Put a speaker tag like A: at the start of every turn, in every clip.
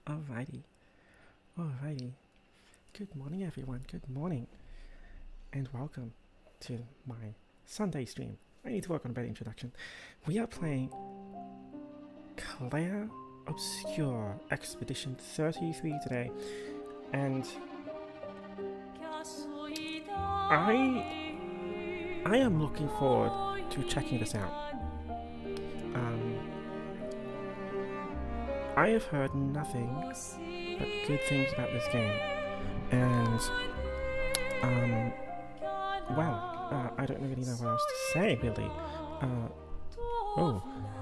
A: Alrighty, alrighty. Good morning, everyone. Good morning, and welcome to my Sunday stream. I need to work on a better introduction. We are playing CLAIR OBSCUR Expedition 33 today, and I am looking forward to checking this out. I have heard nothing but good things about this game, and I don't really know what else to say, really.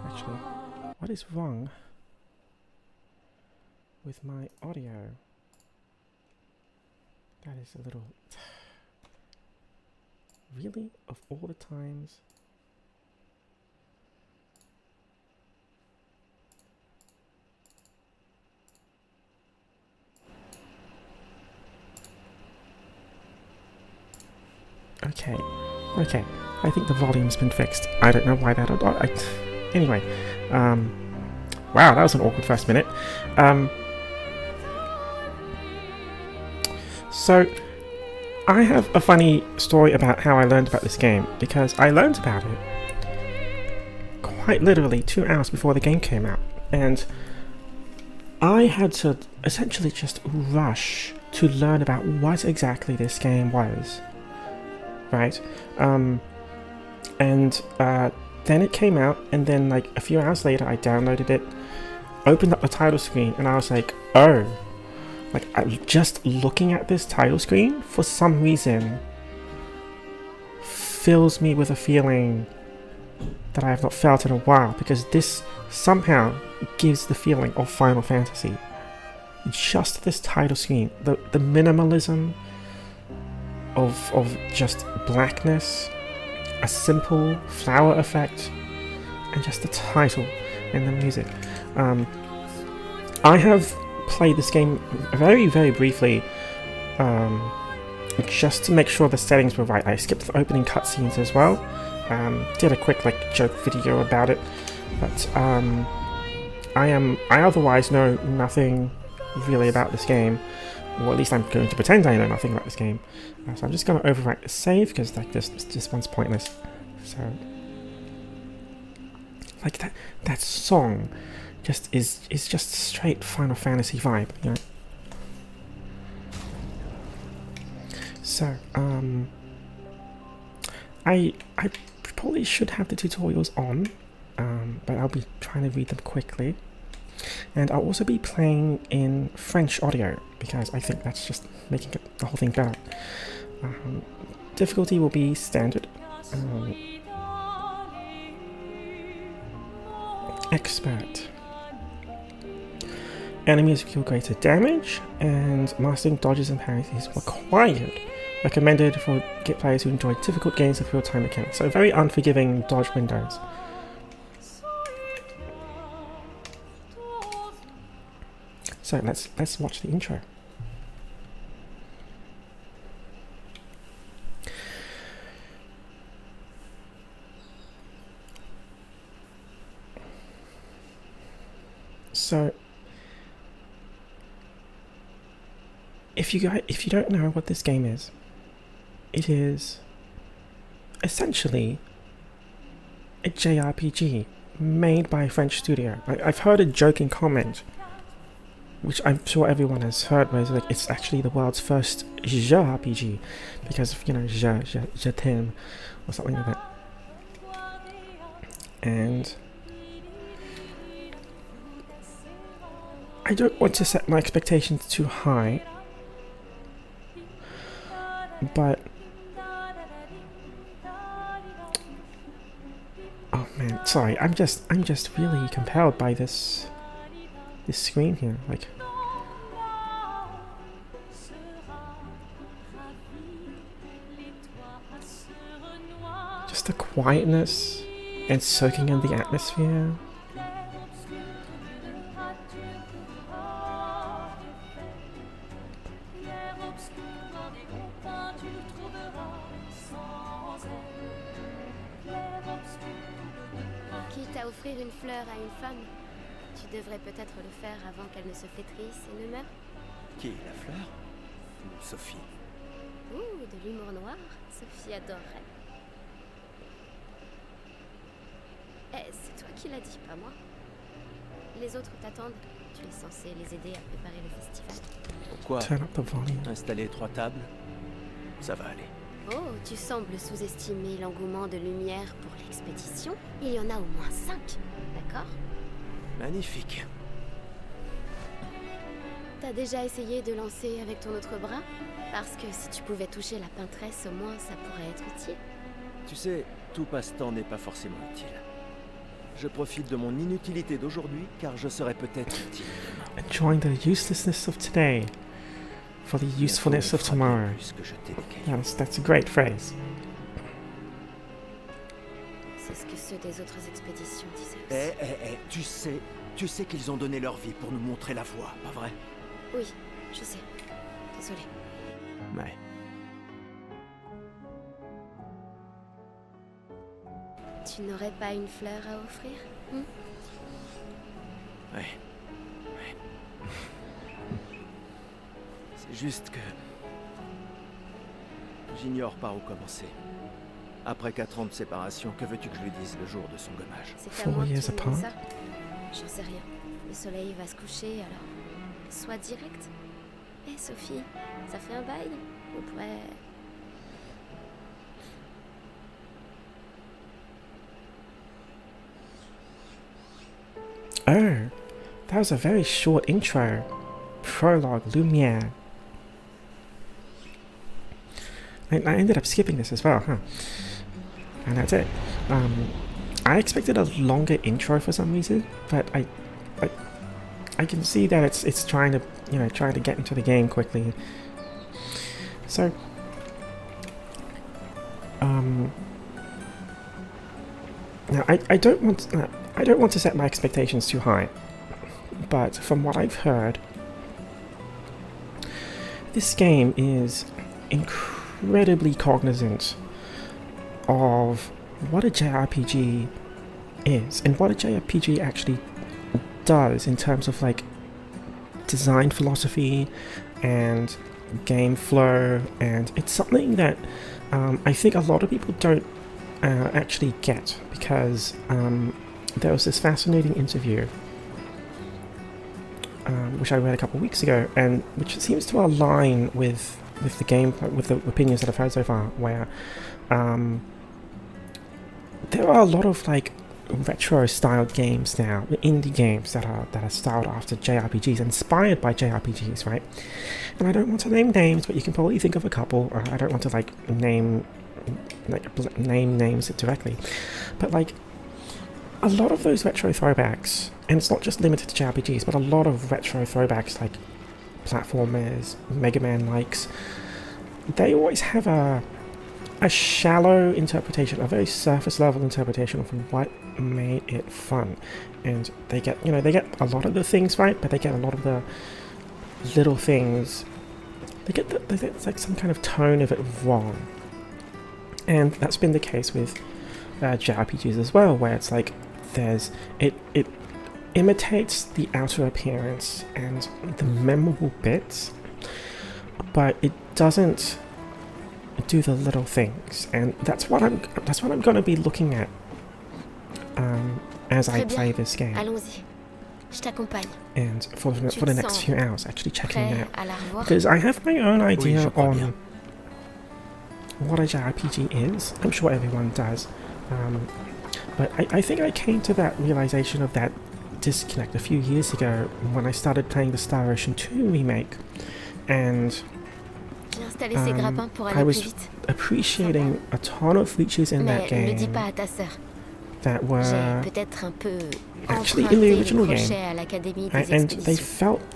A: Actually, what is wrong with my audio? That is a little... Really? Of all the times? Okay. I think the volume's been fixed. I don't know why that... Anyway, wow, that was an awkward first minute. So, I have a funny story about how I learned about this game, because I learned about it quite literally 2 hours before the game came out, and I had to essentially just rush to learn about what exactly this game was. Right, then it came out, and then like a few hours later I downloaded it, opened up the title screen, and I was like, oh, like just looking at this title screen for some reason fills me with a feeling that I have not felt in a while, because this somehow gives the feeling of Final Fantasy. Just this title screen, the minimalism of just blackness, a simple flower effect, and just the title and the music. I have played this game very, very briefly, just to make sure the settings were right. I skipped the opening cutscenes as well. Did a quick joke video about it, but I otherwise know nothing really about this game. Or at least I'm going to pretend I know nothing about this game. So I'm just going to overwrite the save, because this one's pointless. So, like that song, just is just straight Final Fantasy vibe, you know. So I probably should have the tutorials on, but I'll be trying to read them quickly. And I'll also be playing in French audio, because I think that's just making the whole thing better. Difficulty will be standard. Expert. Enemies deal greater damage, and mastering dodges and parries is required. Recommended for players who enjoy difficult games with real-time mechanics. So very unforgiving dodge windows. So let's watch the intro. So if you don't know what this game is, it is essentially a JRPG made by a French studio. I've heard a joking comment, which I'm sure everyone has heard, where it's like it's actually the world's first JRPG, because of, you know, je t'aime, or something like that. And I don't want to set my expectations too high, but oh man, sorry, I'm just really compelled by this screen here, like just the quietness and soaking in the atmosphere.
B: Quitte à offrir une fleur à une femme, Tu devrais peut-être le faire avant qu'elle ne se flétrisse et ne meure.
C: Qui, la fleur? Ou Sophie?
B: Ouh, de l'humour noir. Sophie adorerait. Eh, c'est toi qui l'as dit, pas moi. Les autres t'attendent. Tu es censé les aider à préparer le festival.
C: Pourquoi?
A: Turn up the volume.
C: Installer 3 tables? Ça va aller.
B: Oh, tu sembles sous-estimer l'engouement de lumière pour l'expédition. Il y en a au moins 5, d'accord?
C: Magnifique.
B: T'as déjà essayé de lancer avec ton autre bras? Parce que si tu pouvais toucher la peintresse, au moins ça pourrait être utile.
C: Tu sais, tout passe-temps n'est pas forcément utile. Je profite de mon inutilité d'aujourd'hui, car je serai peut-être utile demain.
A: Enjoying the uselessness of today for the usefulness of tomorrow.
C: Puisque je t'ai des cailloux.
A: That's a great phrase.
B: C'est ce que ceux des autres expéditions disaient aussi.
C: Tu sais qu'ils ont donné leur vie pour nous montrer la voie, pas vrai?
B: Oui, je sais. Désolée.
C: Ouais.
B: Tu n'aurais pas une fleur à offrir?
C: Ouais. C'est juste que... j'ignore par où commencer. Après 4 ans de séparation, que veux-tu que je lui dise le jour de son gommage?
B: C'est à moi que tu
A: years
B: me
A: apart.
B: dis ça? J'en sais rien. Le soleil va se coucher, alors... Sois direct. Eh, Sophie, ça fait un bail? On pourrait...
A: Oh, that was a very short intro. Prologue, Lumiere. I ended up skipping this as well, huh? And that's it. I expected a longer intro for some reason, but I can see that it's trying to trying to get into the game quickly. So now I don't want to set my expectations too high, but from what I've heard, this game is incredibly cognizant of what a JRPG is and what a JRPG actually does in terms of like design philosophy and game flow, and it's something that I think a lot of people don't actually get, because there was this fascinating interview which I read a couple of weeks ago, and which seems to align with the game, with the opinions that I've heard so far, where there are a lot of like retro styled games now, indie games that are styled after JRPGs, inspired by JRPGs, right? And I don't want to name names, but you can probably think of a couple. I don't want to name names directly, but like a lot of those retro throwbacks, and it's not just limited to JRPGs, but a lot of retro throwbacks like platformers, Mega Man likes, they always have a shallow interpretation, a very surface level interpretation of what made it fun. And they get a lot of the things right, but they get a lot of the little things, they get it's like some kind of tone of it wrong. And that's been the case with JRPGs as well, where it's like it imitates the outer appearance and the memorable bits, but it doesn't do the little things, and that's what I'm going to be looking at as I play this game.
B: Allons-y. Je t'accompagne.
A: And for the next few hours, actually checking it
B: à la revoir?
A: out, because I have my own idea
C: crois bien.
A: on what a JRPG is. I'm sure everyone does, but I think I came to that realization of that disconnect a few years ago when I started playing the Star Ocean 2 remake, and
B: J'ai installé ces grappins pour
A: I
B: aller plus
A: was
B: vite.
A: appreciating a ton of features in that
B: Mais ne le dis
A: game
B: pas à ta sœur.
A: that
B: J'ai
A: were
B: peut-être un peu
A: actually in
B: emprunté
A: the
B: les
A: original
B: crochets
A: game,
B: à l'Académie
A: and
B: des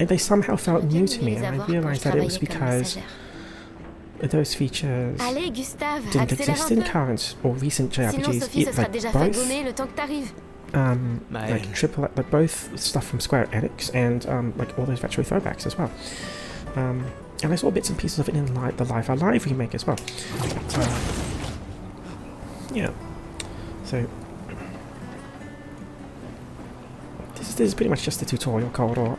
A: they somehow felt
B: J'aurais bien
A: new to
B: aimé
A: me,
B: les
A: and I
B: avoir quand je
A: realized that it was
B: travaillais comme
A: because
B: messagère.
A: those features
B: Allez, Gustave,
A: didn't
B: accélère
A: exist
B: un
A: in
B: peu.
A: current or recent
B: Sinon,
A: JRPGs.
B: Sophie se sera
A: Like
B: déjà fait
A: both,
B: gommer le temps que t'arrives.
A: like both stuff from Square Enix and like all those retro throwbacks as well. And I saw bits and pieces of it in the Life Alive remake as well. Yeah. So is pretty much just a tutorial corridor.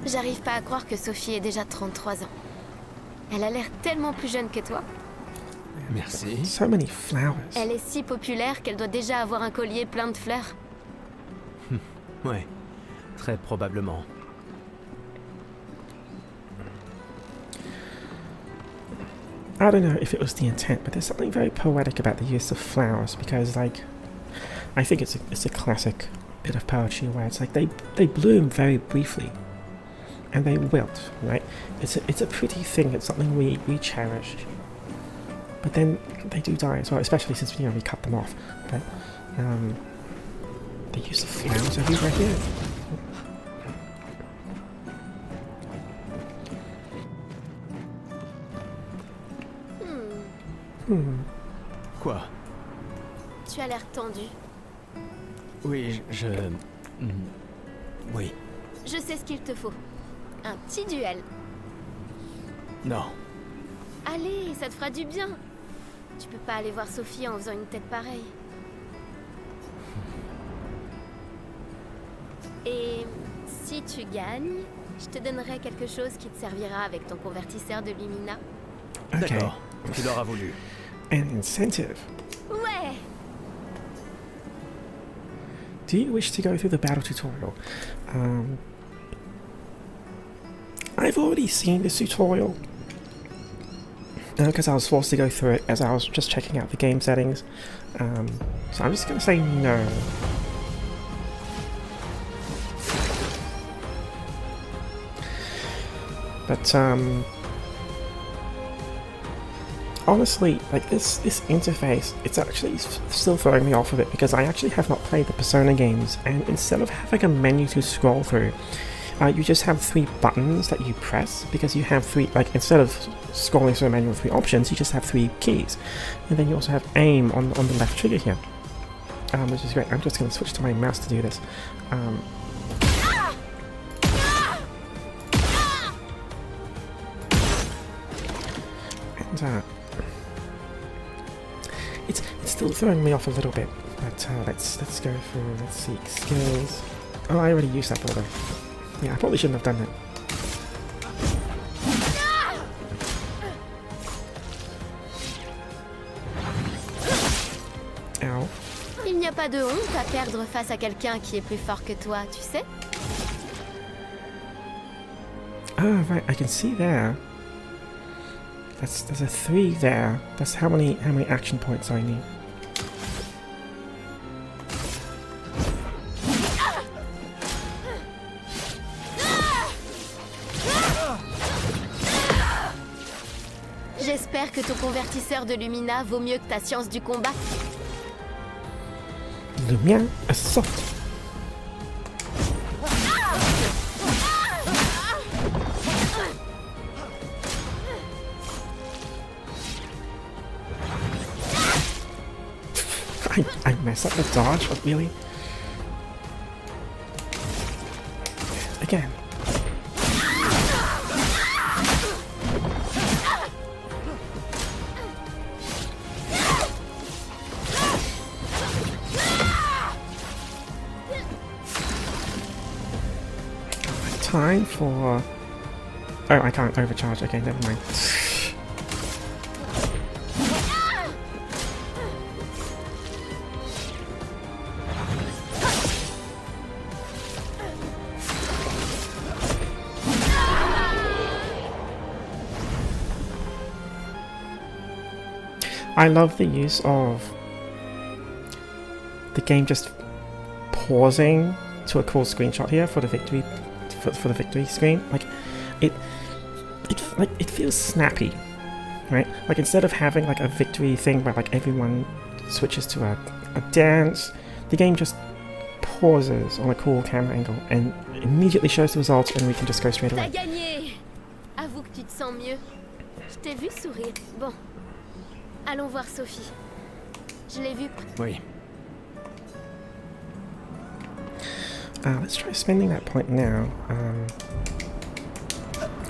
B: J'arrive pas à croire que Sophie ait déjà 33 ans. Elle a l'air tellement plus jeune que toi.
C: Merci.
A: So many flowers.
B: Elle est si populaire qu'elle doit déjà avoir un collier plein de fleurs.
C: Ouais, très probablement.
A: I don't know if it was the intent, but there's something very poetic about the use of flowers because, like, I think it's a classic bit of poetry where it's like they bloom very briefly, and they wilt, right? It's a pretty thing. It's something we cherish, but then they do die as well, especially since we cut them off. But the use of flowers everywhere here.
C: Quoi?
B: Tu as l'air tendu.
C: Oui, oui.
B: Je sais ce qu'il te faut. Un petit duel.
C: Non.
B: Allez, ça te fera du bien. Tu peux pas aller voir Sophie en faisant une tête pareille. Et si tu gagnes, je te donnerai quelque chose qui te servira avec ton convertisseur de Lumina.
A: Okay.
C: D'accord. Tu l'auras voulu.
A: An incentive.
B: Ouais!
A: Do you wish to go through the battle tutorial? I've already seen this tutorial because I was forced to go through it as I was just checking out the game settings. So I'm just going to say no. But honestly, like this interface, it's actually still throwing me off of it because I actually have not played the Persona games, and instead of having a menu to scroll through, you just have 3 buttons that you press because you have 3, like instead of scrolling through a menu with 3 options, you just have 3 keys, and then you also have aim on the left trigger here, which is great. I'm just going to switch to my mouse to do this. And it's still throwing me off a little bit, but let's go through. Let's see, skills. Oh, I already used that border. Yeah, I probably shouldn't have done that. Ow.
B: Il n'y a pas de honte à perdre face à quelqu'un qui est plus fort que toi, tu sais?
A: Ah, right, I can see there. There's a 3 there. That's how many action points I need.
B: J'espère que ton convertisseur de Lumina vaut mieux que ta science du combat.
A: Le mien, assault. I messed up the dodge, but really? Again. Time for... Oh, I can't overcharge. Okay, never mind. I love the use of the game just pausing to a cool screenshot here for the victory for the victory screen. Like it feels snappy, right? Like instead of having like a victory thing where like everyone switches to a dance, the game just pauses on a cool camera angle and immediately shows the results, and we can just go straight away.
B: T'as gagné! Avoue que tu te sens mieux. Je t'ai vu sourire. Bon. Allons voir Sophie. Je l'ai vue.
C: Oui.
A: Let's try spending that point now.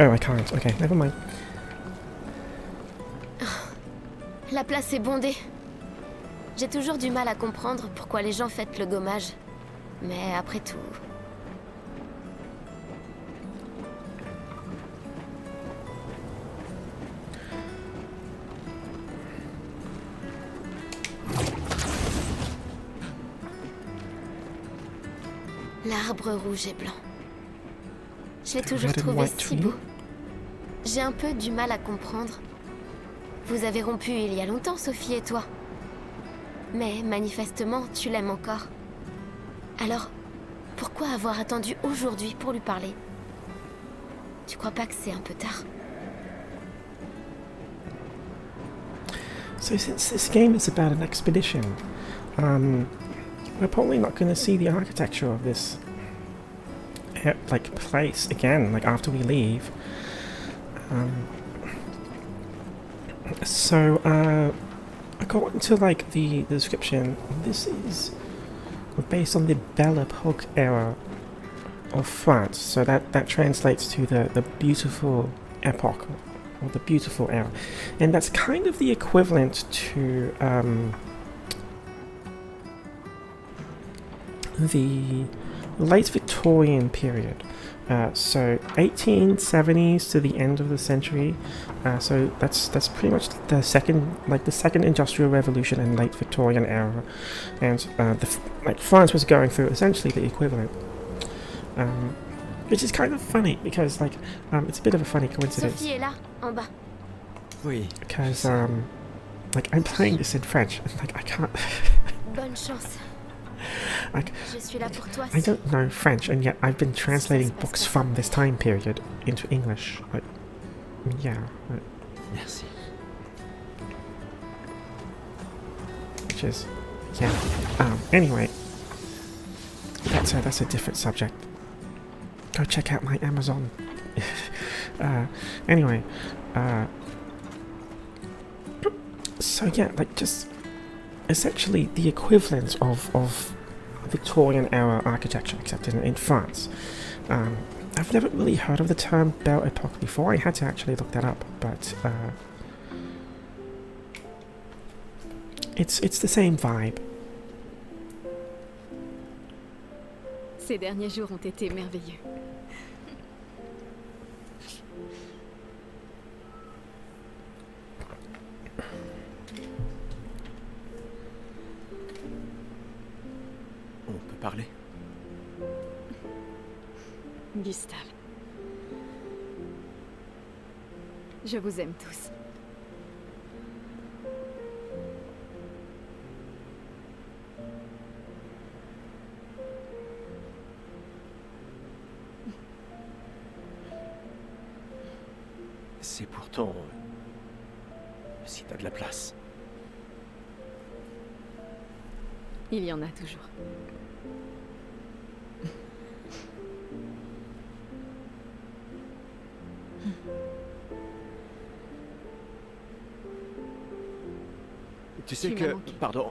A: Oh, I can't. Okay, never mind.
B: La place est bondée. J'ai toujours du mal à comprendre pourquoi les gens fêtent le gommage. Mais après tout... L'arbre rouge et blanc. Je l'ai toujours
A: Red and
B: trouvé
A: white
B: si
A: tree.
B: beau. J'ai un peu du mal à comprendre. Vous avez rompu il y a longtemps, Sophie et toi. Mais manifestement, tu l'aimes encore. Alors, pourquoi avoir attendu aujourd'hui pour lui parler? Tu crois pas que c'est un peu tard?
A: So since this game is about an expedition, we're probably not going to see the architecture of this like place again, like after we leave. According to like the description, this is based on the Belle Epoque era of France, so that translates to the beautiful epoch, or the beautiful era, and that's kind of the equivalent to the late Victorian period, so 1870s to the end of the century. So that's pretty much the second industrial revolution and late Victorian era, and France was going through essentially the equivalent, which is kind of funny because it's a bit of a funny coincidence.
B: Sophie est là, en bas.
C: Oui.
A: Because I'm playing this in French, and I can't.
B: Bonne chance. Je suis là pour toi.
A: I don't know French, and yet I've been translating books from this time period into English.
C: Merci.
A: Which is, anyway, that's a different subject. Go check out my Amazon. Anyway, so yeah, just essentially the equivalent of Victorian era architecture, except in France. I've never really heard of the term Belle Epoque before. I had to actually look that up, but it's the same vibe.
D: Ces derniers jours ont été merveilleux.
C: On peut parler?
D: Gustave. Je vous aime tous.
C: C'est pourtant... si t'as de la place.
D: Il y en a toujours.
C: Tu sais
D: Tu
C: que...
D: m'as manqué.
C: Pardon.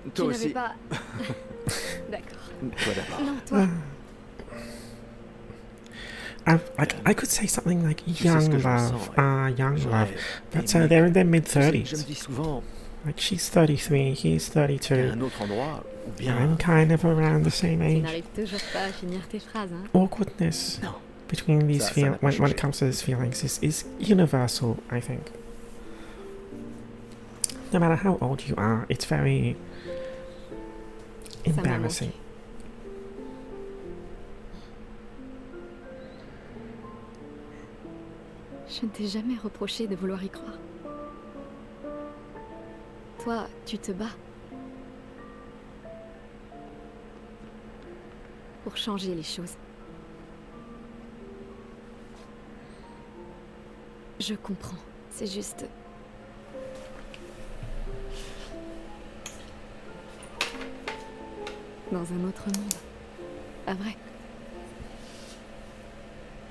D: Tu
C: Toi
D: n'avais
C: aussi.
D: pas... D'accord.
C: Toi d'abord.
D: Non, toi.
A: I could say something like
C: Tu sais
A: young
C: ce que je
A: love,
C: ressens,
A: young
C: J'aurais
A: love, but
C: aimé-
A: they're in their mid
C: Tu sais, je me
A: 30s.
C: dis souvent,
A: Like she's 33, he's
C: qu'il y a
A: 32.
C: un autre endroit, ou bien...
A: I'm kind of around the same
D: Tu
A: age.
D: n'arrives toujours pas à finir tes phrases, hein?
A: Awkwardness
C: Non.
A: between these
C: Ça n'a pas
A: when
C: changé.
A: it comes to these feelings is universal, I think. No matter how old you are, it's very
D: Ça m'a
A: embarrassing.
D: manqué. Je ne t'ai jamais reproché de vouloir y croire. Toi, tu te bats. Pour changer les choses. Je comprends. C'est juste... dans un autre monde. Pas vrai?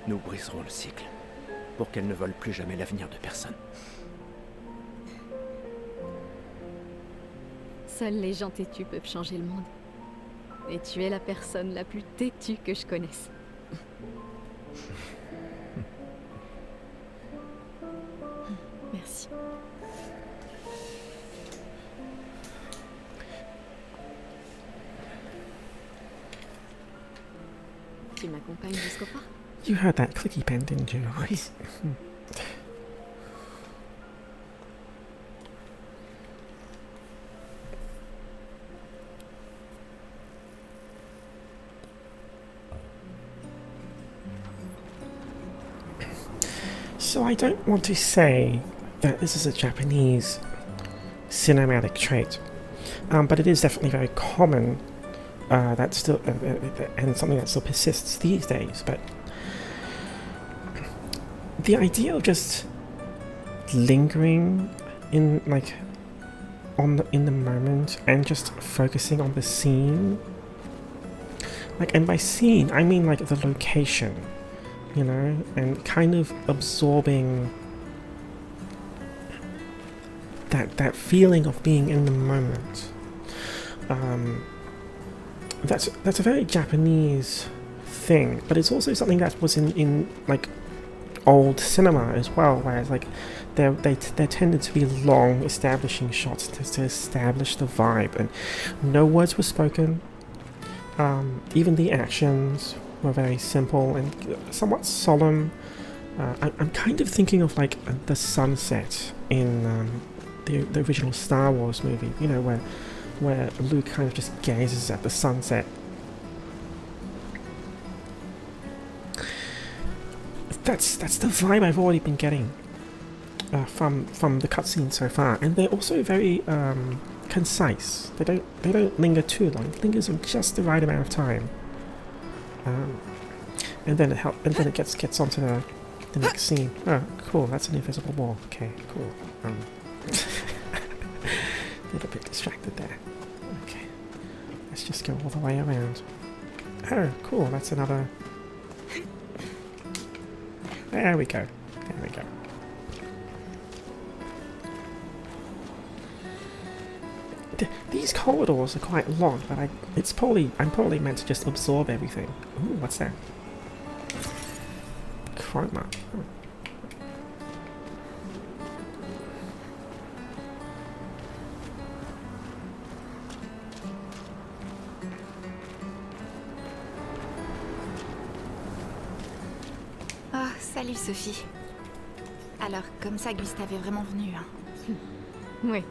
C: Nous briserons le cycle, pour qu'elle ne vole plus jamais l'avenir de personne.
D: Seuls les gens têtus peuvent changer le monde. Et tu es la personne la plus têtue que je connaisse. Merci. Tu m'accompagnes jusqu'au parc?
A: You heard that clicky pen, didn't you?
C: Oui.
A: So I don't want to say that this is a Japanese cinematic trait, but it is definitely very common. That's still and something that still persists these days. But the idea of just lingering in in the moment and just focusing on the scene, and by scene I mean the location, you know, and kind of absorbing that feeling of being in the moment. That's a very Japanese thing, but it's also something that was in old cinema as well, whereas there tended to be long establishing shots to establish the vibe, and no words were spoken. Even the actions were very simple and somewhat solemn. I'm kind of thinking of the sunset in the original Star Wars movie, you know, where Luke kind of just gazes at the sunset. That's the vibe I've already been getting from the cutscenes so far, and they're also very concise. They don't linger too long. It lingers on just the right amount of time, and then it gets onto the next scene. Oh, cool! That's an invisible wall. Okay, cool. A little bit distracted there. Okay, let's just go all the way around. Oh, cool! That's another. There we go. There we go. These corridors are quite long, but I'm probably meant to just absorb everything. Ooh, what's that? Chroma. Oh.
E: Oh, salut Sophie. Alors, comme ça, Gustave est vraiment venu, hein?
D: Oui,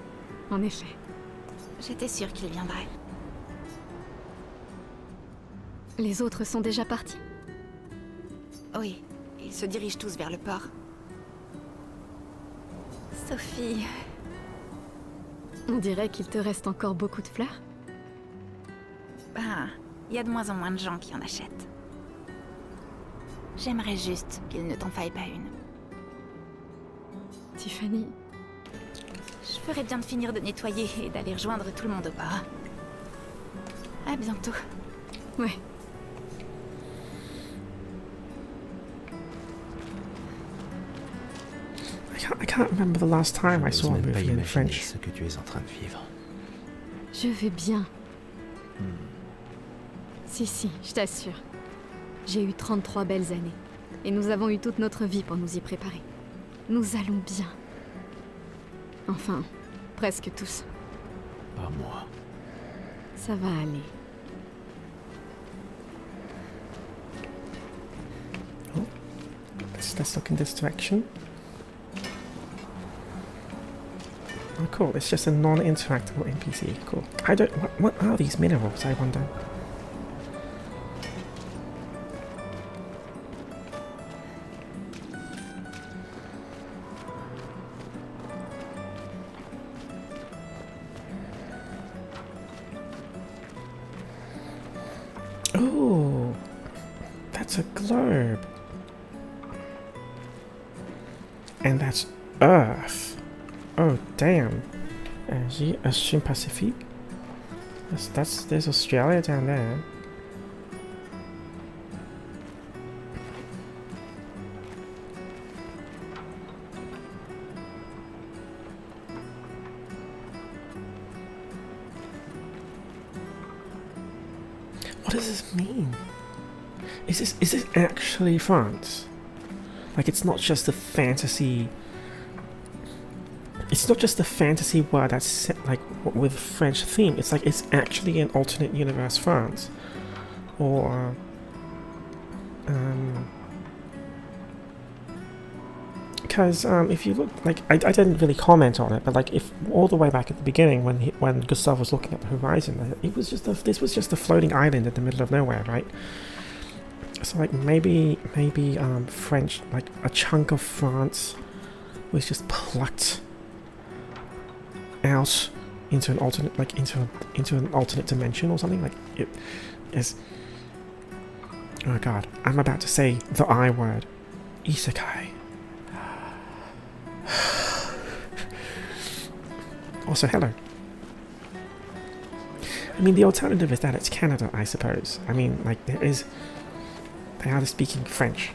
D: en effet.
E: J'étais sûre qu'il viendrait.
D: Les autres sont déjà partis?
E: Oui, ils se dirigent tous vers le port. Sophie...
D: On dirait qu'il te reste encore beaucoup de fleurs.
E: Ben, il y a de moins en moins de gens qui en achètent. J'aimerais juste qu'il ne t'en faille pas une.
D: Tiffany...
E: Je ferais bien de finir de nettoyer et d'aller rejoindre tout le monde au bar. À bientôt.
D: Ouais.
A: I can't remember the last time I saw a movie in French.
C: Ce que tu es en train de vivre.
D: Je vais bien. Si, je t'assure. J'ai eu 33 belles années. Et nous avons eu toute notre vie pour nous y préparer. Nous allons bien. Enfin, presque tous.
C: Pas moi.
D: Ça va aller.
A: Oh, let's look in this direction. Oh, cool. It's just a non-interactable NPC. Cool. I don't. What are these minerals? I wonder. Oh, that's a globe. And that's Earth. Oh, damn. Ocean Pacific? There's Australia down there. What does this mean? Is this actually France? It's not just a fantasy. It's not just a fantasy world that's set with a French theme. It's it's actually an alternate universe France, or Because if you look, like, I didn't really comment on it, but like, if all the way back at the beginning when Gustav was looking at the horizon, it was just this was just a floating island in the middle of nowhere, right? So like maybe French, like a chunk of France, was just plucked out into an alternate, like into an alternate dimension or something. Like it is. Oh god, I'm about to say the I word, isekai. Also, hello. I mean, the alternative is that it's Canada, I suppose. I mean, like, they are speaking French.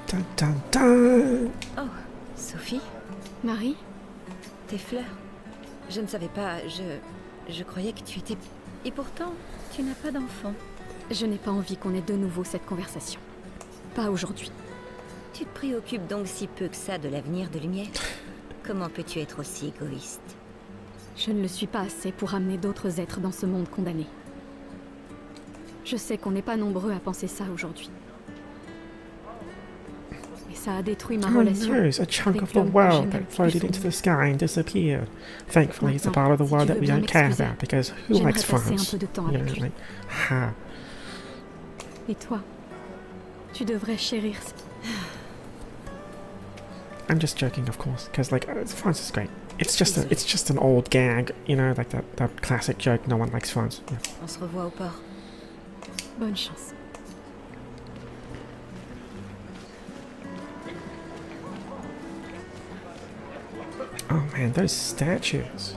A: Dun dun dun!
F: Oh, Sophie,
D: Marie?
F: tes fleurs. Je ne savais pas, je croyais que tu étais... Et pourtant, tu n'as pas d'enfant.
D: Je n'ai pas envie qu'on ait de nouveau cette conversation. Pas aujourd'hui.
F: Tu te préoccupes donc si peu que ça de l'avenir de Lumière? Comment peux-tu être aussi égoïste?
D: Je ne le suis pas assez pour amener d'autres êtres dans ce monde condamné. Je sais qu'on n'est pas nombreux à penser ça aujourd'hui. Mais ça a détruit ma
A: Oh
D: relation.
A: no, it's a chunk
D: avec
A: of the
D: l'homme que
A: world
D: j'aimais
A: that
D: le plus
A: floated
D: au
A: into
D: monde.
A: the sky and disappeared. Thankfully, it's a part of the
D: Maintenant,
A: world
D: si
A: that
D: tu
A: we
D: veux bien
A: don't care
D: m'excuser,
A: about, because who
D: j'aimerais
A: likes
D: passer un
A: France?
D: peu de temps
A: You
D: avec
A: know,
D: lui.
A: like, ha.
D: Et toi? Tu devrais chérir...
A: I'm just joking, of course, because like France is great. It's just an old gag, you know, like that classic joke. No one likes France. Yeah.
F: On se revoit au port.
D: Bonne chance.
A: Oh man, those statues.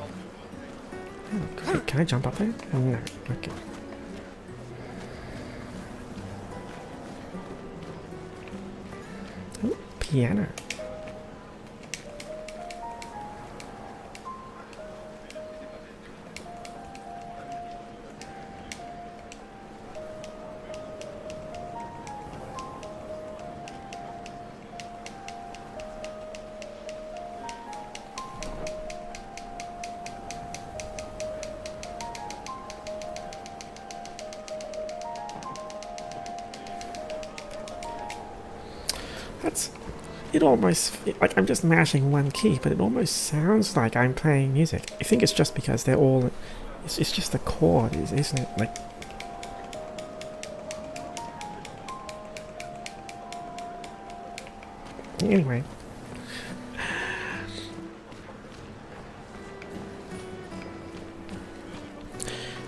A: Oh, great. Can I jump up there? No. Okay. Ooh, piano. It almost, like, I'm just mashing one key, but it almost sounds like I'm playing music. I think it's just because they're all, it's just the chord, isn't it? Like, anyway.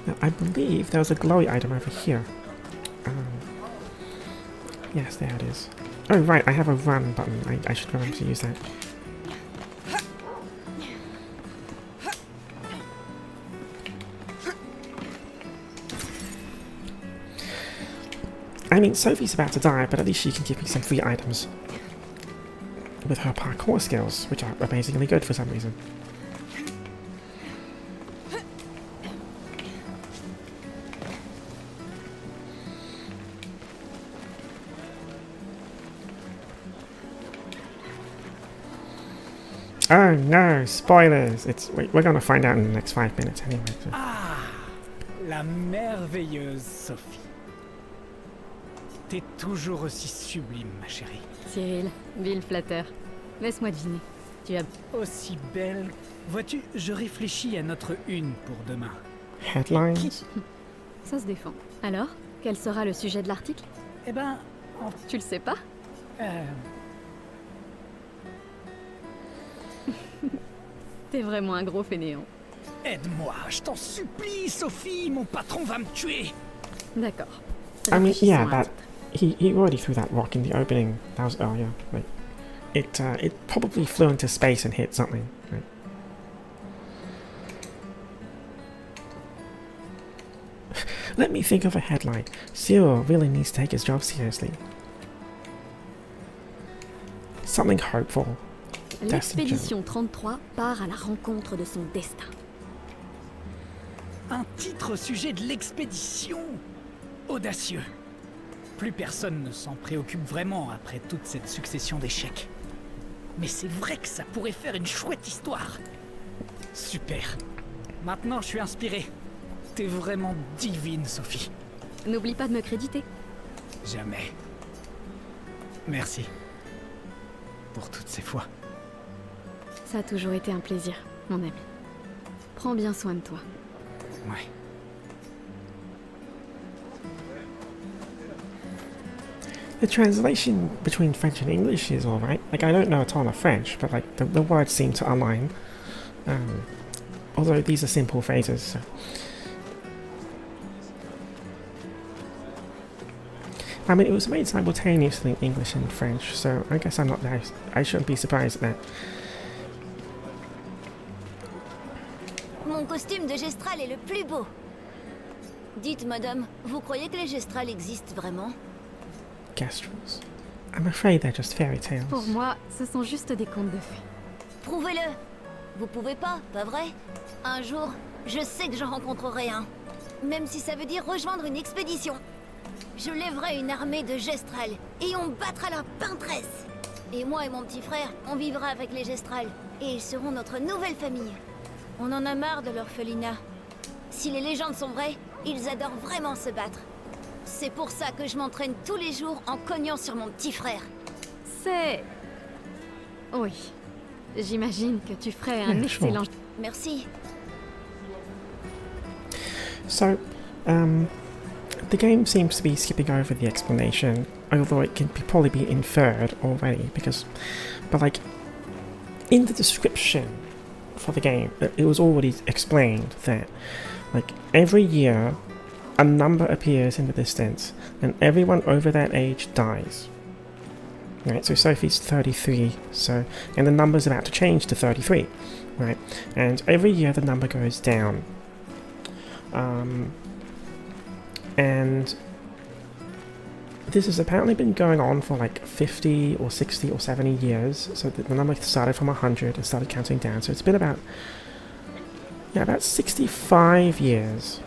A: Now, I believe there was a glowy item over here. Yes, there it is. Oh, right, I have a run button. I should remember to use that. I mean, Sophie's about to die, but at least she can give me some free items. With her parkour skills, which are amazingly good for some reason. Oh no, spoilers! We're gonna find out in the next 5 minutes anyway. So.
G: Ah, la merveilleuse Sophie. T'es toujours aussi sublime, ma chérie.
D: Cyril, vil flatteur. Laisse-moi deviner. Tu as...
G: Aussi belle. Vois-tu, je réfléchis à notre une pour demain.
A: Headlines?
D: Ça se défend. Alors, quel sera le sujet de l'article?
G: Eh ben,
D: Tu le sais pas? T'es vraiment un gros fainéant.
G: Aide-moi, je t'en supplie, Sophie, mon patron va me tuer.
D: D'accord.
A: I mean, yeah,
D: Réfléchissons à un
A: that he already threw that rock in the opening. That was yeah. Like, it probably flew into space and hit something. Right? Let me think of a headline. Cyril really needs to take his job seriously. Something hopeful.
D: L'expédition 33 part à la rencontre de son destin.
G: Un titre au sujet de l'expédition. Audacieux. Plus personne ne s'en préoccupe vraiment après toute cette succession d'échecs. Mais c'est vrai que ça pourrait faire une chouette histoire. Super. Maintenant, je suis inspiré. T'es vraiment divine, Sophie.
D: N'oublie pas de me créditer.
G: Jamais. Merci. Pour toutes ces fois.
D: Ça a toujours été un plaisir, mon ami. Prends bien soin de toi.
G: Ouais.
A: The translation between French and English is alright. Like, I don't know a ton of French, but like the words seem to align. Although these are simple phrases. So. I mean, it was made simultaneously in English and French, so I guess I shouldn't be surprised at that.
H: Mon costume de Gestral est le plus beau. Dites, madame, vous croyez que les Gestrals existent vraiment?
A: Gastrals. I'm afraid they're just fairy tales.
D: Pour moi, ce sont juste des contes de fées.
H: Prouvez-le. Vous pouvez pas vrai? Un jour, je sais que j'en rencontrerai un. Même si ça veut dire rejoindre une expédition. Je lèverai une armée de Gestrals et on battra la peintresse. Et moi et mon petit frère, on vivra avec les Gestrals. Et ils seront notre nouvelle famille. On en a marre de l'orphelinat. Si les légendes sont vraies, ils adorent vraiment se battre. C'est pour ça que je m'entraîne tous les jours en cognant sur mon petit frère.
D: C'est... Oui. J'imagine que tu ferais un excellent...
H: Merci.
A: So, the game seems to be skipping over the explanation, although it can probably be inferred already, but like, in the description for the game, it was already explained that, like, every year, a number appears in the distance, and everyone over that age dies. Right, so Sophie's 33, and the number's about to change to 33, right? And every year the number goes down. And this has apparently been going on for like 50 or 60 or 70 years, so the number started from 100 and started counting down, so it's been about 65 years.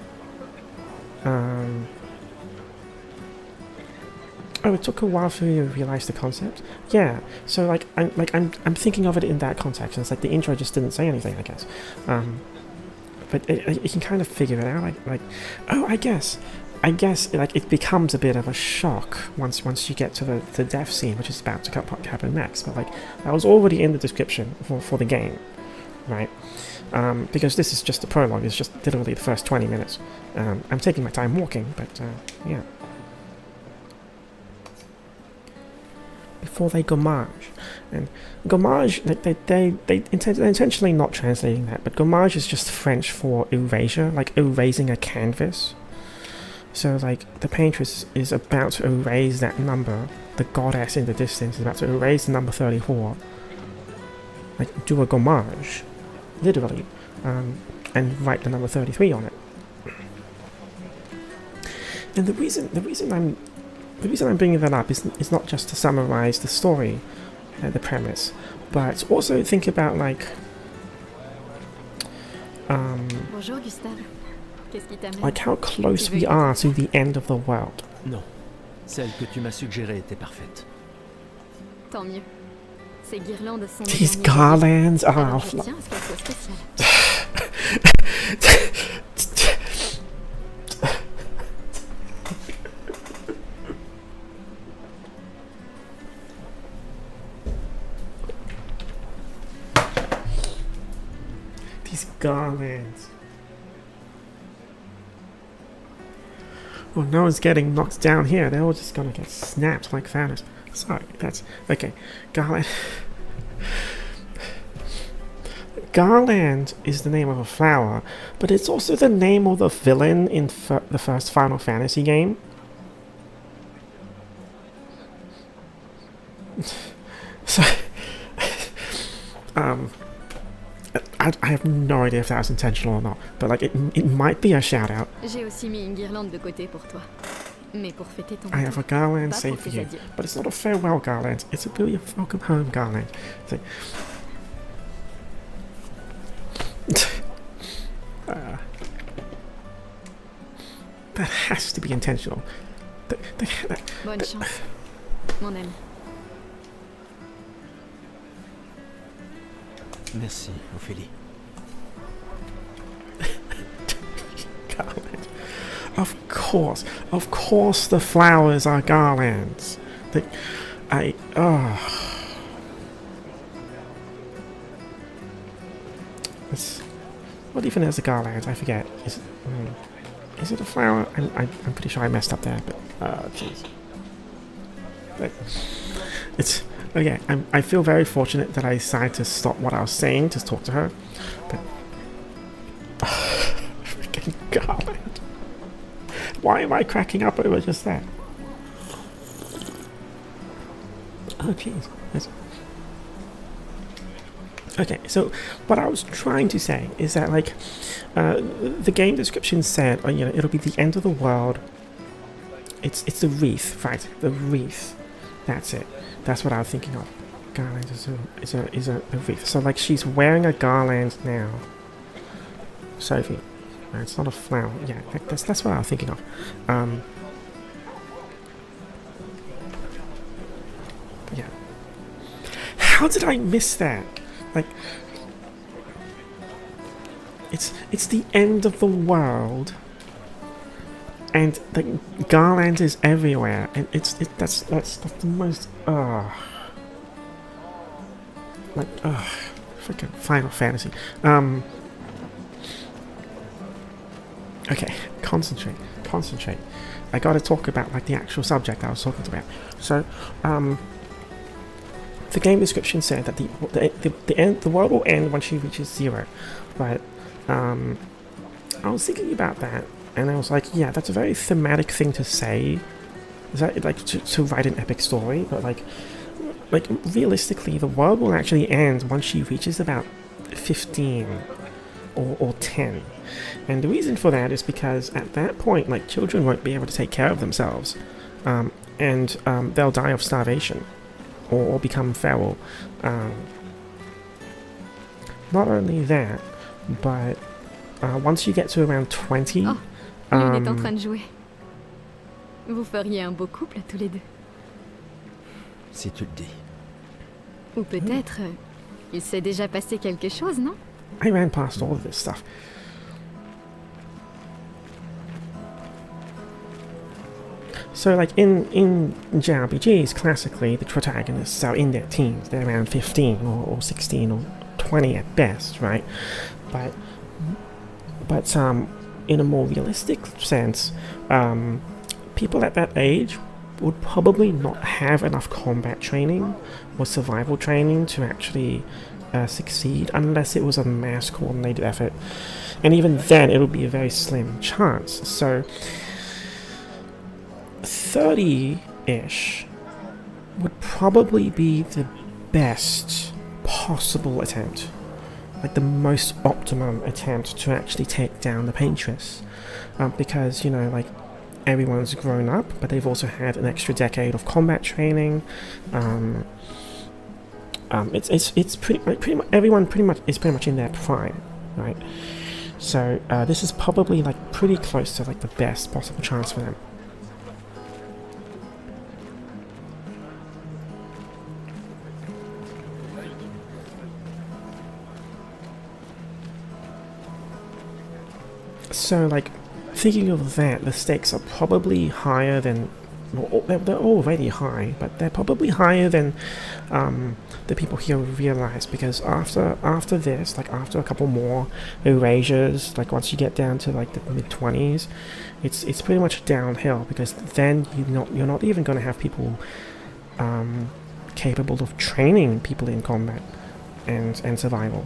A: Oh, it took a while for you to realize the concept. Yeah, so I'm thinking of it in that context. And it's like the intro just didn't say anything, I guess. But you can kind of figure it out. Oh, I guess like it becomes a bit of a shock once you get to the death scene, which is about to happen next. But like that was already in the description for the game, right? Because this is just the prologue. It's just literally the first 20 minutes. I'm taking my time walking, but yeah. Before they Gommage, and Gommage, they intentionally not translating that, but Gommage is just French for erasure, like erasing a canvas. So like the painter is about to erase that number, the goddess in the distance is about to erase the number 34, like do a Gommage, literally, and write the number 33 on it. And the reason I'm bringing that up is not just to summarize the story, the premise, but also think about like
D: Bonjour Gustave. Qu'est-ce qui t'amène?
A: like how close we are to the end of the world.
C: Non. Celle que tu m'as suggérée était parfaite.
D: Tant mieux. Ces guirlandes sont...
A: These garlands are...
D: Alors, je tiens à ce qu'elles soient spéciales.
A: These garlands. Well, no one's getting knocked down here. They're all just gonna get snapped like Thanos. Sorry, that's... Okay. Garland... Garland is the name of a flower, but it's also the name of the villain in the first Final Fantasy game. So... I have no idea if that was intentional or not, but like it might be a shout out.
D: J'ai aussi mis une guirlande de côté pour toi. Mais pour fêter ton
A: I have a garland
D: pas
A: saved
D: pour
A: for
D: tes
A: you,
D: adieux.
A: but it's not a farewell garland. It's really a welcome home garland. So, that has to be intentional.
D: Bonne chance, mon ami.
C: Merci, Ophélie.
A: Garland. Of course the flowers are garlands. What even is a garland? I forget. Is it a flower? I'm pretty sure I messed up there, but jeez. It's okay. I feel very fortunate that I decided to stop what I was saying to talk to her. But freaking garland. Why am I cracking up over just that? Oh jeez. Okay, so what I was trying to say is that, like, the game description said, it'll be the end of the world. It's the wreath, right? The wreath. That's it. That's what I was thinking of. Garland is a wreath. So, like, she's wearing a garland now. Sophie. It's not a flower. Yeah, that's what I was thinking of. Yeah. How did I miss that? Like, it's the end of the world, and the garland is everywhere, and that's the most freaking Final Fantasy. Okay, concentrate. I gotta talk about, like, the actual subject I was talking about. So, the game description said that the world will end when she reaches 0, but I was thinking about that, and I was like, yeah, that's a very thematic thing to say. Is that, like, to write an epic story? But like realistically, the world will actually end once she reaches about 15 or 10, and the reason for that is because at that point, like, children won't be able to take care of themselves, and they'll die of starvation. Or become feral. Not only that, but once you get to around 20...
D: Oh, Lune est en train de jouer. Vous feriez un beau couple tous les deux.
C: Si tu le dis.
D: Ou peut-être, il s'est déjà passé quelque chose, non?
A: I ran past all of this stuff. So, like, in JRPGs, classically, the protagonists are in their teens. They're around 15 or 16 or 20 at best, right? But in a more realistic sense, people at that age would probably not have enough combat training or survival training to actually succeed, unless it was a mass coordinated effort. And even then, it would be a very slim chance. So 30-ish would probably be the best possible attempt, like the most optimum attempt to actually take down the Paintress, because, like, everyone's grown up, but they've also had an extra decade of combat training. It's pretty much everyone is pretty much in their prime, right? So this is probably, like, pretty close to, like, the best possible chance for them. So, like, thinking of that, the stakes are probably higher than... Well, they're already high, but they're probably higher than the people here realize, because after this, like, after a couple more erasures, like, once you get down to, like, the mid-20s, it's pretty much downhill, because then you're not even going to have people capable of training people in combat and survival.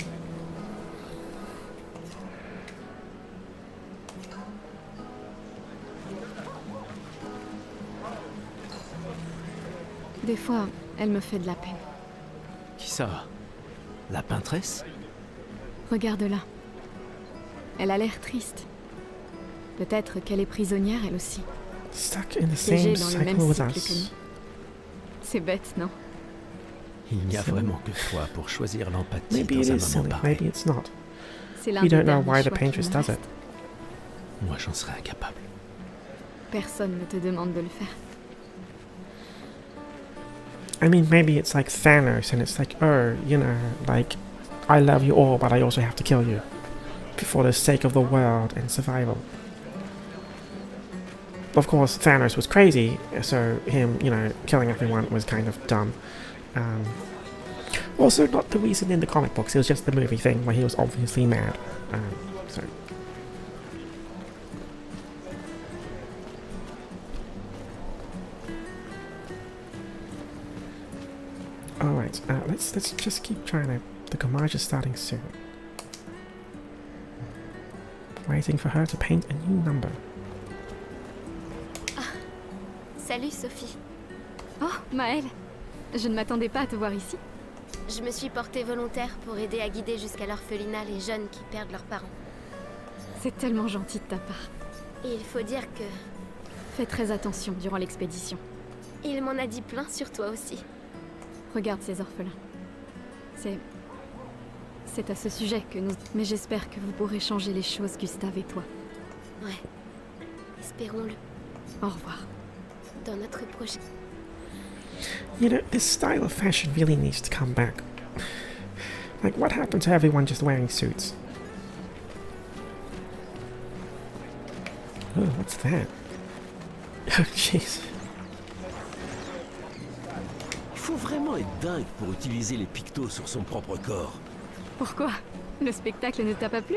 D: Des fois, elle me fait de la peine.
C: Qui ça? La peintresse?
D: Regarde-la. Elle a l'air triste. Peut-être qu'elle est prisonnière, elle aussi.
A: Stuck in the
D: Piégée
A: same
D: dans le même
A: cycle with
D: cycle que
A: us.
D: nous. C'est bête, non?
C: Il n'y a vraiment que toi pour choisir l'empathie
A: Maybe it
C: dans un
A: is silly,
C: moment pareil.
A: maybe it's not.
D: C'est l'un
A: We
D: des
A: don't know
D: derniers
A: why the
D: choix qui
A: Paintress
D: me
A: does it.
D: restent.
C: Moi, j'en serais incapable.
D: Personne ne te demande de le faire.
A: I mean, maybe it's like Thanos, and it's like, oh, like, I love you all, but I also have to kill you for the sake of the world and survival. of course, Thanos was crazy, so him, you know, killing everyone was kind of dumb. Also, not the reason in the comic books, it was just the movie thing where he was obviously mad. So. Alright, let's just keep trying to... The Gommage is starting soon. Waiting for her to paint a new number.
B: Salut Sophie.
D: Oh, Maëlle. Je ne m'attendais pas à te voir ici.
B: Je me suis portée volontaire pour aider à guider jusqu'à l'orphelinat les jeunes qui perdent leurs parents.
D: C'est tellement gentil de ta part.
B: Et il faut dire que...
D: Fais très attention durant l'expédition.
B: il m'en a dit plein sur toi aussi.
D: Regarde ces orphelins. C'est à ce sujet que nous... Mais j'espère que vous pourrez changer les choses, Gustave et toi.
B: Ouais. Espérons-le.
D: Au revoir.
B: Dans notre prochain...
A: You know, this style of fashion really needs to come back. Like, what happened to everyone just wearing suits? Oh, what's that? Oh, jeez.
I: Il faut vraiment être dingue pour utiliser les Pictos sur son propre corps.
D: Pourquoi? Le spectacle ne t'a pas plu?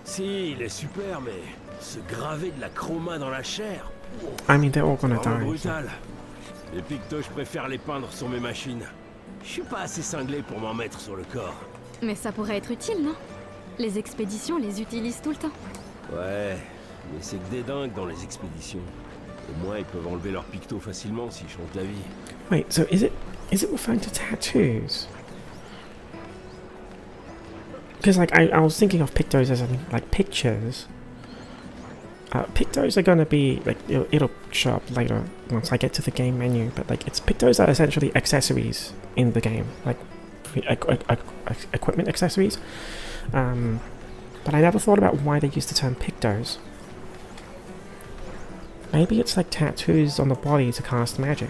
I: Si, il est super, mais se graver de la chroma dans la chair...
A: I mean, they're all gonna
I: c'est vraiment
A: die.
I: brutal. Les Pictos, je préfère les peindre sur mes machines. Je suis pas assez cinglé pour m'en mettre sur le corps.
D: Mais ça pourrait être utile, non? Les expéditions les utilisent tout le temps.
I: Ouais, mais c'est que des dingues dans les expéditions. Au moins, ils peuvent enlever leurs Pictos facilement s'ils changent d'avis.
A: Wait, so is it referring to tattoos? Because like I was thinking of Pictos as in, like pictures. Pictos are gonna be like it'll show up later once I get to the game menu, but like Pictos are essentially accessories in the game, like equipment accessories. But I never thought about why they used the term Pictos. Maybe it's like tattoos on the body to cast magic.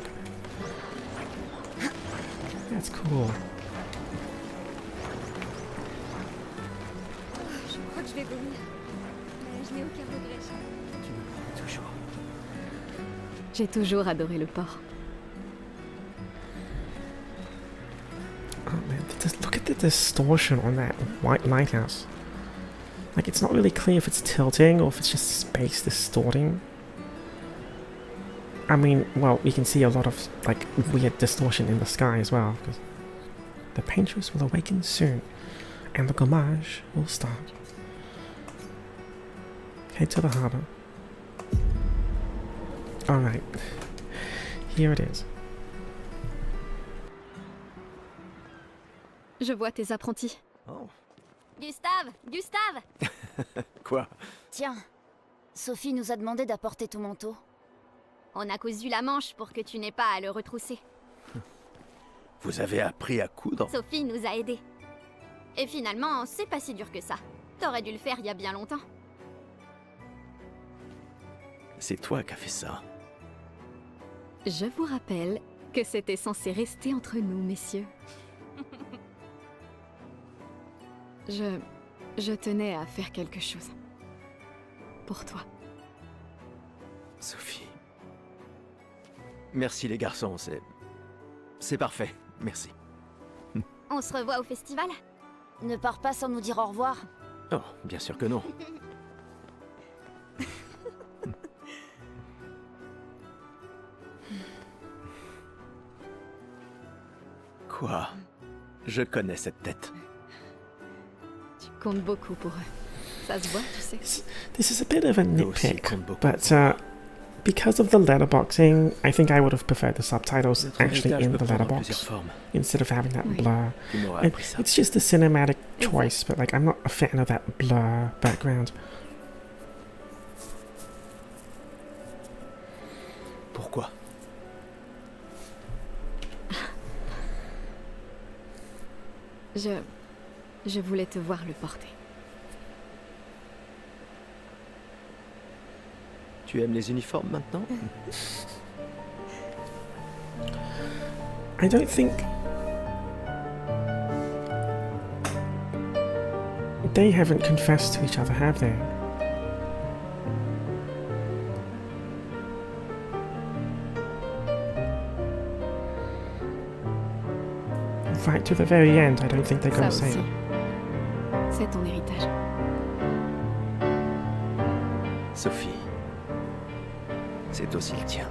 A: That's cool.
F: Je crois que je vais vomir. Mais je n'ai aucun regret.
C: Toujours.
D: J'ai toujours adoré le port.
A: Oh man, look at the distortion on that white lighthouse. Like, it's not really clear if it's tilting or if it's just space distorting. I mean, well, we can see a lot of, like, weird distortion in the sky as well, because the painters will awaken soon, and the Gommage will start. Head to the harbour. Alright, here it is.
D: Je vois tes apprentis.
C: Oh.
H: Gustave! Gustave!
C: Quoi?
H: Tiens, Sophie nous a demandé d'apporter ton manteau.
B: On a cousu la manche pour que tu n'aies pas à le retrousser.
C: Vous avez appris à coudre?
B: Sophie nous a aidés. Et finalement, c'est pas si dur que ça. T'aurais dû le faire il y a bien longtemps.
C: C'est toi qui as fait ça.
D: Je vous rappelle que c'était censé rester entre nous, messieurs. Je tenais à faire quelque chose. Pour toi.
C: Sophie. Merci les garçons, c'est parfait, merci.
B: On se revoit au festival?
H: Ne pars pas sans nous dire au revoir.
C: Oh, bien sûr que non. Quoi? Je connais cette tête.
D: Tu comptes beaucoup pour eux. Ça se voit, tu sais.
A: This is a bit of a
C: Nous aussi,
A: nitpick,
C: compte beaucoup.
A: but because of the letterboxing, I think I would have preferred the subtitles
C: Notre
A: actually
C: héritage
A: in
C: peut
A: the
C: prendre
A: letterbox
C: plusieurs formes.
A: instead of having that
D: Oui.
A: blur.
C: Tu m'auras
A: And
C: appris ça.
A: it's just a cinematic choice, but like I'm not a fan of that blur background.
C: Pourquoi?
D: Je voulais te voir le porter.
C: Tu aimes les uniformes maintenant?
A: I don't think they haven't confessed to each other, have they? right to the very end, I don't think they're
D: Ça
A: gonna say
D: aussi.
A: it.
D: C'est ton héritage.
C: Sophie, c'est aussi le tien.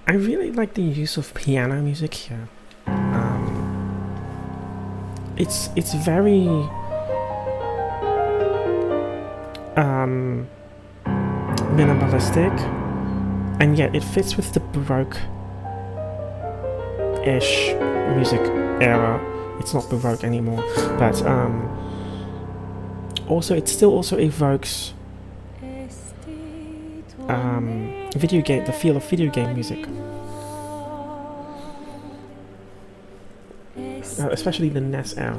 A: I really like the use of piano music here. It's very minimalistic, and yet it fits with the Baroque-ish music era. It's not Baroque anymore, but also it still also evokes the feel of video game music. Especially the NES era.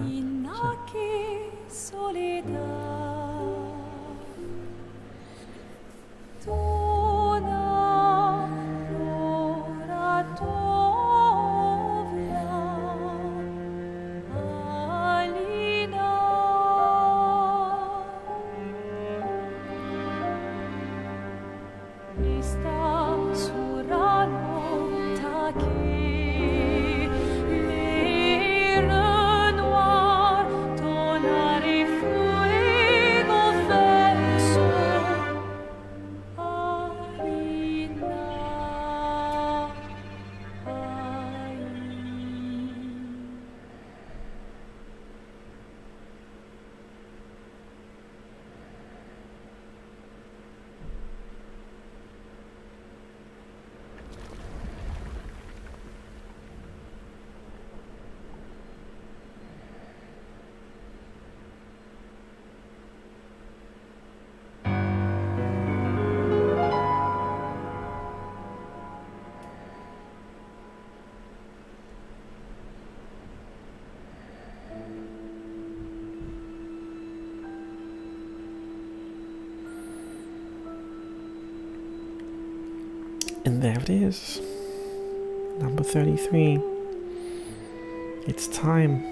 A: And there it is. Number 33. It's time.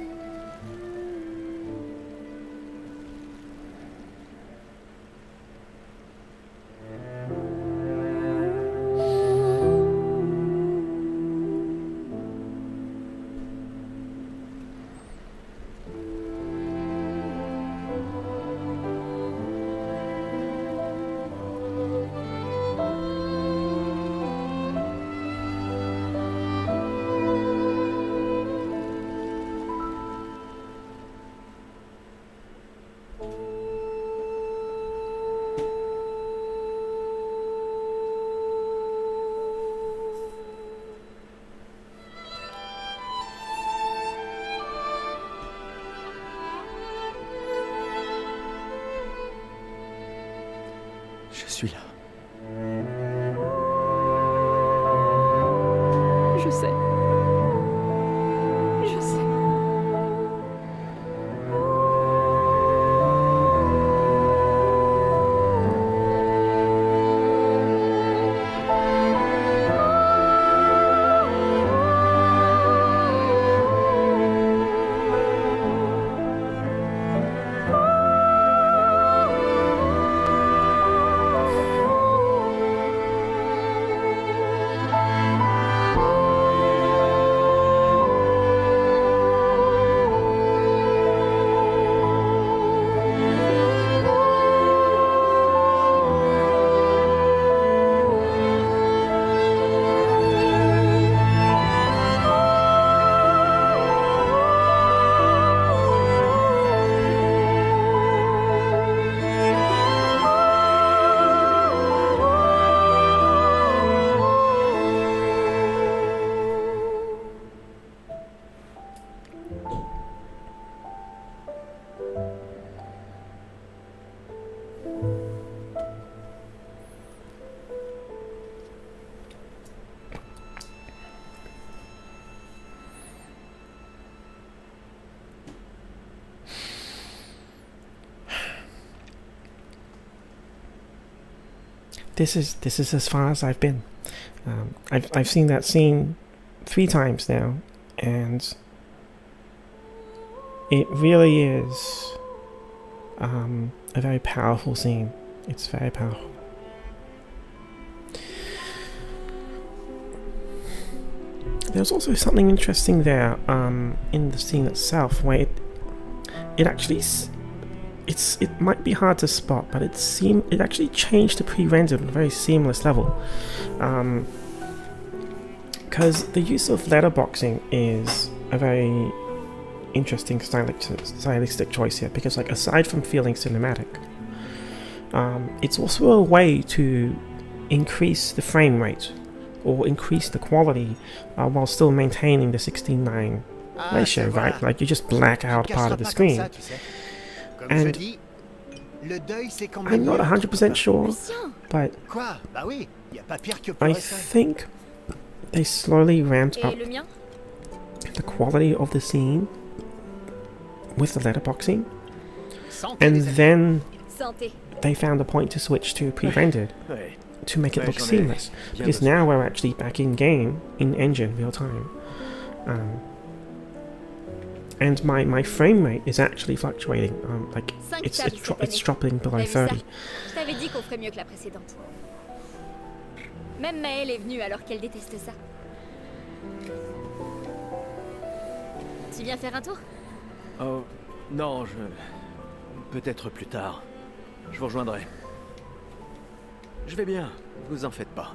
C: Je suis là.
D: Je sais. Je sais.
A: this is as far as I've been. I've seen that scene 3 times now, and it really is a very powerful scene. It's very powerful. There's also something interesting there in the scene itself, where it actually it might be hard to spot, but it actually changed to pre-rendered on a very seamless level. Because the use of letterboxing is a very interesting stylistic choice here, because like aside from feeling cinematic, it's also a way to increase the frame rate or increase the quality while still maintaining the 16:9 ratio, right? Like you just black out part of the screen. And I'm not 100% sure, but I think they slowly ramped up the quality of the scene with the letterboxing, and then they found a point to switch to pre-rendered to make it look seamless, because now we're actually back in game, in engine, real time. And my frame rate is actually fluctuating, like it's dropping below 30.
D: Je t'avais dit qu'on ferait mieux que la précédente. Même Maëlle est venue alors qu'elle déteste ça. Tu viens faire un tour?
C: Oh, non, peut-être plus tard. Je vous rejoindrai. Je vais bien, vous en faites pas.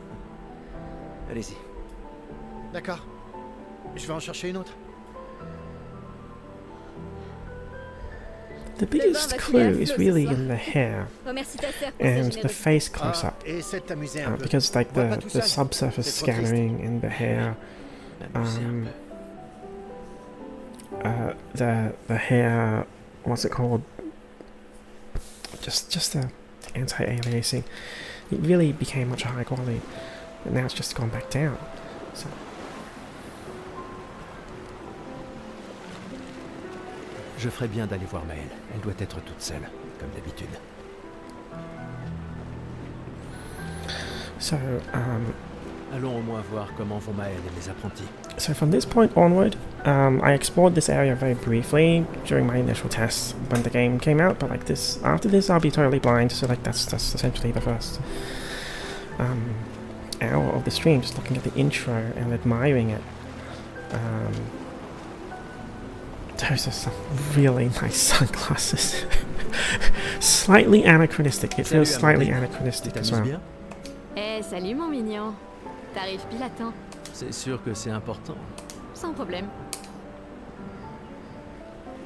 C: Allez-y.
J: D'accord. Je vais en chercher une autre.
A: The biggest clue is really in the hair and the face close-up, because like the subsurface scattering in the hair, the hair, what's it called? Just the anti-aliasing. It really became much higher quality, but now it's just gone back down. So.
C: Je ferais bien d'aller voir Maëlle. Elle doit être toute seule, comme d'habitude.
A: So,
C: allons au moins voir comment vont Maëlle et les apprentis.
A: So from this point onward, I explored this area very briefly during my initial tests when the game came out, but like this, after this I'll be totally blind, so like that's essentially the first hour of the stream, just looking at the intro and admiring it. Those are some really nice sunglasses. Slightly anachronistic. It feels slightly anachronistic as well.
D: Eh, salut mon mignon. T'arrives pile à temps.
C: C'est sûr que c'est important.
D: Sans problème.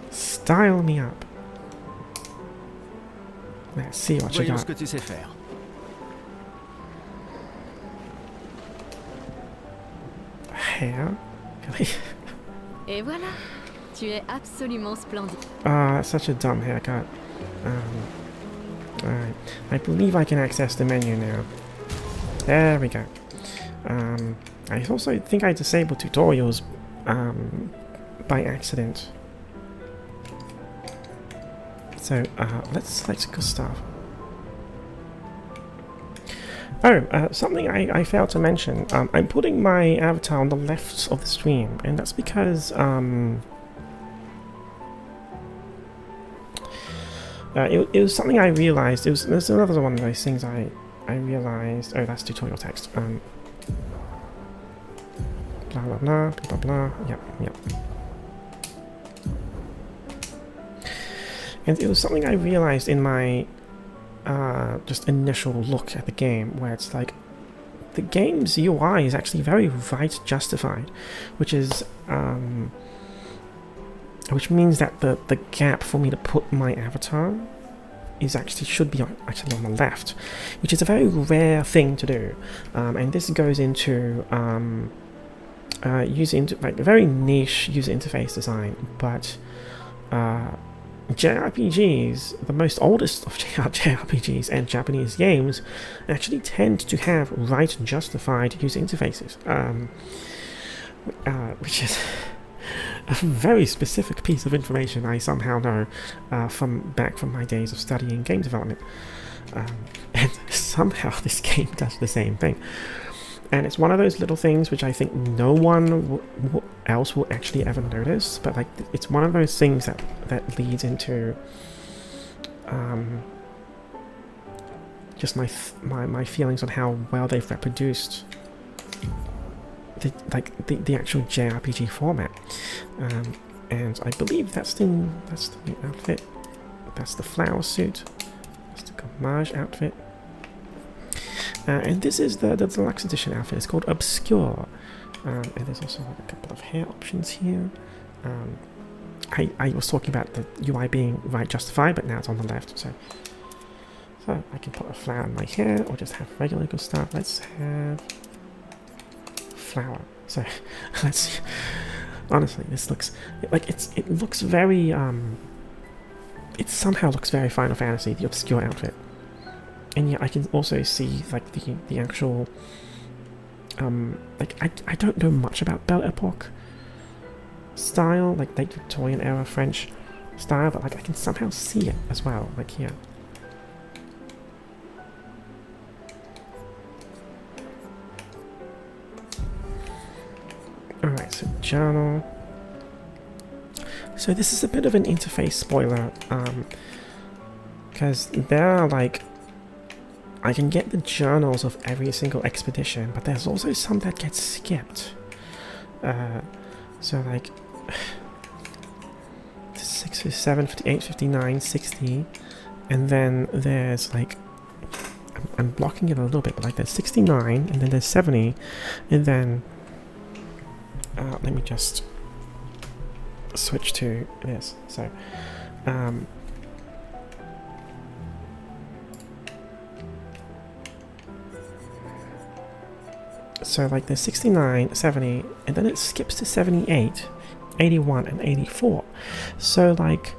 A: Style me up. Let's see what you
C: Voyons
A: got.
C: ce que tu sais faire.
A: Hair? Really?
D: Et voilà. Tu es absolument splendide.
A: That's such a dumb haircut. Alright. I believe I can access the menu now. There we go. I also think I disabled tutorials by accident. So let's go start. Oh, something I failed to mention. I'm putting my avatar on the left of the stream, and that's because it was something I realized. There's another one of those things I realized. Oh, that's tutorial text. Blah blah blah blah blah. Yep. And it was something I realized in my just initial look at the game, where it's like the game's UI is actually very right justified, which is which means that the gap for me to put my avatar is should be actually on the left, which is a very rare thing to do, and this goes into like very niche user interface design, but JRPGs, the most oldest of JRPGs and Japanese games, actually tend to have right justified user interfaces, which is a very specific piece of information I somehow know from my days of studying game development. And somehow this game does the same thing. And it's one of those little things which I think no one else will actually ever notice, but like it's one of those things that leads into just my feelings on how well they've reproduced the actual JRPG format. And I believe that's the new outfit. That's the flower suit. That's the Gommage outfit. And this is the deluxe edition outfit. It's called Obscure. And there's also a couple of hair options here. I was talking about the UI being right justified, but now it's on the left. So I can put a flower in my hair or just have regular good stuff. Let's have flower. So let's see. Honestly, this looks like it looks very it somehow looks very Final Fantasy, the Obscure outfit. And yeah, I can also see like the actual like I don't know much about Belle Epoque style, like late Victorian era French style, but like I can somehow see it as well, like here. Alright, so journal. So this is a bit of an interface spoiler, because there are like, I can get the journals of every single expedition, but there's also some that get skipped. So like 6, 57, 58, 59, 60, and then there's like, I'm blocking it a little bit, but like there's 69, and then there's 70, and then let me just switch to this. So so like there's 69, 70, and then it skips to 78, 81, and 84. So like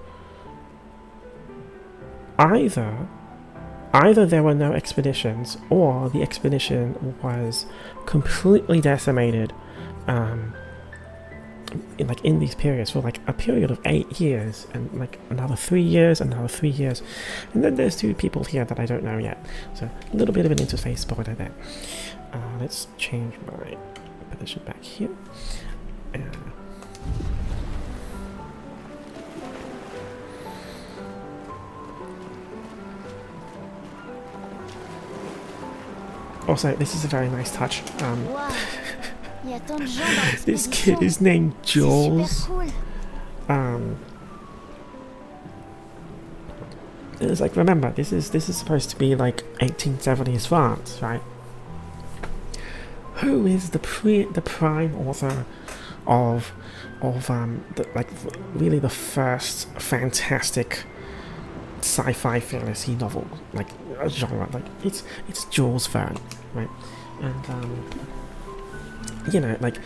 A: either there were no expeditions, or the expedition was completely decimated in these periods for like a period of 8 years, and like another 3 years, another 3 years, and then there's 2 people here that I don't know yet. So a little bit of an interface spoiler there. Let's change my position back here. Also, this is a very nice touch.
H: Wow. Il y a tant de gens dans
A: This kid is named Jules.
H: Cool.
A: It's like, remember, this is supposed to be like 1870s France, right? Who is the prime author of really the first fantastic sci-fi fantasy novel, like a genre? Like it's Jules Verne, right? And you know, like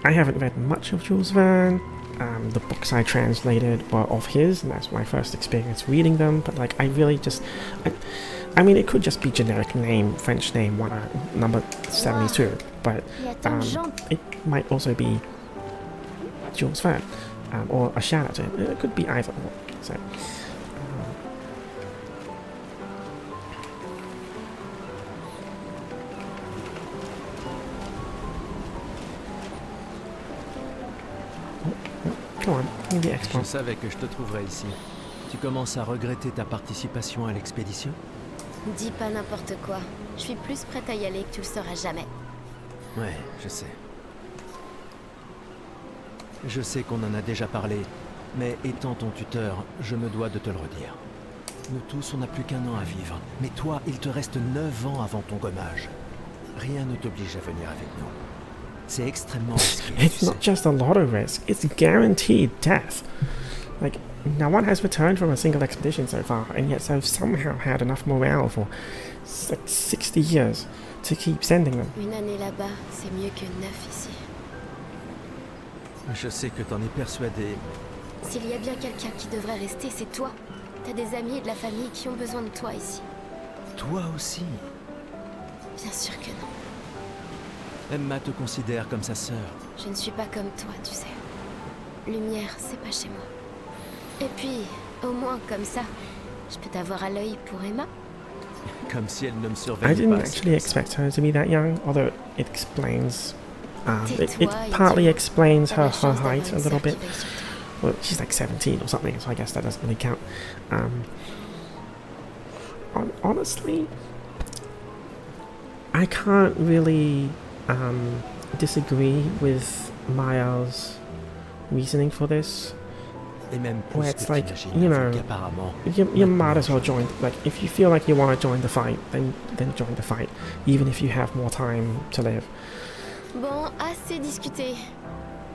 A: I haven't read much of Jules Verne. The books I translated were of his, and that's my first experience reading them. But like, I really just, I mean, it could just be generic name, French name, number 72, but it might also be Jules Verne, or a shout out to him. It could be either or. So.
C: Je savais que je te trouverais ici. Tu commences à regretter ta participation à l'expédition?
B: Dis pas n'importe quoi. Je suis plus prête à y aller que tu le seras jamais.
C: Ouais, je sais. Je sais qu'on en a déjà parlé, mais étant ton tuteur, je me dois de te le redire. Nous tous, on n'a plus qu'1 an à vivre. Mais toi, il te reste 9 ans avant ton gommage. Rien ne t'oblige à venir avec nous. C'est extrêmement risqué.
A: It's not just a lot of risk, it's guaranteed death. Like, no one has returned from a single expedition so far, and yet they've somehow had enough morale for like 60 years to keep sending them.
B: Une année là-bas, c'est mieux que 9 ici.
C: Je sais que t'en es persuadé.
B: S'il y a bien quelqu'un qui devrait rester, c'est toi. T'as des amis et de la famille qui ont besoin de toi ici.
C: Toi aussi?
B: Bien sûr que non.
C: Emma te considère comme sa sœur.
B: Je ne suis pas comme toi, tu sais. Lumière, c'est pas chez moi. Et puis, au moins comme ça, je peux t'avoir à l'œil pour Emma.
C: Comme si elle ne me
A: I
C: surveillait
A: didn't
C: pas.
A: actually expect her to be that young, although it explains. It
B: Tais-toi et
A: partly
B: dis-moi.
A: explains
B: T'as
A: her,
B: la
A: her
B: chance d'avoir
A: height a
B: une
A: little
B: sœur qui
A: bit.
B: veille sur toi.
A: Well, she's like 17 or something, so I guess that doesn't really count. Honestly, I can't really disagree with Miles' reasoning for this.
C: Et même plus
A: Where
C: que
A: it's like,
C: t'imagines,
A: you
C: vu
A: know,
C: qu'apparemment,
A: you might as well join. Like, if you feel like you want to join the fight, then join the fight, even if you have more time to live.
B: Bon, assez discuté.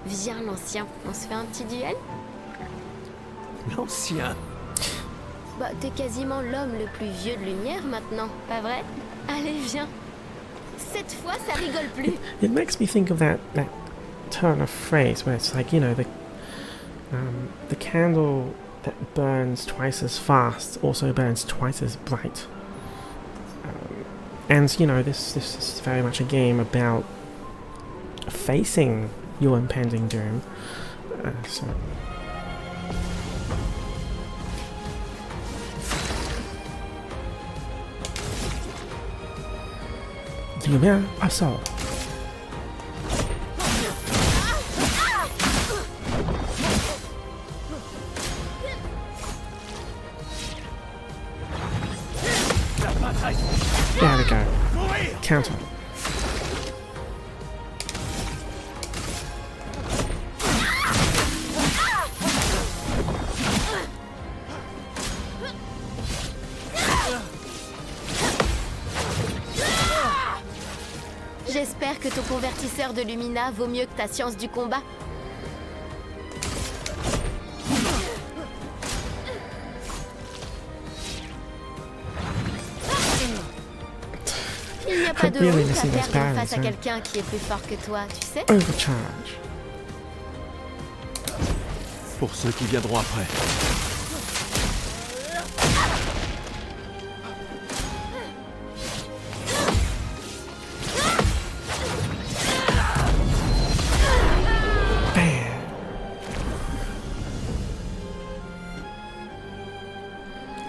B: Viens, l'ancien, on se fait un petit duel?
C: l'ancien.
B: Bah, t'es quasiment l'homme le plus vieux de lumière maintenant, pas vrai? Allez, viens. Cette fois, ça rigole plus.
A: It makes me think of that turn of phrase where it's like, you know, the candle that burns twice as fast also burns twice as bright. And you know, this is very much a game about facing your impending doom. So. Lumière absorbe. There we go. Counter.
B: J'espère que ton convertisseur de Lumina vaut mieux que ta science du combat. Il n'y a pas de
A: Really
B: honte à
A: missing those
B: perdre face
A: parries,
B: à
A: hein.
B: quelqu'un qui est plus fort que toi, tu sais?
A: Overcharge.
C: Pour ceux qui viendront après.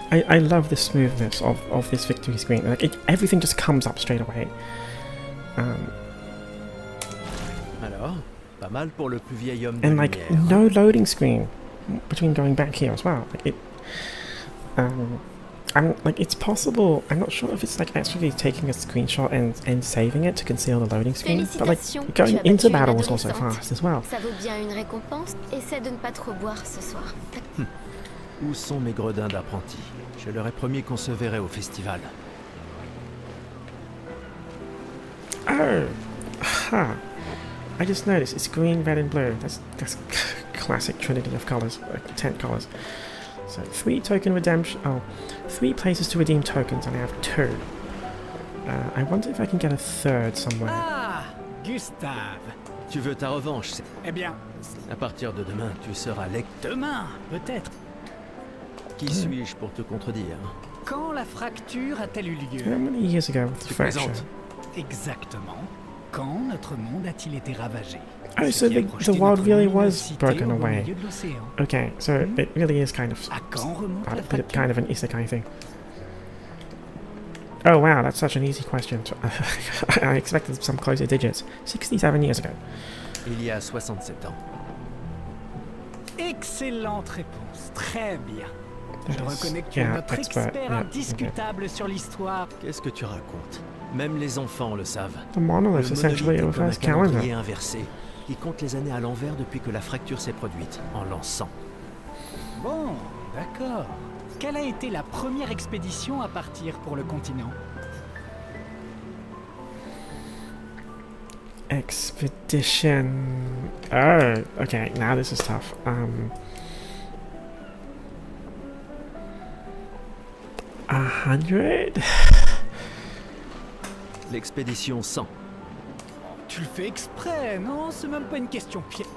A: I love the smoothness of this victory screen. Like everything just comes up straight away.
C: Alors, pas mal pour le plus vieil homme de
A: And like
C: lumière.
A: no loading screen between going back here as well. Like it, I'm like it's possible. I'm not sure if it's like actually taking a screenshot and saving it to conceal the loading screen. But like
B: Félicitations,
A: going
B: tu as
A: into
B: battu une
A: battle was also
B: adolescente.
A: fast as well.
B: Ça vaut bien une récompense. Essaie de ne pas trop boire ce soir.
C: Où sont mes gredins d'apprentis? Je leur ai promis qu'on se verrait au festival.
A: Oh, ha! I just noticed it's green, red, and blue. That's classic trinity of colors, tent colors. So 3 token redemption. Oh, 3 places to redeem tokens, and I have 2. I wonder if I can get a third somewhere.
G: Ah, Gustave.
C: Tu veux ta revanche?
G: Eh bien,
C: À partir de demain, tu seras lecteur.
G: demain, peut-être.
C: Qui suis-je pour te contredire?
G: Quand la fracture a-t-elle eu lieu?
A: How many years ago with the
C: Tu
A: fracture?
C: plaisantes.
G: Exactement. Quand notre monde a-t-il été ravagé?
A: Oh,
G: Ce
A: so
G: qui a
A: the
G: projeté
A: world
G: notre
A: really
G: lumineuse
A: was
G: cité
A: broken
G: au beau
A: away.
G: milieu de l'océan.
A: Okay, so it really is kind of
G: À quand remonte la fracture?
A: kind of an isekai thing. Oh wow, that's such an easy question. I expected some closer digits. 67 years ago.
C: Il y a 67 ans.
G: Excellente réponse. Très bien. Je
A: That is-
G: reconnais que tu es
A: yeah,
G: notre
A: expert,
G: expert
A: yeah,
G: indiscutable sur l'histoire.
C: Qu'est-ce que tu racontes? Même les enfants le savent.
A: The monolith
C: Le
A: essentially
C: monolithe est comme un
A: refers calendar.
C: calendrier inversé, qui compte les années à l'envers depuis que la fracture s'est produite, en l'an 100.
G: Bon, d'accord. Quelle a été la première expédition à partir pour le continent?
A: Expedition. Oh, okay. Now this is tough. 100.
C: L'expédition 100.
G: Tu le fais exprès, non? C'est même pas une question piège.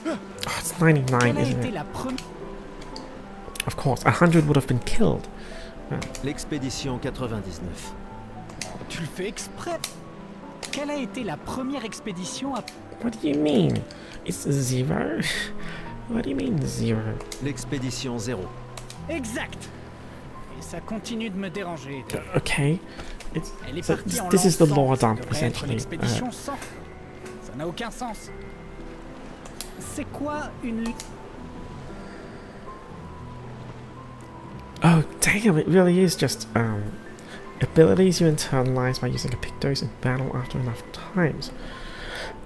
A: Oh, it's 99,
G: Quelle a
A: isn't
G: été
A: it?
G: la première...
A: Of course, 100 would have been killed.
C: L'expédition 99.
G: Tu le fais exprès. Quelle a été la première expédition à...
A: What do you mean? It's 0? What do you mean 0?
C: L'expédition 0.
G: Exact. Et ça continue de me déranger.
A: Okay. It's,
G: Elle est
A: so
G: partie en
A: this is the
G: l'enfant,
A: lore
G: ça
A: dump,
G: devrait être
A: essentially.
G: l'expédition 100. Ça n'a aucun sens. C'est quoi une...
A: Oh, damn, it really is just abilities you internalize by using a Pictos in battle after enough times.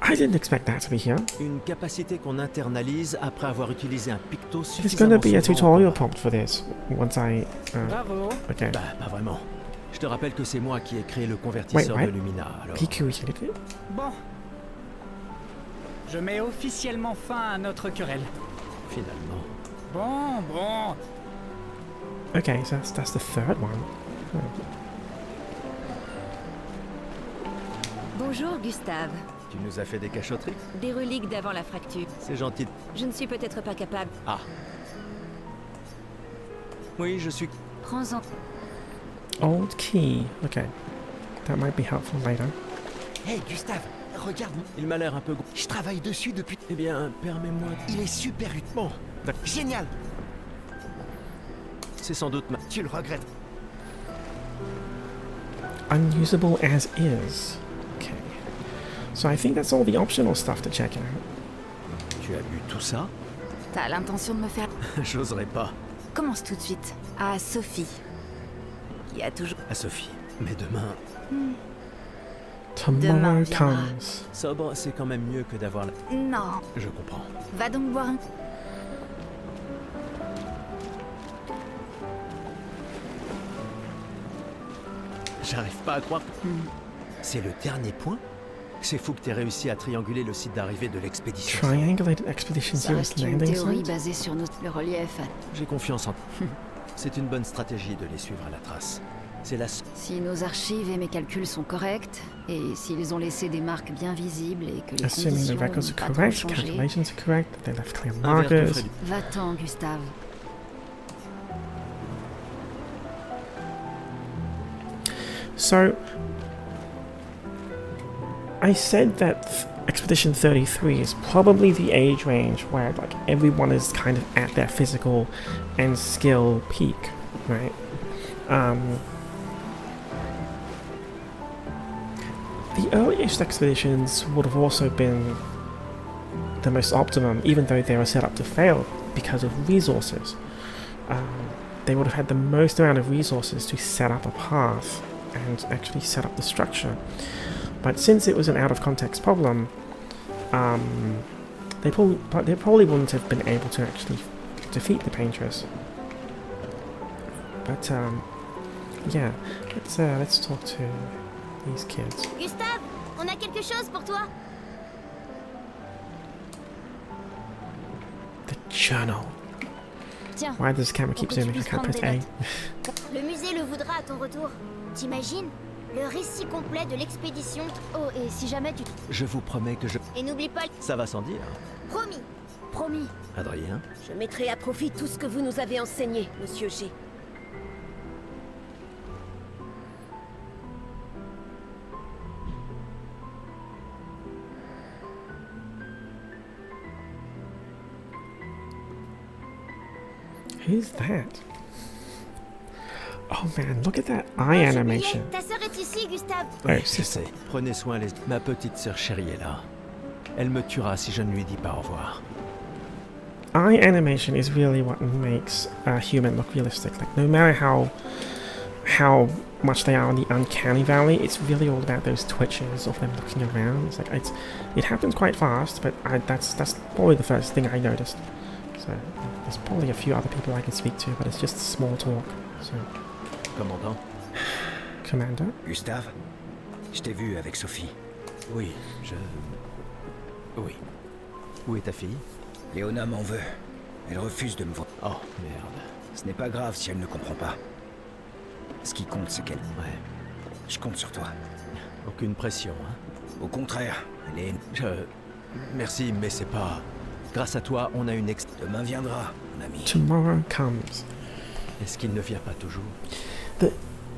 A: I didn't expect that to be here.
C: Une capacité qu'on internalise après avoir utilisé un Pictos
A: There's
C: suffisamment
A: gonna be a
C: souvent.
A: tutorial prompt for this once I.
G: Bravo.
A: Okay.
C: Bah, pas vraiment. Je te rappelle que c'est moi qui ai créé le convertisseur
A: Wait,
C: de
A: what?
C: Lumina, alors...
A: Piku utility?
G: Bon. Je mets officiellement fin à notre querelle.
C: Finalement.
G: Bon.
A: Okay, so that's the third one. Oh.
F: Bonjour, Gustave.
C: Tu nous as fait des cachotteries?
F: Des reliques d'avant la fracture.
C: C'est gentil.
F: Je ne suis peut-être pas capable.
C: Ah. Oui, je suis...
F: Prends-en.
A: Old key. Okay. That might be helpful later.
J: Hey, Gustave, regarde,
C: Il m'a l'air un peu gros.
J: je travaille dessus depuis...
C: Eh bien, permets-moi...
J: Il est super utile. Bon, génial.
C: C'est sans doute ma...
J: Tu le regrettes.
A: Unusable as is. Okay. So I think that's all the optional stuff to check out.
C: Tu as bu tout ça?
E: T'as l'intention de me faire...
C: J'oserais pas.
E: Commence tout de suite. À Sophie. Qui a toujours...
C: À Sophie. Mais demain...
A: Tomorrow
E: Demain viendra.
A: comes.
C: Sobre, c'est quand même mieux que d'avoir la...
E: Non.
C: Je comprends.
E: Va donc boire un...
C: J'arrive pas à croire que... C'est le dernier point? C'est fou que t'aies réussi à trianguler le site d'arrivée de l'expédition.
A: Triangulated Expedition
E: Ça
A: Zero's
E: reste une
A: landing
E: théorie
A: site?
E: basée sur le relief.
C: J'ai confiance en... C'est une bonne stratégie de les suivre à la trace. C'est la...
E: Si nos archives et mes calculs sont corrects, et s'ils ont laissé des marques bien visibles et que les
A: Assuming
E: conditions
A: the records
E: n'ont
A: are
E: pas trop
A: correct,
E: changé,
A: calculations are correct, that they left clear
C: Un verre te
A: markers.
C: ferait du-
E: va-t'en, Gustave.
A: So, I said that Expedition 33 is probably the age range where like everyone is kind of at their physical and skill peak, right? The earliest expeditions would have also been the most optimum, even though they were set up to fail because of resources. They would have had the most amount of resources to set up a path and actually set up the structure. But since it was an out-of-context problem, they probably wouldn't have been able to actually defeat the Paintress. But yeah, let's talk to these kids.
B: Gustave, on a quelque chose pour toi.
A: The journal.
B: Tiens,
A: Why does the camera keep
B: pour que tu
A: zooming? I
B: puisses
A: can't
B: prendre
A: press
B: des
A: A.
B: notes. Le musée le voudra à ton retour. T'imagines? Le récit complet de l'expédition. Oh, et si jamais tu...
C: Je vous promets que je...
B: Et n'oublie pas...
C: Ça va sans dire.
B: Promis.
H: Promis,
C: Adrien?
H: je mettrai à profit tout ce que vous nous avez enseigné, monsieur G.
A: Who's that? Oh man, look at that eye animation.
B: Ta sœur est ici, Gustave.
A: Oh,
C: Je
A: sister.
C: sais. Prenez soin, les... Ma petite sœur chérie est là. Elle me tuera si je ne lui dis pas au revoir.
A: Eye animation is really what makes a human look realistic. Like, no matter how much they are in the uncanny valley, it's really all about those twitches of them looking around. It's like it happens quite fast, but that's probably the first thing I noticed. So there's probably a few other people I can speak to, but it's just small talk. So,
C: Commandant?
A: Commander.
K: Gustave, je t'ai vu avec Sophie.
C: Oui, Oui. Où est ta fille?
K: Léona m'en veut. Elle refuse de me voir.
C: Oh, merde.
K: Ce n'est pas grave si elle ne comprend pas. Ce qui compte, c'est qu'elle...
C: Ouais.
K: Je compte sur toi.
C: Aucune pression, hein?
K: Au contraire, elle est...
C: Merci, mais c'est pas... Grâce à toi, on a une
K: Demain viendra, mon ami.
A: Tomorrow comes.
C: Est-ce qu'il ne vient pas toujours?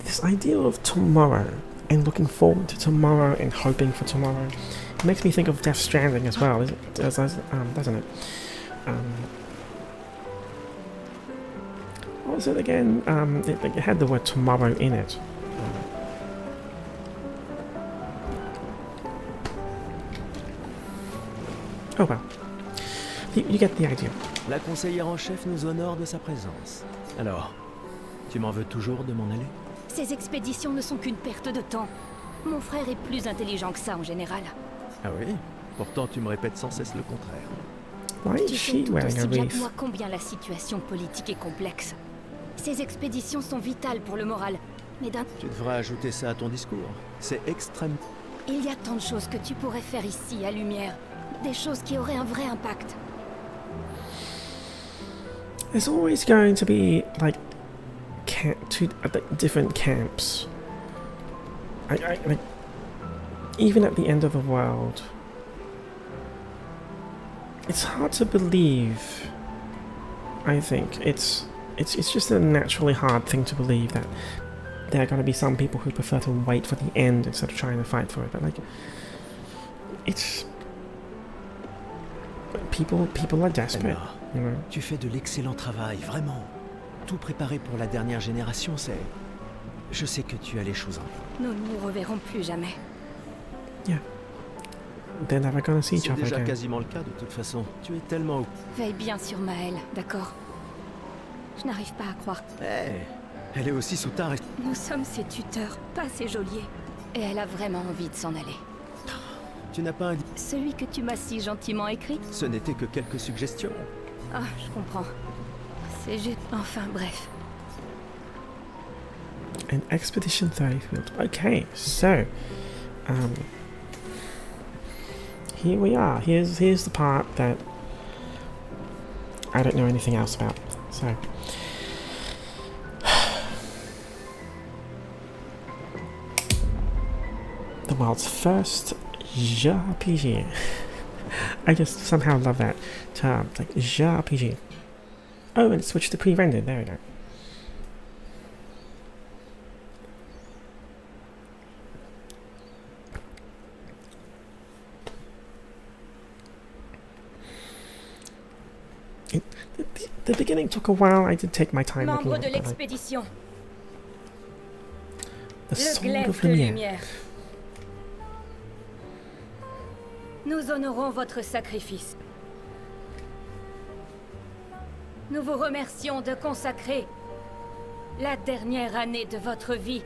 A: This idea of tomorrow and looking forward to tomorrow and hoping for tomorrow makes me think of Death Stranding as well, doesn't it? What was it again? It had the word tomorrow in it. Oh well. You get the idea.
C: La conseillère en chef nous honore de sa présence. Alors, tu m'en veux toujours de m'en aller?
E: Ces expéditions ne sont qu'une perte de temps. Mon frère est plus intelligent que ça en général.
C: Ah oui? Pourtant tu me répètes sans cesse le contraire.
A: Why
E: Tu
A: is
E: sais
A: she
E: tout
A: wearing a
E: aussi bien que
A: wreath?
E: moi combien la situation politique est complexe. Ces expéditions sont vitales pour le moral. Mais d'un...
C: Tu devrais ajouter ça à ton discours. C'est extrême.
E: Il y a tant de choses que tu pourrais faire ici, à Lumière. Des choses qui auraient un vrai impact.
A: There's always going to be like different camps. Like even at the end of the world, it's hard to believe. I think it's just a naturally hard thing to believe that there are going to be some people who prefer to wait for the end instead of trying to fight for it. But like, it's people are desperate.
C: Emma,
A: You know?
C: tu fais de l'excellent travail, vraiment. Tout préparé pour la dernière génération, c'est... Je sais que tu as les choses en main.
E: Nous ne nous reverrons plus jamais.
A: Yeah. They're never gonna see each
C: C'est
A: other
C: déjà
A: again.
C: quasiment le cas de toute façon. Tu es tellement...
E: Veille bien sur Maëlle, d'accord? Je n'arrive pas à croire.
C: Hey, elle est aussi sous ta...
E: Nous sommes ses tuteurs, pas ses geôliers. Et elle a vraiment envie de s'en aller.
C: Tu n'as pas un...
E: Celui que tu m'as si gentiment écrit?
C: Ce n'était que quelques suggestions.
E: Ah, je comprends. C'est juste... Enfin, bref.
A: An expedition 30 field. Okay, so here we are. Here's the part that I don't know anything else about. So the world's first JRPG. I just somehow love that term. It's like JRPG. Oh, and it switched to pre-rendered. There we go. The beginning took a while. I did take my time looking
E: Membre
A: at
E: de
A: it, but
E: l'expédition,
A: the
E: le
A: Sword
E: glaive
A: of
E: de
A: Lumière.
E: lumière. Nous honorons votre sacrifice. Nous vous remercions de consacrer la dernière année de votre vie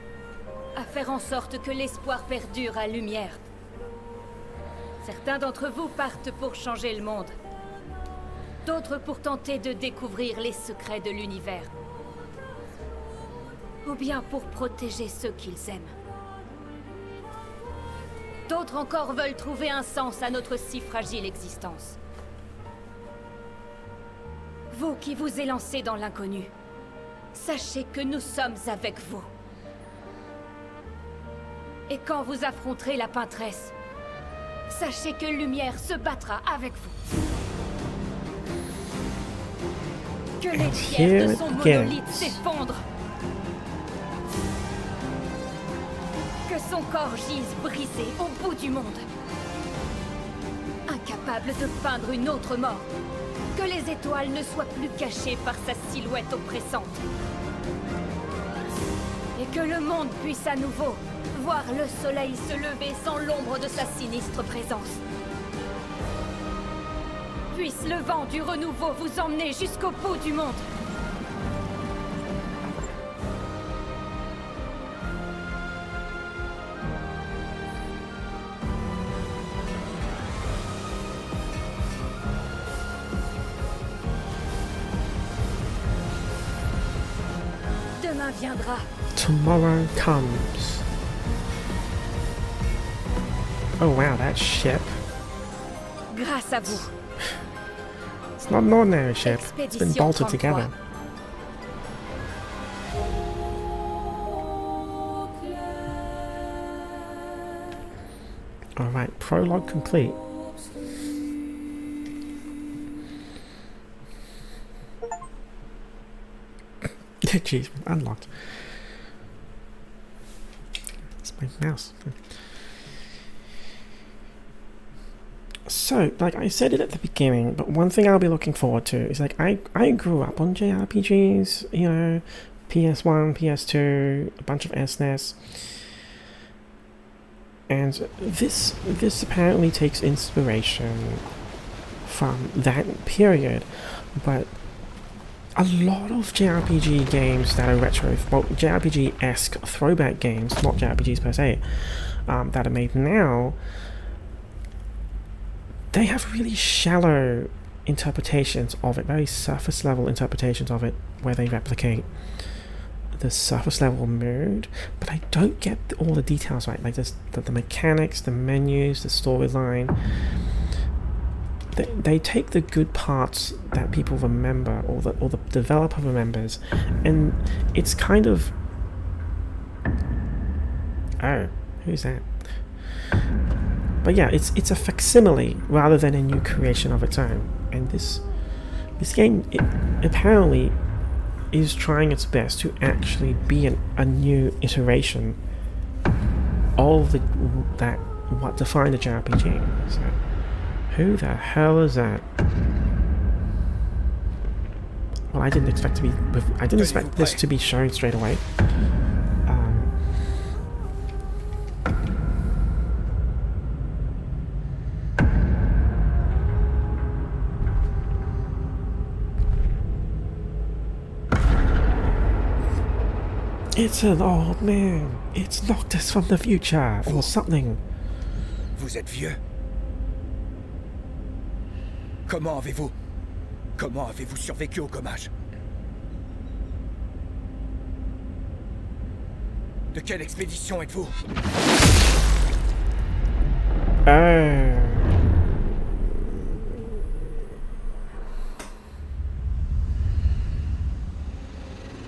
E: à faire en sorte que l'espoir perdure à Lumière. Certains d'entre vous partent pour changer le monde. D'autres pour tenter de découvrir les secrets de l'univers. Ou bien pour protéger ceux qu'ils aiment. D'autres encore veulent trouver un sens à notre si fragile existence. Vous qui vous élancez dans l'inconnu, sachez que nous sommes avec vous. Et quand vous affronterez la peintresse, sachez que Lumière se battra avec vous. Que les pierres de son monolithe s'effondrent. Que son corps gise brisé au bout du monde. Incapable de peindre une autre mort. Que les étoiles ne soient plus cachées par sa silhouette oppressante. Et que le monde puisse à nouveau voir le soleil se lever sans l'ombre de sa sinistre présence. Puisse le vent du renouveau vous emmener jusqu'au bout du monde. Demain viendra.
A: Tomorrow comes. Oh wow, that ship.
E: Grâce à vous.
A: It's not an ordinary ship. It's been bolted together. Alright, prologue complete. Jeez, unlocked. It's my mouse. So, like I said it at the beginning, but one thing I'll be looking forward to is like I grew up on JRPGs, you know, PS1, PS2, a bunch of SNES. And this apparently takes inspiration from that period, but a lot of JRPG games that are retro, well, JRPG-esque throwback games, not JRPGs per se, that are made now, they have really shallow interpretations of it, very surface level interpretations of it, where they replicate the surface level mood, but I don't get all the details right, like the mechanics, the menus, the storyline. They take the good parts that people remember, or the developer remembers, and it's kind of, oh, who's that? But yeah, it's a facsimile rather than a new creation of its own. And this game, it apparently is trying its best to actually be a new iteration of what defined a JRPG. So, who the hell is that? Well, I didn't expect this to be shown straight away. It's an old man. It's Noctis from the future, or something.
K: Vous êtes vieux. Comment avez-vous survécu au Gommage? De quelle expédition êtes-vous?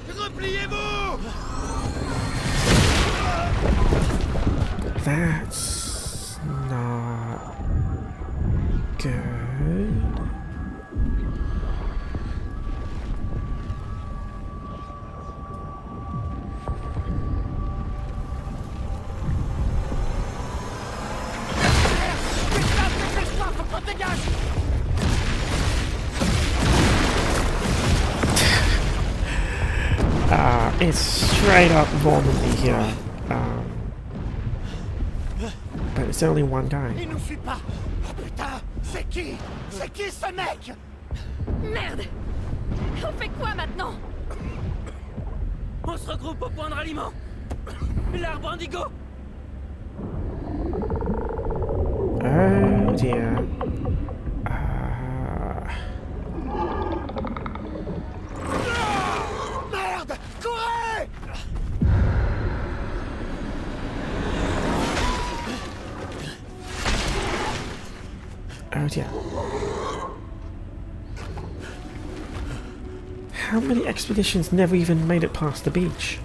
J: Repliez-vous!
A: That's not good. It's straight up Normandy here. But it's only one guy.
J: Il nous suit pas! Oh putain! C'est qui? C'est qui ce mec?
E: Merde! On fait quoi maintenant?
L: On se regroupe au point de ralliement. L'arbre indigo.
A: Oh dear.
J: Merde! Courez!
A: Oh dear. How many expeditions never even made it past the beach?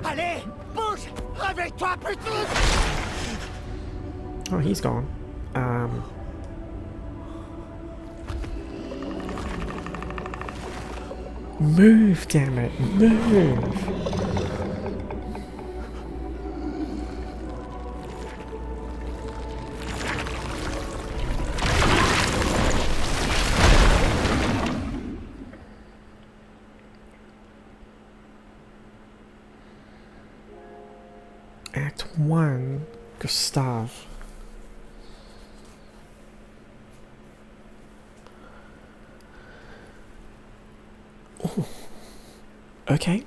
J: Allez! Bouge! Réveille-toi, putain!
A: Oh, he's gone. Move, damn it, move! Act 1, Gustav. Ooh. Okay.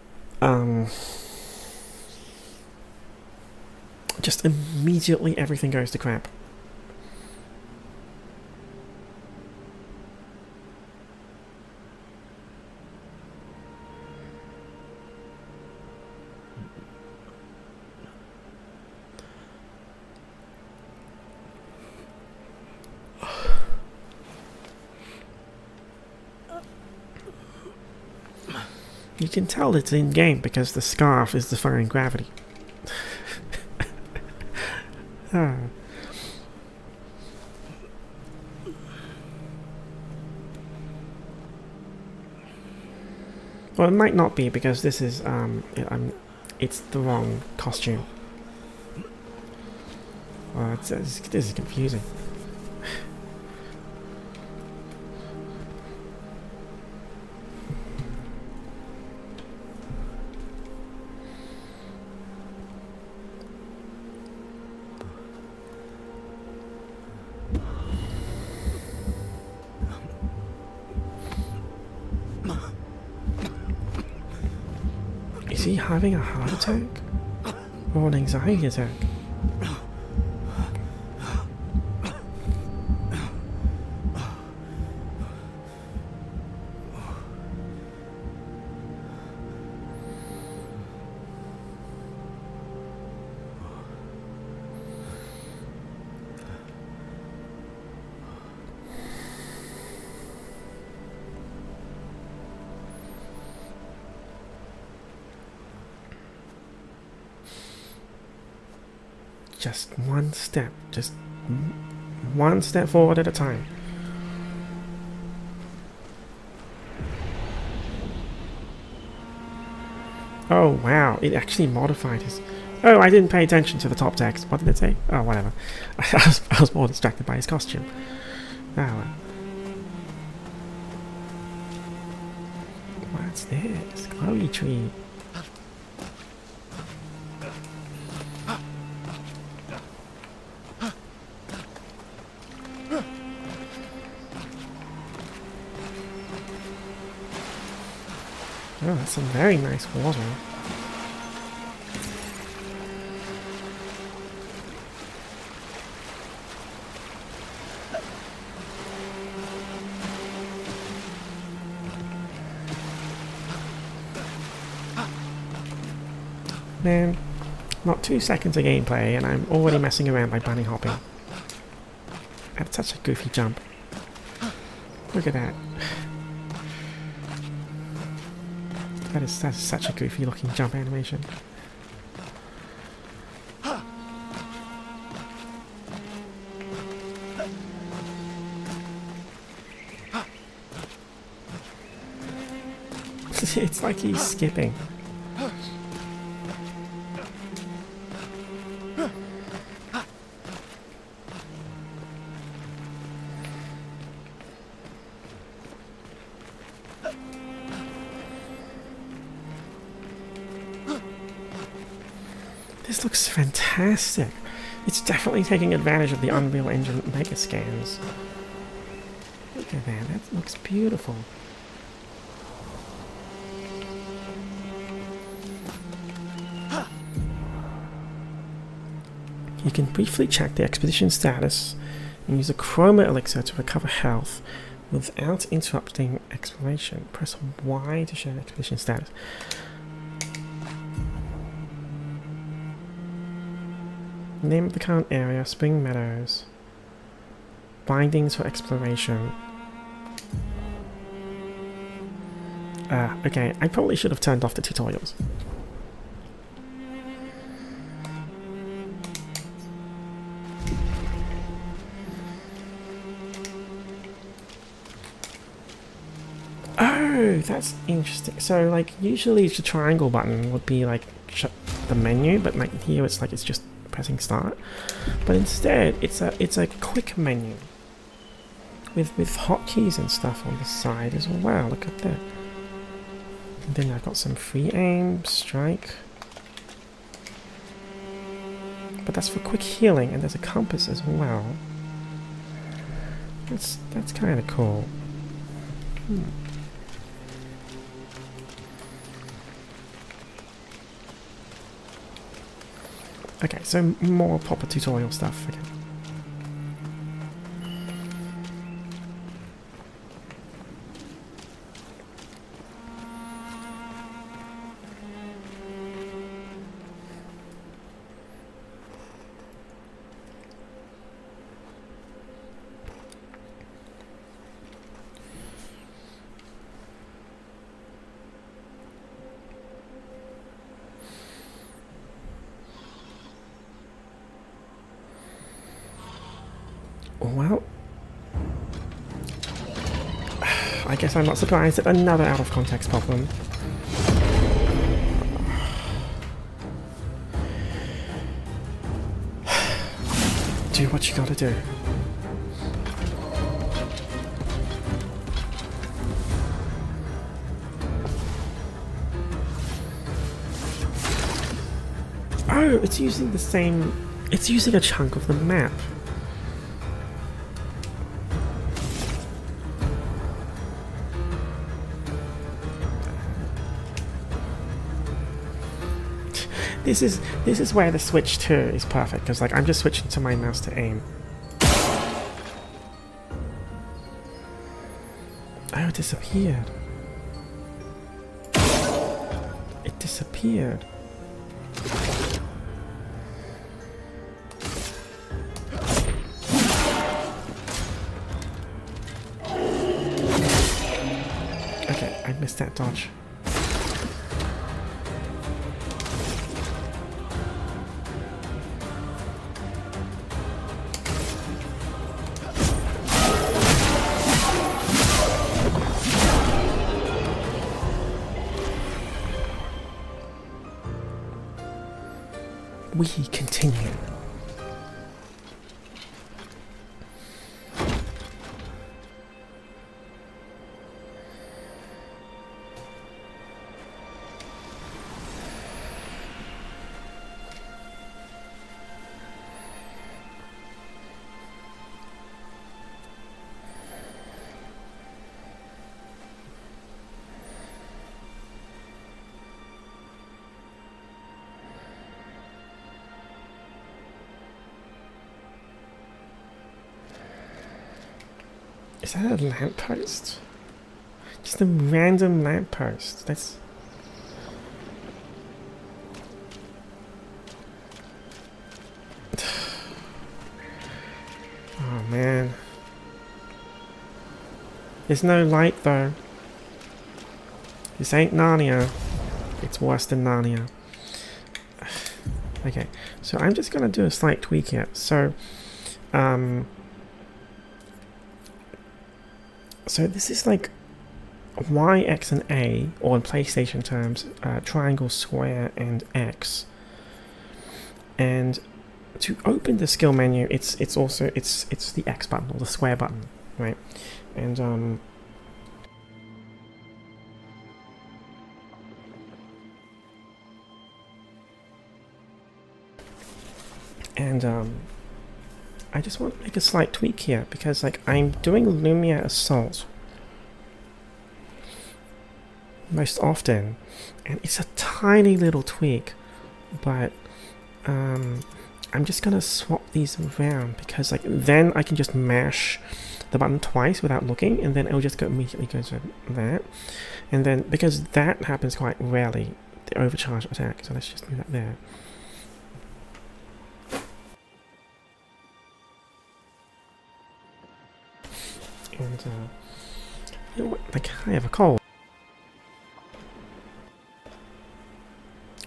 A: Just immediately everything goes to crap. You can tell it's in-game because the scarf is defying gravity. Well, it might not be because this is it's the wrong costume. Well, this is confusing. Is he having a heart attack? Or an anxiety attack? Just one step, just one step forward at a time. Oh wow, it actually modified his... Oh, I didn't pay attention to the top text. What did it say? Oh, whatever. I was more distracted by his costume. Ah, well. What's this? Glowy tree. Oh, that's some very nice water. Man, not 2 seconds of gameplay and I'm already messing around by bunny hopping. That's such a goofy jump. Look at that. That's such a goofy looking jump animation. It's like he's skipping. This looks fantastic. It's definitely taking advantage of the Unreal Engine mega scans. Look at that, that looks beautiful. You can briefly check the expedition status and use a chroma elixir to recover health without interrupting exploration. Press Y to show the expedition status. Name of the current area, Spring Meadows. Bindings for exploration. Okay, I probably should have turned off the tutorials. Oh, that's interesting. So, like, usually the triangle button would be like the menu, but like here it's like it's just pressing start. But instead, it's a quick menu with hotkeys and stuff on the side as well. Look at that. And then I've got some free aim, strike. But that's for quick healing, and there's a compass as well. That's kind of cool. Okay, so more proper tutorial stuff again. Well, I guess I'm not surprised at another out of context problem. Do what you gotta do. Oh, it's using the same... It's using a chunk of the map. This is where the switch to is perfect, because like I'm just switching to my mouse to aim. Oh, it disappeared. It disappeared. Okay, I missed that dodge. We continue. Is that a lamppost? Just a random lamppost. That's... Oh man. There's no light though. This ain't Narnia. It's worse than Narnia. Okay, so I'm just gonna do a slight tweak here. So, so this is like Y, X, and A, or in PlayStation terms, triangle, square, and X. And to open the skill menu, it's the X button or the square button, right? And I just want to make a slight tweak here because like I'm doing Lumia Assault most often and it's a tiny little tweak, but I'm just gonna swap these around because like then I can just mash the button twice without looking and then it'll just immediately go to that, and then because that happens quite rarely, the overcharge attack, so let's just do that there. And you know what, like I have a cold.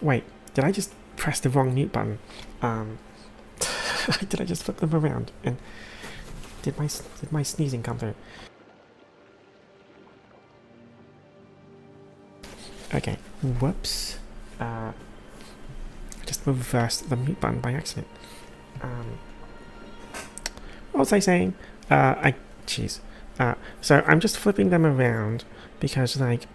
A: Wait, did I just press the wrong mute button? Did I just flip them around? And did my sneezing come through? Okay, whoops. I just reversed the mute button by accident. What was I saying? Jeez. So I'm just flipping them around because like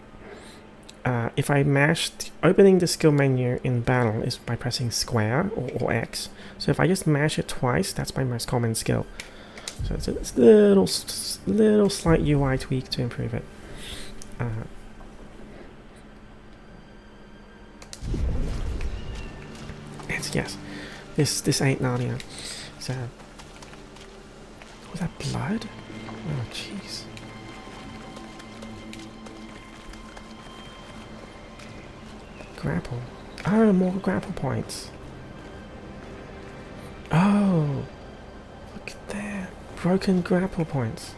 A: if I mashed opening the skill menu in battle is by pressing square or X. So if I just mash it twice, that's my most common skill. So it's a little slight UI tweak to improve it. And yes, this ain't Narnia. So was that blood? Oh jeez. Grapple. Oh, more grapple points. Oh, look at that. Broken grapple points.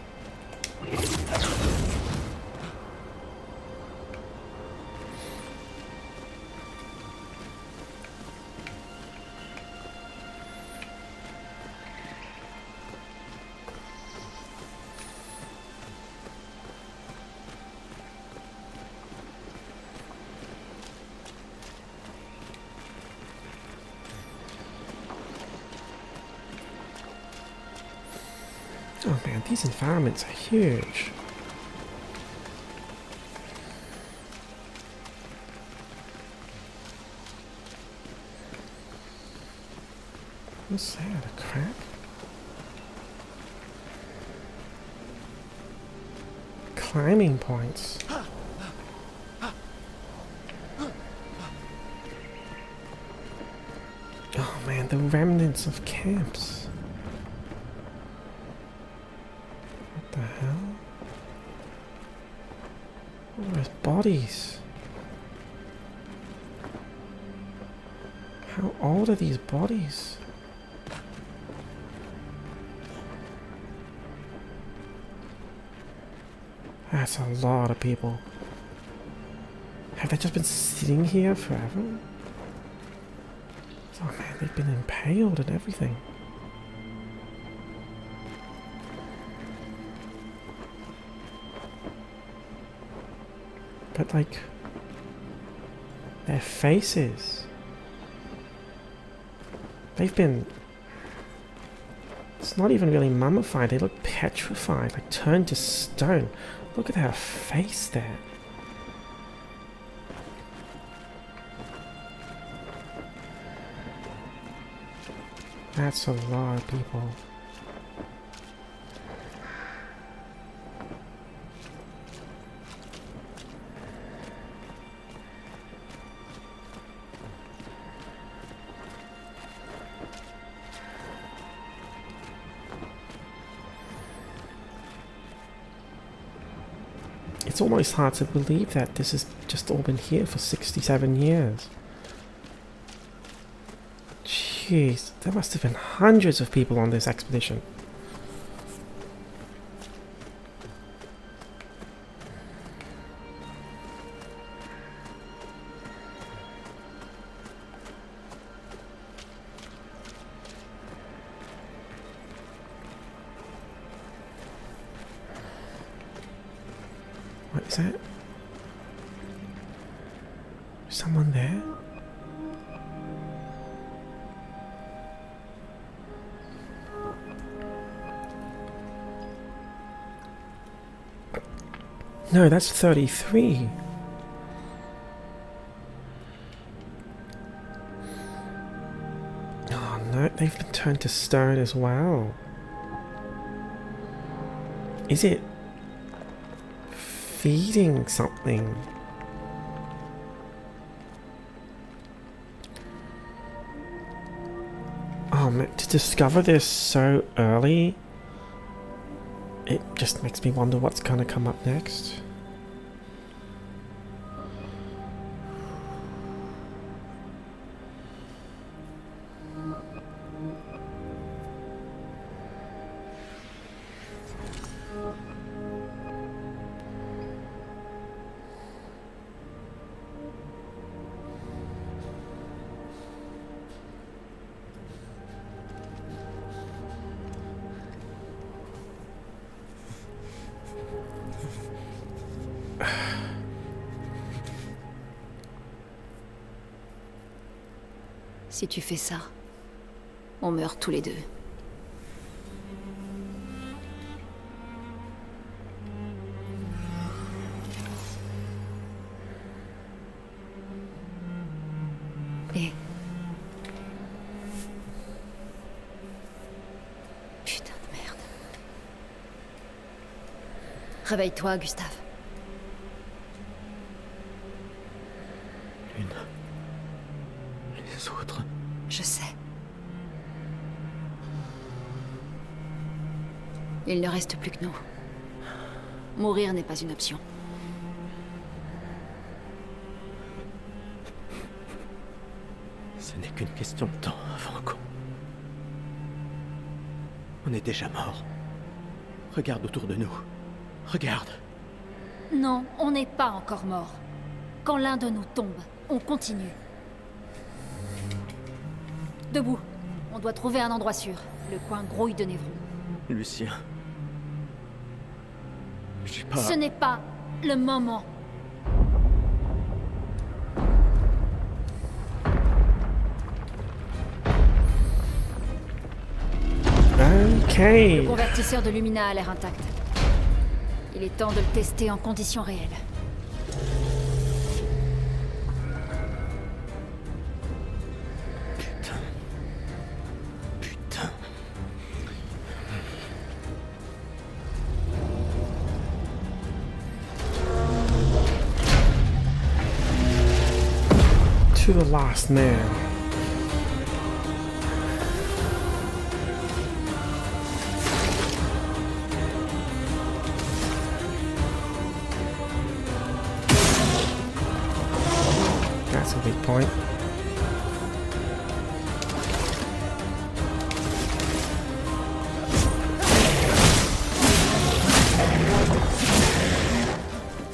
A: Oh man, these environments are huge. What's that, a crack? Climbing points. Oh man, the remnants of camps. What the hell? Oh, there's bodies. How old are these bodies? That's a lot of people. Have they just been sitting here forever? Oh man, they've been impaled and everything. But like, their faces, they've been, it's not even really mummified, they look petrified, like turned to stone. Look at her face there. That's a lot of people. It's almost hard to believe that this has just all been here for 67 years. Jeez, there must have been hundreds of people on this expedition. What is that? Someone there? No, that's 33. Oh no, they've been turned to stone as well. Is it feeding something? Oh man, to discover this so early, it just makes me wonder what's gonna come up next.
F: Si tu fais ça, on meurt tous les deux. Et... Putain de merde. Réveille-toi, Gustave.
C: Les autres...
F: Je sais. Il ne reste plus que nous. Mourir n'est pas une option.
C: Ce n'est qu'une question de temps avant qu'on... On est déjà mort. Regarde autour de nous. Regarde.
E: Non, on n'est pas encore mort. Quand l'un de nous tombe, on continue. Debout. On doit trouver un endroit sûr. Le coin grouille de névrons.
C: Lucien... J'ai pas...
E: Ce n'est pas le moment.
A: Ok. Okay.
E: Le convertisseur de Lumina a l'air intact. Il est temps de le tester en conditions réelles.
C: Putain.
A: To the last man. That's a big point.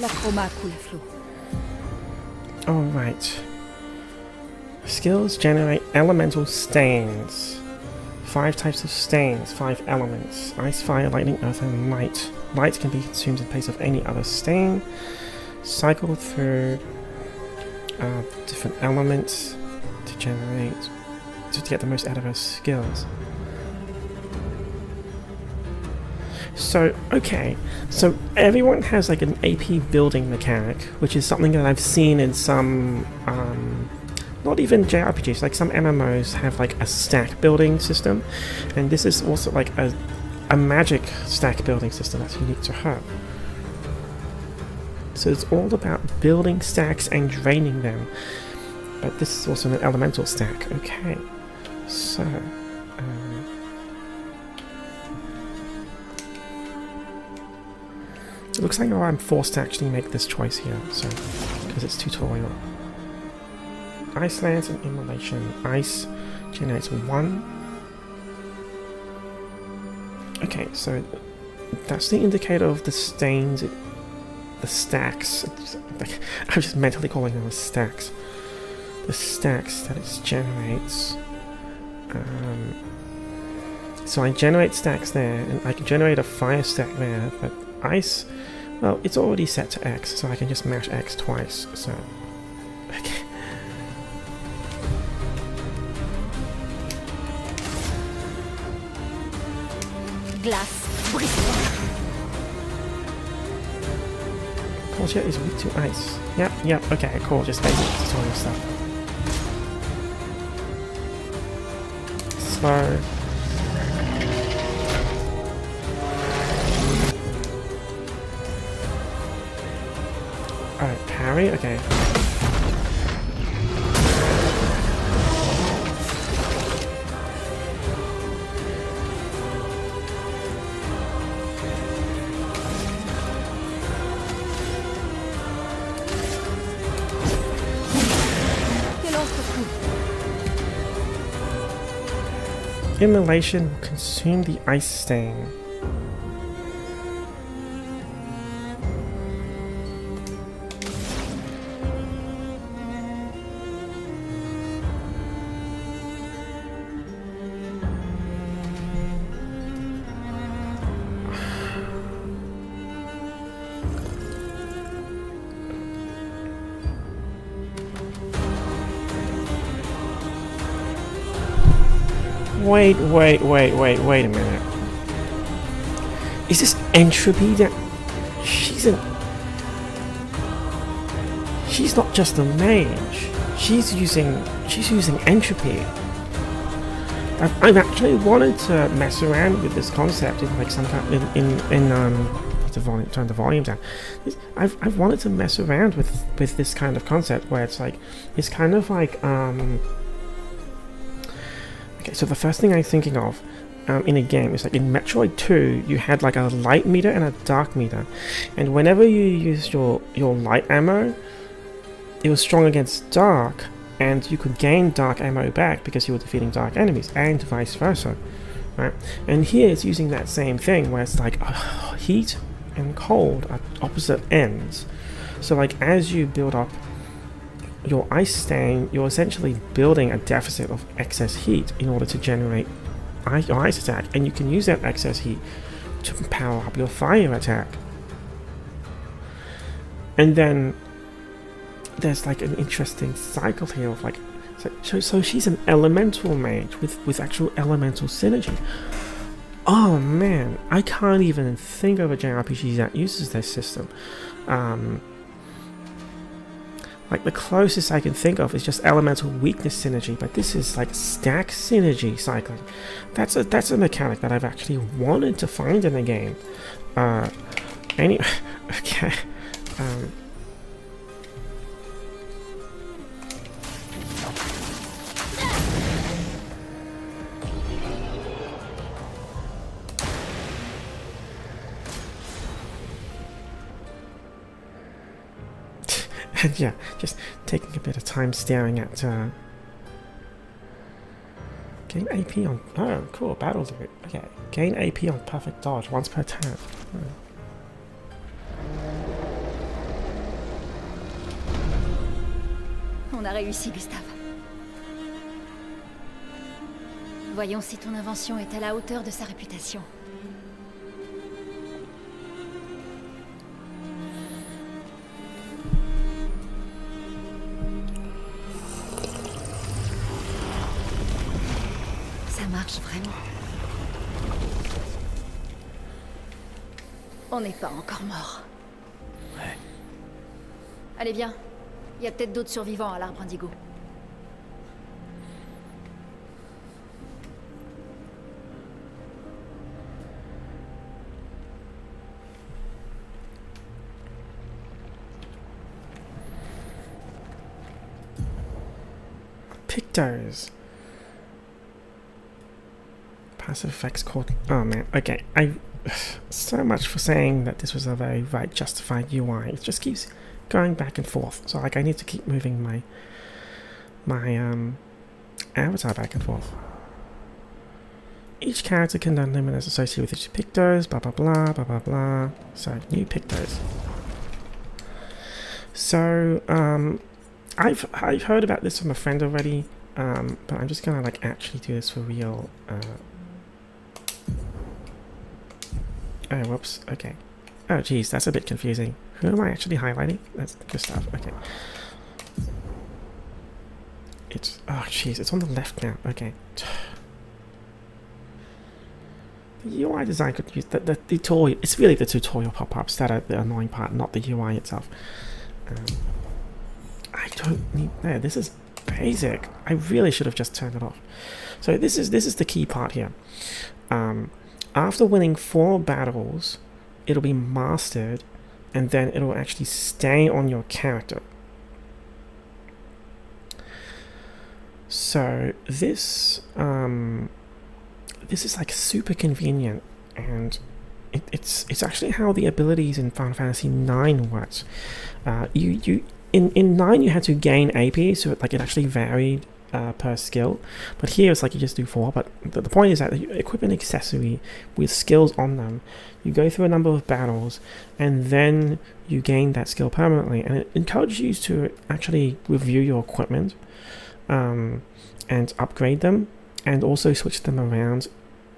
E: La chroma coule à flot.
A: All right. Skills generate elemental stains. 5 types of stains, 5 elements. Ice, fire, lightning, earth, and light. Light can be consumed in place of any other stain. Cycle through different elements to generate, to get the most out of our skills. So, okay, so everyone has like an AP building mechanic, which is something that I've seen in some, not even JRPGs, like some MMOs have like a stack building system, and this is also like a magic stack building system that's unique to her. So it's all about building stacks and draining them, but this is also an elemental stack. Okay, so it looks like I'm forced to actually make this choice here, so because it's tutorial. Ice lands and immolation. Ice generates 1. Okay, so that's the indicator of the stains, the stacks. I'm just mentally calling them as stacks. The stacks that it generates. So I generate stacks there, and I can generate a fire stack there, but ice, well, it's already set to X, so I can just mash X twice, so... Okay.
E: Glace,
A: Portia is weak to ice. Yep, okay, cool, just basic tutorial stuff. Slow. Alright, parry, okay. Immolation will consume the ice stain. Wait a minute. Is this Entropy that... She's not just a mage. She's using Entropy. I've actually wanted to mess around with this concept in like some kind turn the volume down. I've wanted to mess around with this kind of concept where it's kind of like okay, so the first thing I'm thinking of in a game is like in Metroid 2, you had like a light meter and a dark meter, and whenever you used your light ammo, it was strong against dark, and you could gain dark ammo back because you were defeating dark enemies, and vice versa, right? And here it's using that same thing where it's like heat and cold are opposite ends. So like as you build up your ice stain, you're essentially building a deficit of excess heat in order to generate your ice attack, and you can use that excess heat to power up your fire attack. And then there's like an interesting cycle here of like, so she's an elemental mage with actual elemental synergy. Oh man, I can't even think of a JRPG that uses this system. Like the closest I can think of is just elemental weakness synergy, but this is like stack synergy cycling. That's a mechanic that I've actually wanted to find in a game. Anyway, okay. And yeah, just taking a bit of time staring at gain AP on, oh cool, battle route. Okay, gain AP on perfect dodge once per turn.
F: On a réussi, Gustave. Voyons si ton invention est à la hauteur de sa réputation. Ça marche vraiment. On n'est pas encore mort.
C: Ouais.
F: Allez, viens. Il y a peut-être d'autres survivants à l'arbre indigo.
A: Pictos. Passive effects called. Oh man, okay. So much for saying that this was a very right justified UI. It just keeps going back and forth. So like I need to keep moving my avatar back and forth. Each character can learn limiters associated with each Pictos, blah blah blah blah blah blah. So new Pictos. So I've heard about this from a friend already, but I'm just gonna like actually do this for real. Oh whoops, okay. Oh geez, that's a bit confusing. Who am I actually highlighting? That's good stuff, okay. It's, oh jeez, it's on the left now, okay. The UI design could use the tutorial, it's really the tutorial pop-ups that are the annoying part, not the UI itself. I don't need, there, this is basic. I really should have just turned it off. So this is the key part here. After winning 4 battles, it'll be mastered, and then it'll actually stay on your character. So this this is like super convenient, and it's actually how the abilities in Final Fantasy IX works. In 9 you had to gain AP, so it actually varied per skill, but here it's like you just do 4. But the point is that you equip an accessory with skills on them, you go through a number of battles, and then you gain that skill permanently, and it encourages you to actually review your equipment and upgrade them, and also switch them around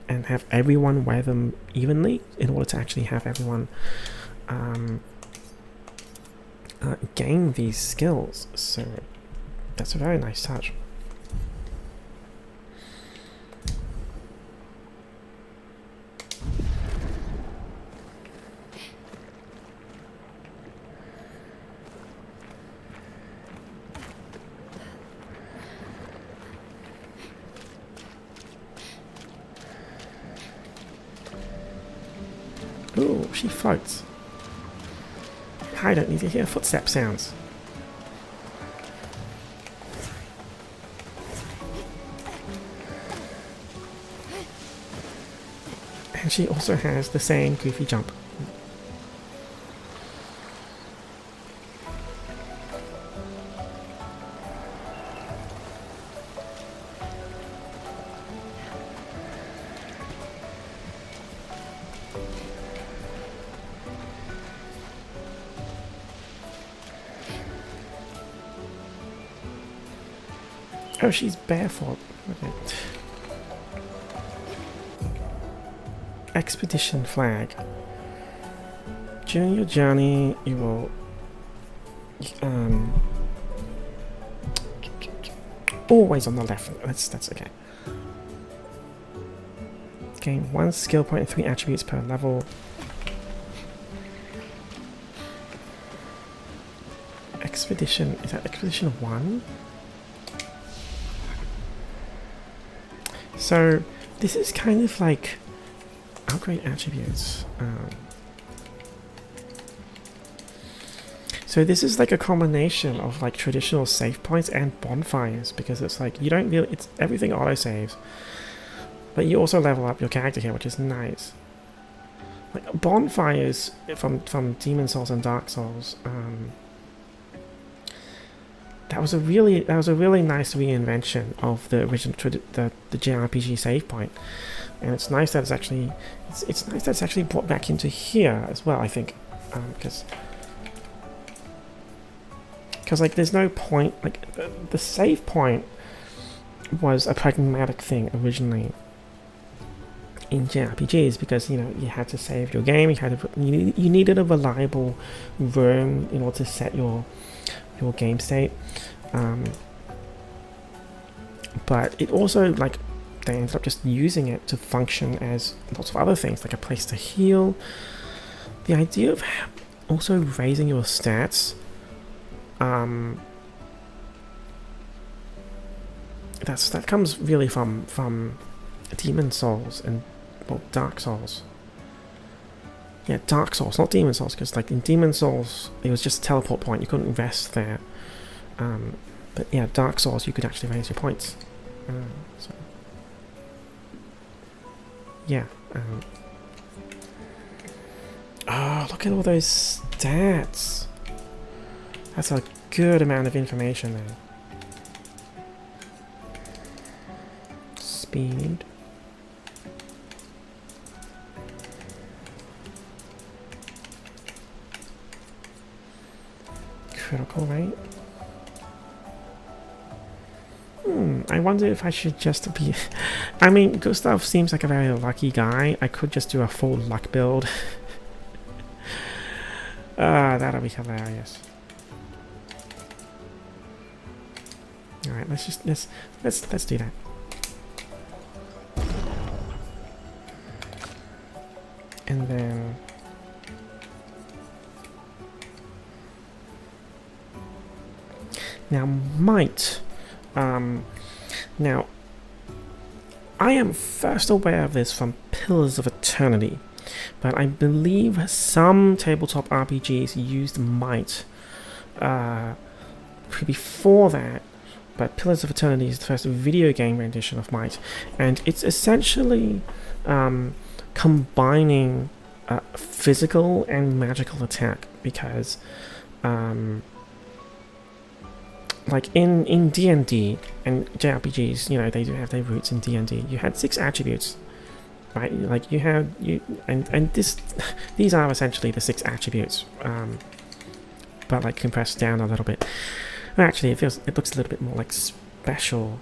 A: and have everyone wear them evenly in order to actually have everyone gain these skills. So that's a very nice touch. Ooh, she floats. I don't need to hear footstep sounds. And she also has the same goofy jump. Oh, she's barefoot. Okay. Expedition flag. During your journey, you will always on the left. That's okay. Gain 1 skill point and 3 attributes per level. Expedition, is that Expedition 1? So this is kind of like upgrade attributes. So this is like a combination of like traditional save points and bonfires, because it's like you don't really, it's everything auto saves, but you also level up your character here, which is nice. Like bonfires from Demon Souls and Dark Souls. That was a really nice reinvention of the original the JRPG save point, and it's nice that it's actually it's nice that it's actually brought back into here as well. I think because like there's no point, like the save point was a pragmatic thing originally in JRPGs, because you know you had to save your game, you needed a reliable room in order to set your game state, but it also, like, they ended up just using it to function as lots of other things, like a place to heal. The idea of also raising your stats, that comes really from Demon Souls and, well, Dark Souls. Yeah, Dark Souls, not Demon Souls, because like in Demon Souls it was just a teleport point, you couldn't rest there. But yeah, Dark Souls you could actually raise your points. So yeah. Oh, look at all those stats. That's a good amount of information there. Speed. Critical rate. I wonder if I should just be... I mean, Gustav seems like a very lucky guy. I could just do a full luck build. That'll be hilarious. Alright, let's do that. And then... Now, might. Now, I am first aware of this from Pillars of Eternity, but I believe some tabletop RPGs used might before that, but Pillars of Eternity is the first video game rendition of might, and it's essentially combining physical and magical attack, because like in D&D and JRPGs, you know, they do have their roots in D&D. You had 6 attributes, right? Like these are essentially the 6 attributes, but like compressed down a little bit. Well, actually, it looks a little bit more like special.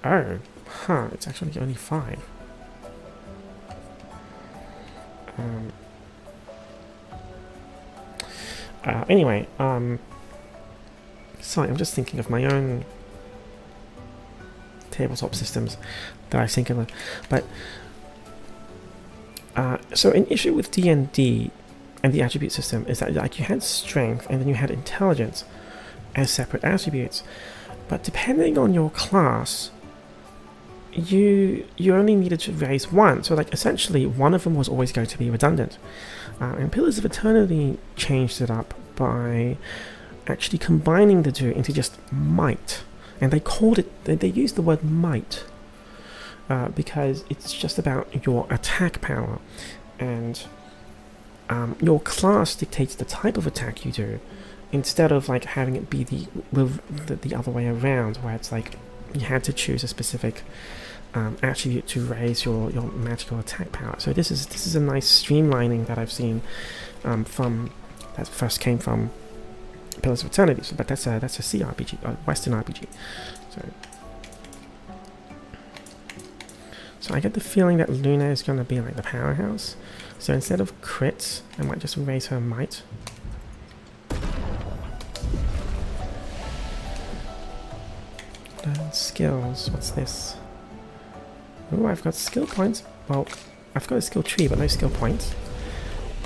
A: Oh, huh? It's actually only 5. Anyway, sorry, I'm just thinking of my own tabletop systems that I think of, but so an issue with D&D and the attribute system is that, like, you had strength and then you had intelligence as separate attributes, but depending on your class, you only needed to raise one. So like essentially one of them was always going to be redundant, and Pillars of Eternity changed it up by actually combining the two into just might, and they called it, they used the word might because it's just about your attack power, and your class dictates the type of attack you do, instead of like having it be the other way around, where it's like you had to choose a specific attribute to raise your magical attack power. So this is a nice streamlining that I've seen that first came from Pillars of Eternity. So, but that's a CRPG, a Western RPG. So I get the feeling that Luna is going to be like the powerhouse. So instead of crits, I might just raise her might. Learn skills. What's this? Oh, I've got skill points. well, I've got a skill tree but no skill points,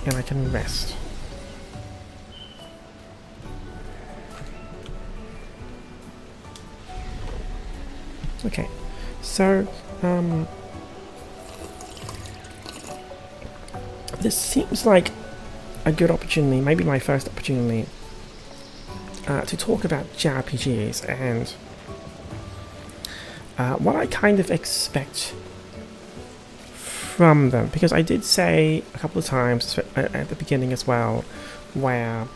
A: and I can rest. Okay, so this seems like a good opportunity, maybe my first opportunity, to talk about JRPGs and what I kind of expect from them, because I did say a couple of times at the beginning as well, where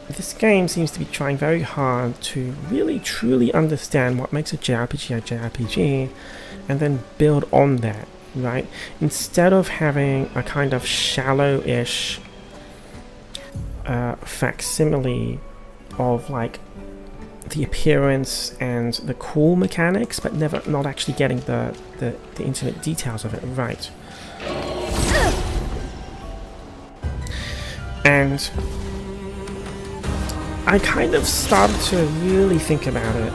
A: this game seems to be trying very hard to really truly understand what makes a JRPG, and then build on that, right? Instead of having a kind of shallow-ish facsimile of like the appearance and the cool mechanics, but not actually getting the intimate details of it right. And I kind of started to really think about it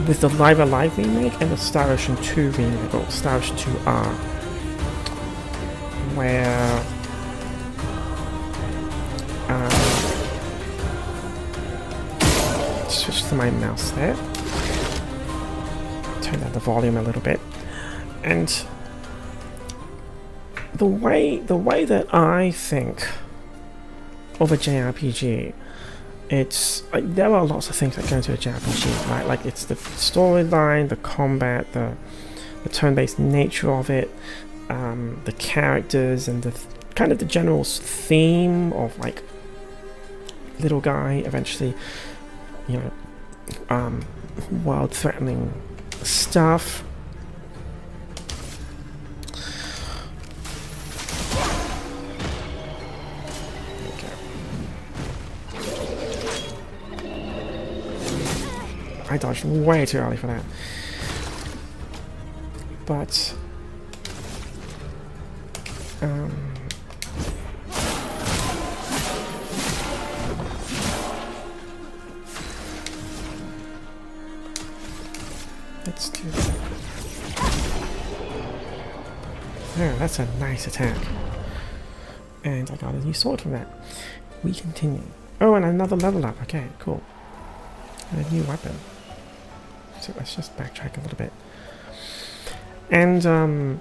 A: with the Live Alive remake and the Star Ocean 2 remake, or Star Ocean 2R, where switch to my mouse there, turn down the volume a little bit, and the way that I think of a JRPG, it's like there are lots of things that go into a JRPG, right? Like it's the storyline, the combat, the turn-based nature of it, the characters, and the kind of the general theme of like little guy eventually, you know, world-threatening stuff. I dodged way too early for that. But let's do that. Yeah, that's a nice attack. And I got a new sword from that. We continue. Oh, and another level up. Okay, cool. And a new weapon. So let's just backtrack a little bit. And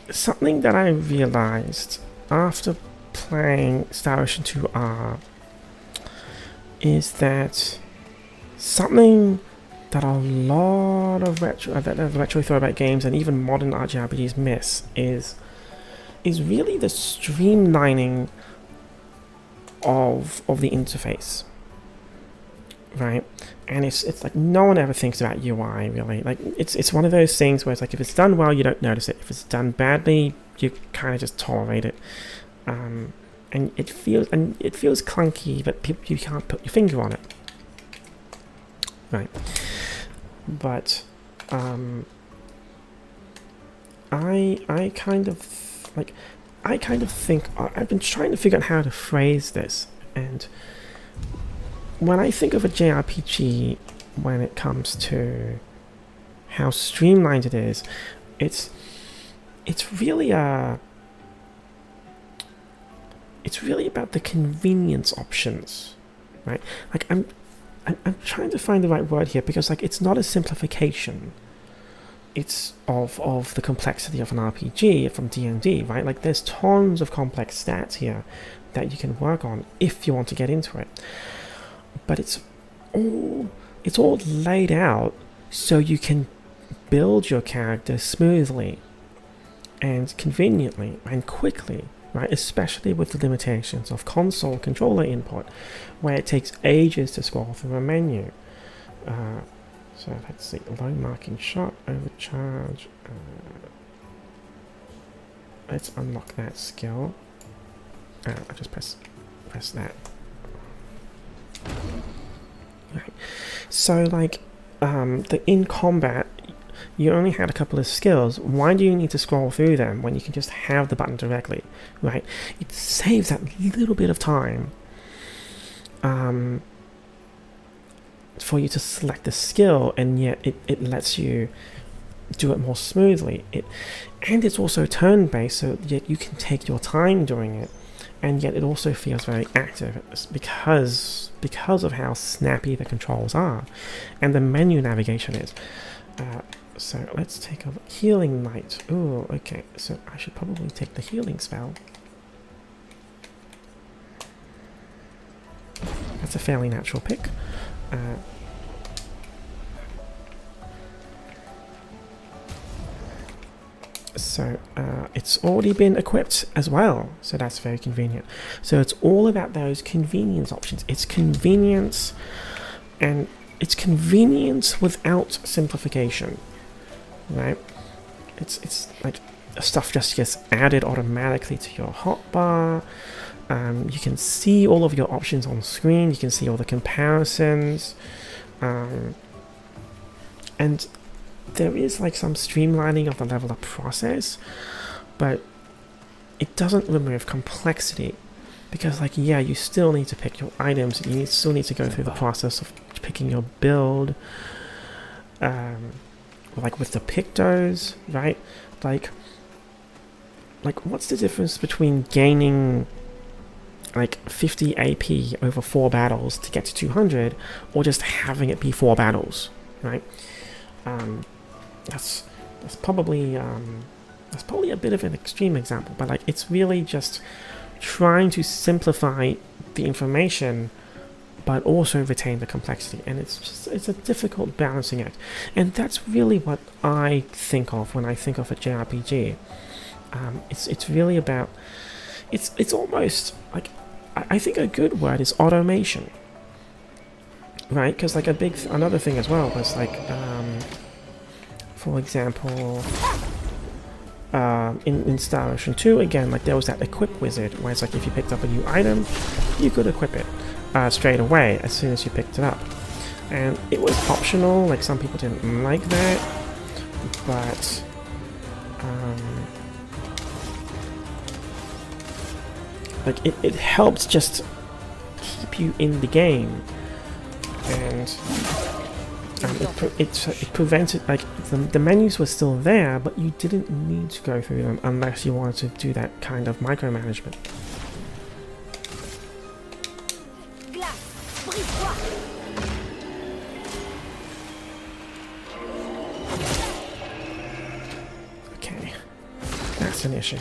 A: something that I realized after playing Star Ocean 2R is that something that a lot of retro throwback games and even modern JRPGs miss is really the streamlining of the interface, right? And it's like no one ever thinks about UI really. Like it's one of those things where it's like if it's done well, you don't notice it. If it's done badly, you kind of just tolerate it. And it feels clunky, but you can't put your finger on it, right? But I kind of think I've been trying to figure out how to phrase this, and when I think of a JRPG, when it comes to how streamlined it is, it's really about the convenience options, right? Like I'm trying to find the right word here, because like it's not a simplification. It's of the complexity of an RPG from D&D, right? Like there's tons of complex stats here that you can work on if you want to get into it. But it's all laid out so you can build your character smoothly and conveniently and quickly, right? Especially with the limitations of console controller input, where it takes ages to scroll through a menu. So let's see, low marking shot, overcharge. Let's unlock that skill. I'll just press that. Right. So like, in combat, you only had a couple of skills. Why do you need to scroll through them when you can just have the button directly, right? It saves that little bit of time for you to select the skill, and yet it lets you do it more smoothly. And it's also turn-based, so yet you can take your time doing it, and yet it also feels very active because of how snappy the controls are, and the menu navigation is. So let's take a look. Healing Light. Oh, okay. So I should probably take the healing spell. That's a fairly natural pick. So it's already been equipped as well, so that's very convenient. So it's all about those convenience options. It's convenience, and it's convenience without simplification, right? It's like stuff just gets added automatically to your hotbar. You can see all of your options on screen. You can see all the comparisons, and there is like some streamlining of the level up process, but it doesn't remove complexity, because like, yeah, you still need to pick your items, you still need to go through the process of picking your build, like with the Pictos, right? Like what's the difference between gaining like 50 AP over 4 battles to get to 200, or just having it be 4 battles, right? That's probably a bit of an extreme example, but like, it's really just trying to simplify the information but also retain the complexity, and it's a difficult balancing act, and that's really what I think of when I think of a JRPG. It's really about, it's almost like, I think a good word is automation, right? Because like another thing as well was like, for example, in Star Ocean 2, again, like there was that equip wizard, where it's like if you picked up a new item, you could equip it straight away as soon as you picked it up. And it was optional, like some people didn't like that, but like it helped just keep you in the game, and it prevented, like, the menus were still there, but you didn't need to go through them unless you wanted to do that kind of micromanagement. Okay, that's an issue.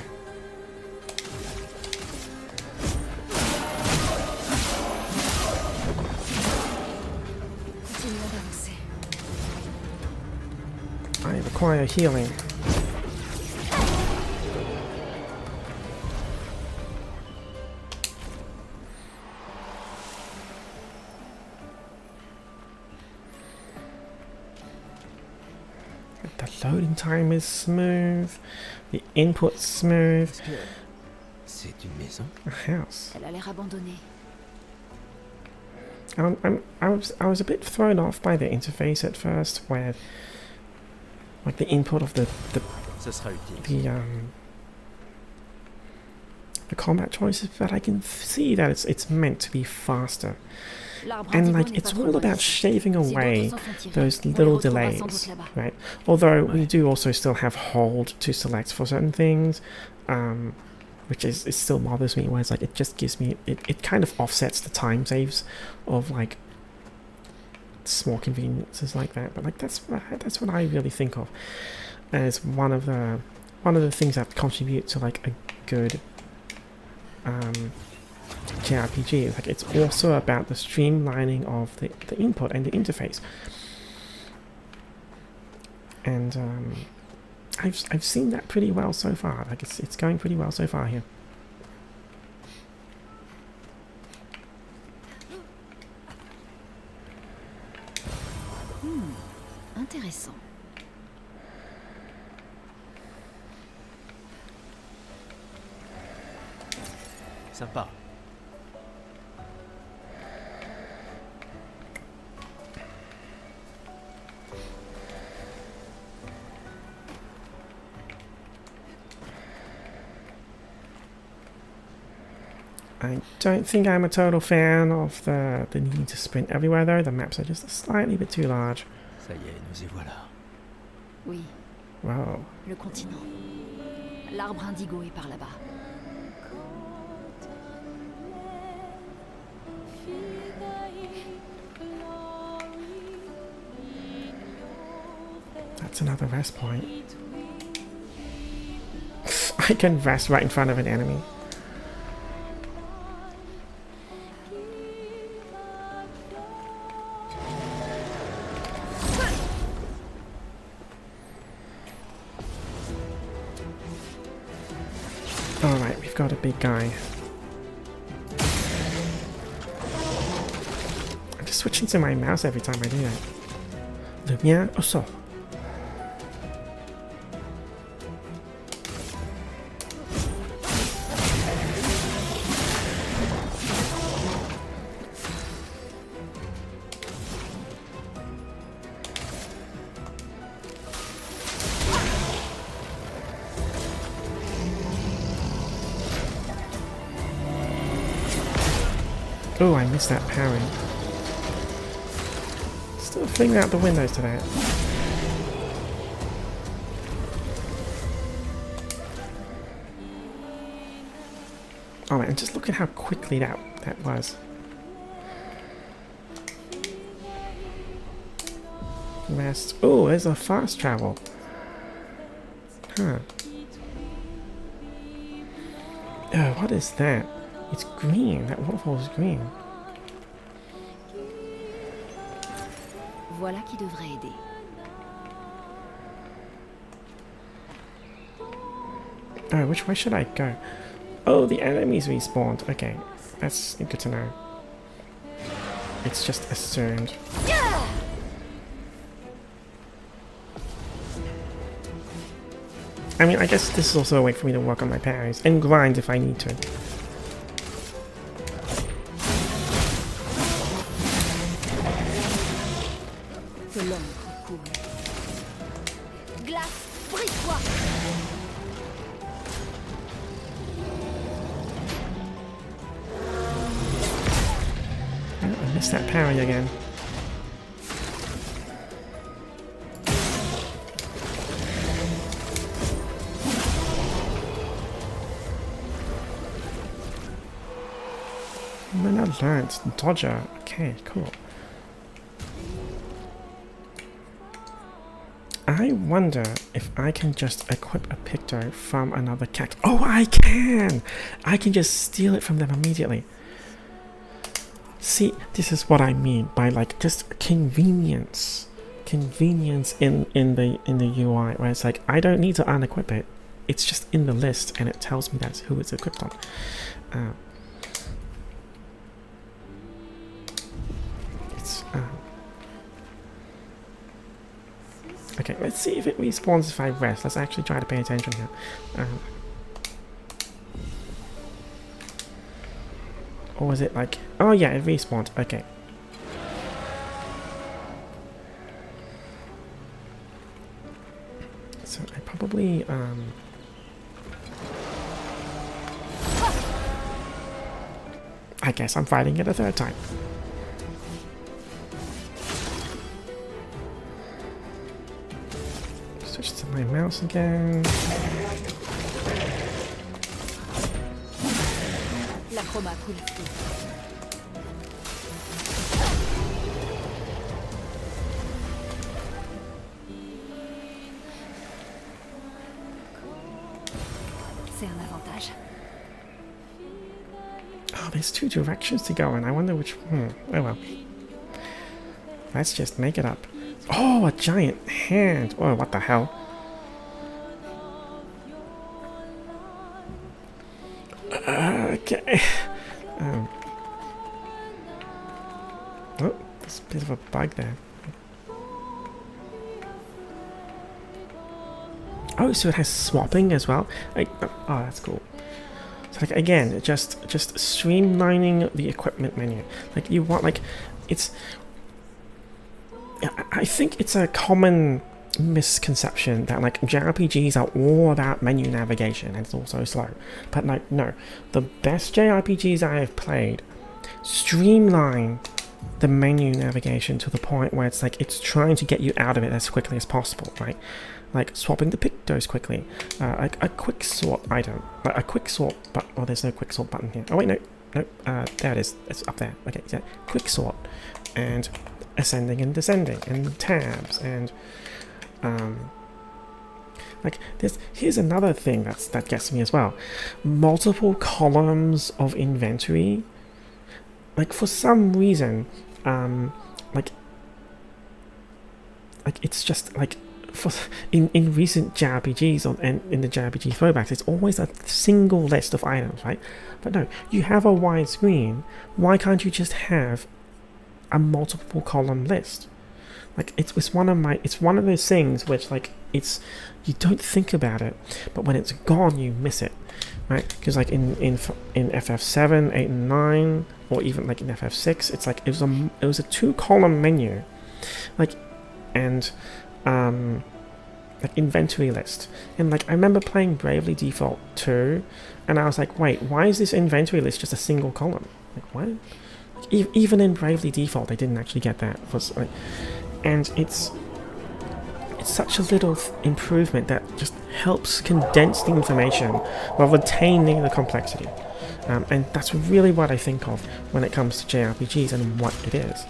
A: I require healing. The loading time is smooth. The input's smooth.
C: C'est une maison?
A: A house.
F: Elle a l'air abandonnée.
A: I was a bit thrown off by the interface at first, where like the input of the combat choices, but I can see that it's meant to be faster, and like it's all about shaving away those little delays, right? Although we do also still have hold to select for certain things, which is, it still bothers me, where it's like it just gives me, it kind of offsets the time saves of like small conveniences like that. But like that's what I really think of as one of the things that contribute to like a good JRPG. Like it's also about the streamlining of the input and the interface, and I've seen that pretty well so far. Like it's going pretty well so far here.
F: Intéressant.
C: Sympa.
A: I don't think I'm a total fan of the need to sprint everywhere though. The maps are just slightly bit too large.
C: Ça y est, nous y voilà.
F: Oui,
A: Wow.
F: Le continent. L'arbre indigo est par là-bas.
A: That's another rest point. I can rest right in front of an enemy. Alright, we've got a big guy. I'm just switching to my mouse every time I do that. Lumière au sort. Oh, I missed that parry. Still figuring out the windows to that. Alright, and just look at how quickly that was. Rest. Oh, there's a fast travel. Huh. Oh, what is that? It's green. That waterfall is green.
F: Voilà qui devrait aider.
A: Oh, which way should I go? Oh, the enemies respawned. Okay, that's good to know. It's just assumed. I mean, I guess this is also a way for me to work on my parries and grind if I need to. I missed that parry again. And then I learned Dodger. Okay, cool. I wonder if I can just equip a Picto from another character. Oh, I can! I can just steal it from them immediately. See, this is what I mean by like just convenience. Convenience in the UI, where it's like I don't need to unequip it. It's just in the list and it tells me that's who it's equipped on. Okay, let's see if it respawns if I rest. Let's actually try to pay attention here. Or was it like... Oh yeah, it respawned. Okay. So I probably... I guess I'm fighting it a third time. Switch to my mouse again.
F: C'est un avantage.
A: Oh, there's two directions to go in. I wonder which... Oh well. Let's just make it up. Oh, a giant hand. Oh, what the hell? Okay. Oh, there's a bit of a bug there. Oh, so it has swapping as well. Oh, that's cool. So like again, just streamlining the equipment menu. Like you want like it's. I think it's a common misconception that like JRPGs are all about menu navigation and it's also slow. But no, the best JRPGs I have played streamline the menu navigation to the point where it's like it's trying to get you out of it as quickly as possible, right? Like swapping the Pictos quickly, a quick sort item, like a quick sort, but oh, there's no quick sort button here. Oh wait, no, there it is. It's up there. Okay, yeah, quick sort, and ascending and descending, and tabs, and like this. Here's another thing that gets me as well. Multiple columns of inventory. Like for some reason, like it's just like in recent JRPGs and in the JRPG throwbacks, it's always a single list of items, right? But no, you have a wide screen. Why can't you just have a multiple column list? Like it's one of those things which like you don't think about it, but when it's gone, you miss it, right? Because like in FF7, 8, and 9, or even like in FF6, it's like it was a 2-column menu, like and like inventory list. And like I remember playing Bravely Default 2, and I was like, wait, why is this inventory list just a single column? Like what? Like, even in Bravely Default, they didn't actually get that. Like, and it's such a little improvement that just helps condense the information while retaining the complexity. And that's really what I think of when it comes to JRPGs and what it is.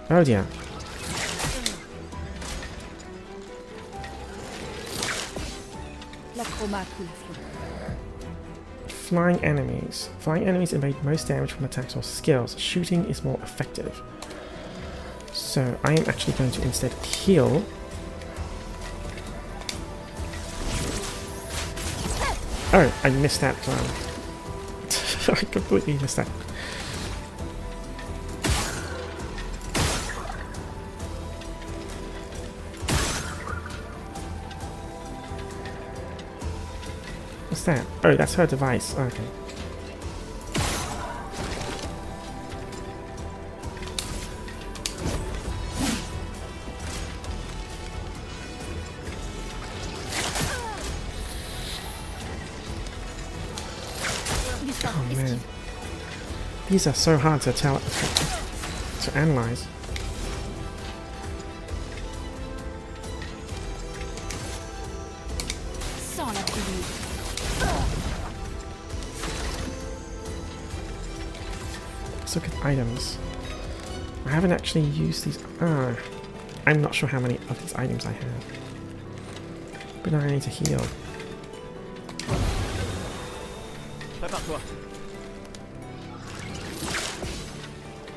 A: Oh dear. Flying enemies. Flying enemies evade most damage from attacks or skills. Shooting is more effective. So I am actually going to instead heal. Oh, I missed that. I completely missed that. What's that? Oh, that's her device. Okay. Oh man, these are so hard to analyze. Let's look at items. I haven't actually used these. I'm not sure how many of these items I have. But now I need to heal.
C: Prépare-toi.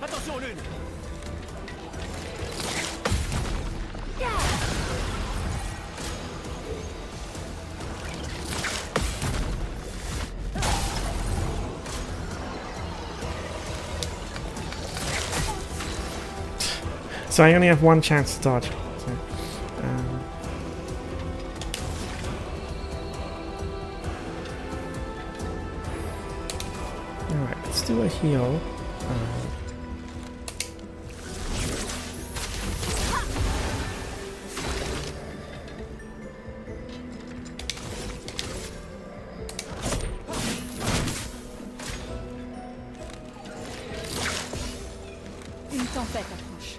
C: Attention, lune.
A: So I only have one chance to dodge. So, alright, let's do a heal.
D: Une tempête approche.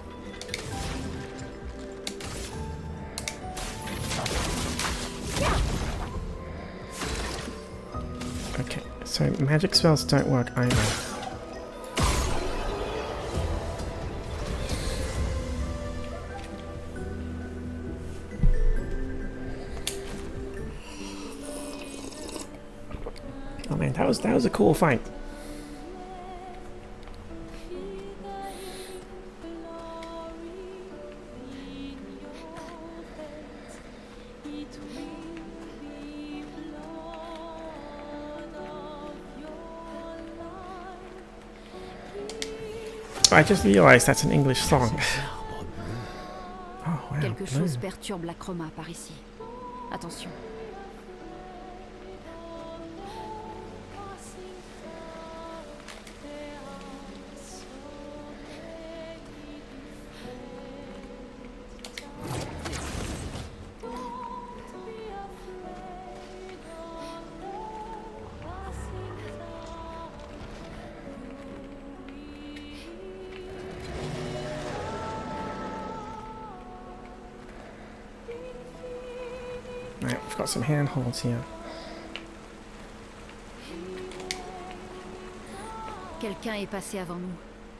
A: Okay, so magic spells don't work either. Oh man, that was a cool fight. I just realized that's an English song. Oh, wow,
D: Quelque chose perturbe la chroma par ici. Attention.
A: Right, we've got some handholds here.
F: Quelqu'un est passé avant nous.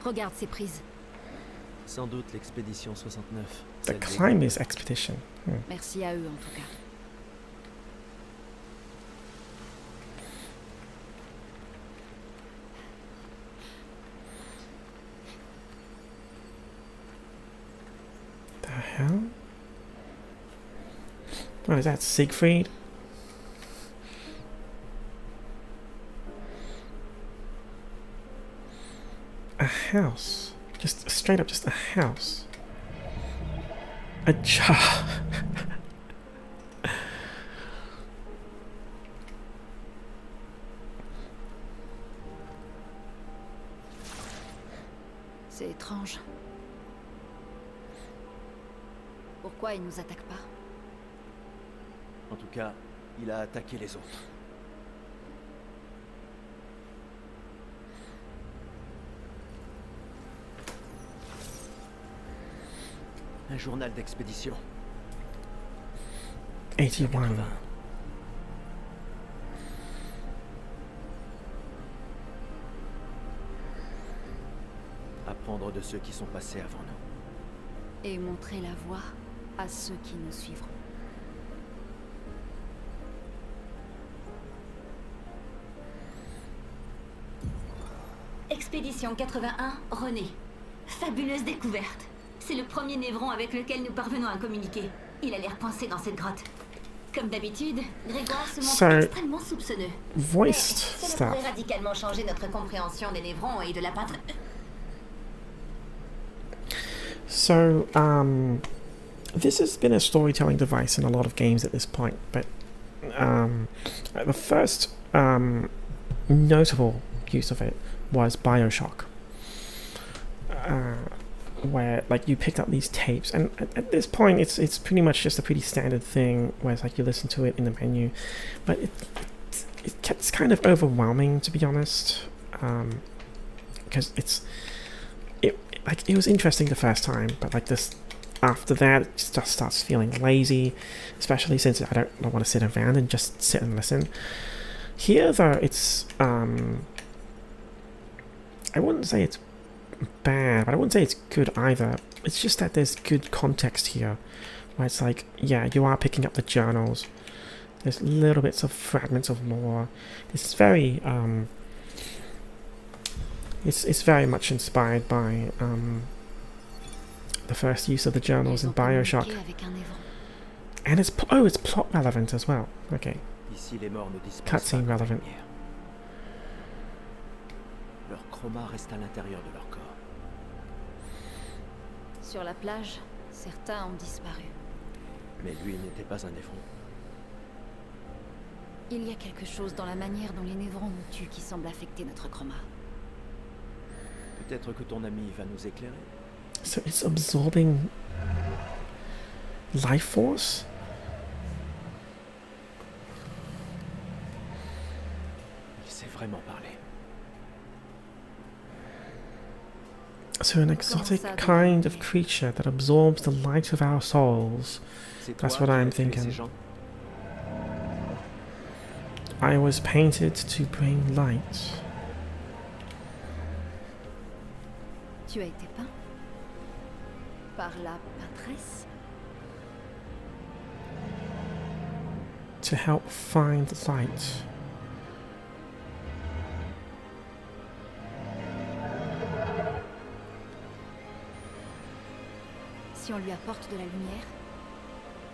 F: Regarde ces prises.
C: Sans doute l'expédition 69.
A: The
C: celle des
A: Climbers Expedition.
F: Merci à eux en tout cas.
A: The hell? What is that, Siegfried? A house. Just straight up, just a house. A jar.
F: C'est étrange. Pourquoi il nous attaque pas?
C: En tout cas, il a attaqué les autres. Un journal d'expédition.
A: 81.
C: Apprendre de ceux qui sont passés avant nous.
F: Et montrer la voie à ceux qui nous suivront.
H: Expédition 81, René. Fabuleuse découverte. C'est le premier névron avec lequel nous parvenons à communiquer. Il a l'air coincé dans cette grotte. Comme d'habitude, Grégoire se montre extrêmement soupçonneux.
A: Voiced
H: Mais cela pourrait radicalement changer notre compréhension des névrons et de la patrie.
A: So, this has been a storytelling device in a lot of games at this point, but the first notable use of it was BioShock, where like you picked up these tapes, and at this point it's pretty much just a pretty standard thing where it's like you listen to it in the menu, but it gets kind of overwhelming, to be honest, because it was interesting the first time, but like this after that it just starts feeling lazy, especially since I don't want to sit around and just sit and listen. Here though, it's I wouldn't say it's bad, but I wouldn't say it's good either. It's just that there's good context here, where it's like, yeah, you are picking up the journals, there's little bits of fragments of lore. This is very it's very much inspired by the first use of the journals in BioShock, and it's plot relevant as well. Okay, cutscene relevant.
C: Leur chroma reste à l'intérieur de leur corps.
F: Sur la plage, certains ont disparu.
C: Mais lui n'était pas un névron.
F: Il y a quelque chose dans la manière dont les névrons nous tuent qui semble affecter notre chroma.
C: Peut-être que ton ami va nous éclairer.
A: So it's absorbing life force?
C: Il sait vraiment parler.
A: So an exotic kind of creature that absorbs the light of our souls. That's what I'm thinking. I was painted to bring light.
F: Tu as été peint par la peintresse?
A: To help find light.
F: Si on lui apporte de la lumière,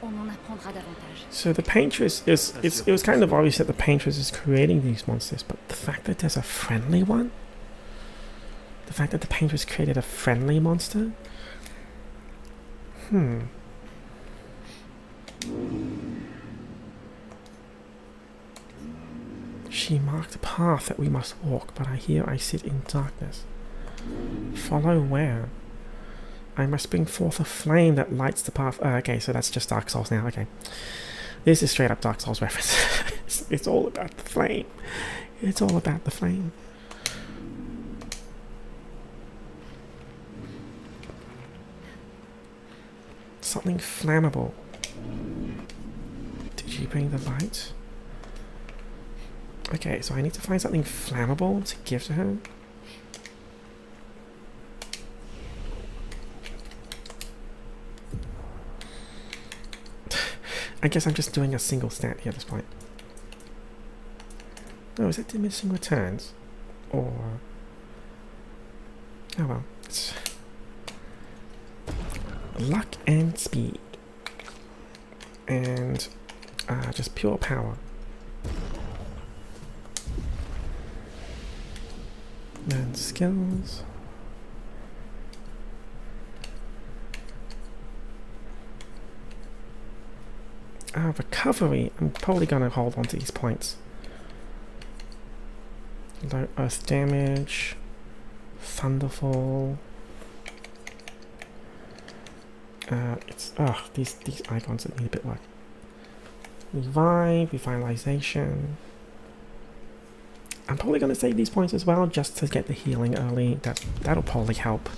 F: on en apprendra davantage.
A: So the paintress it was kind of obvious that the paintress is creating these monsters, but the fact that there's a friendly one? The fact that the paintress created a friendly monster? She marked a path that we must walk, but I sit in darkness. Follow where? I must bring forth a flame that lights the path. Okay, so that's just Dark Souls now. Okay, this is straight up Dark Souls reference. It's all about the flame. It's all about the flame. Something flammable. Did Did you bring the light? Okay, so I need to find something flammable to give to her. I guess I'm just doing a single stat here at this point. Oh, is it diminishing returns? Or... oh well, it's... luck and speed. And just pure power. And skills. Recovery. I'm probably gonna hold on to these points. Low earth damage. Thunderfall. It's these icons that need a bit like revive, revitalization. I'm probably gonna save these points as well just to get the healing early. That'll probably help.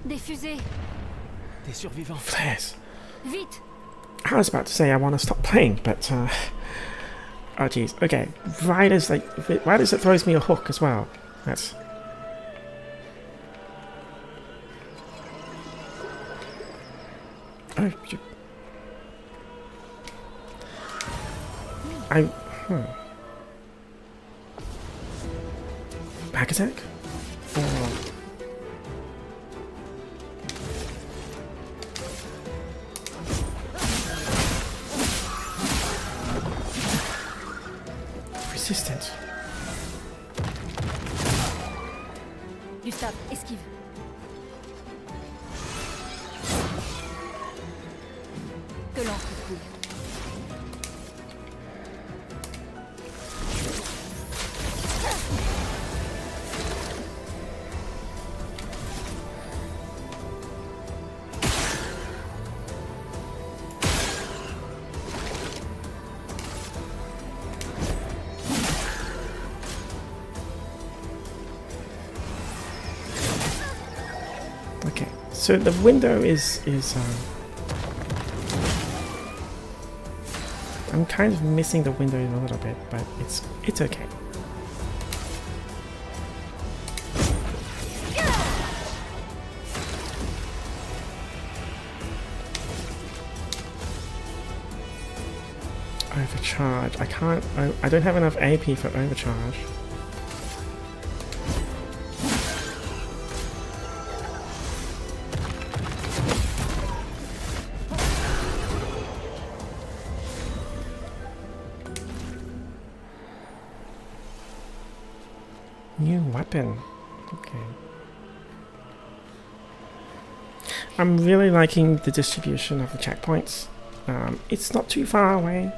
E: Des fusées.
C: Des survivants.
A: Flares.
E: Vite.
A: I was about to say I want to stop playing, but oh jeez. Okay, right as it throws me a hook as well. That's. Oh. Back attack. Or... resistance.
E: Gustave, esquive. Que l'encre coule.
A: So the window is I'm kind of missing the window a little bit, but it's okay. Overcharge. I don't have enough AP for overcharge. New weapon. Okay. I'm really liking the distribution of the checkpoints. It's not too far away.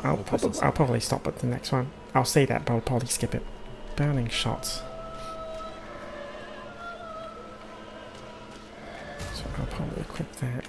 A: I'll probably stop at the next one. I'll say that, but I'll probably skip it. Burning shots. So I'll probably equip that.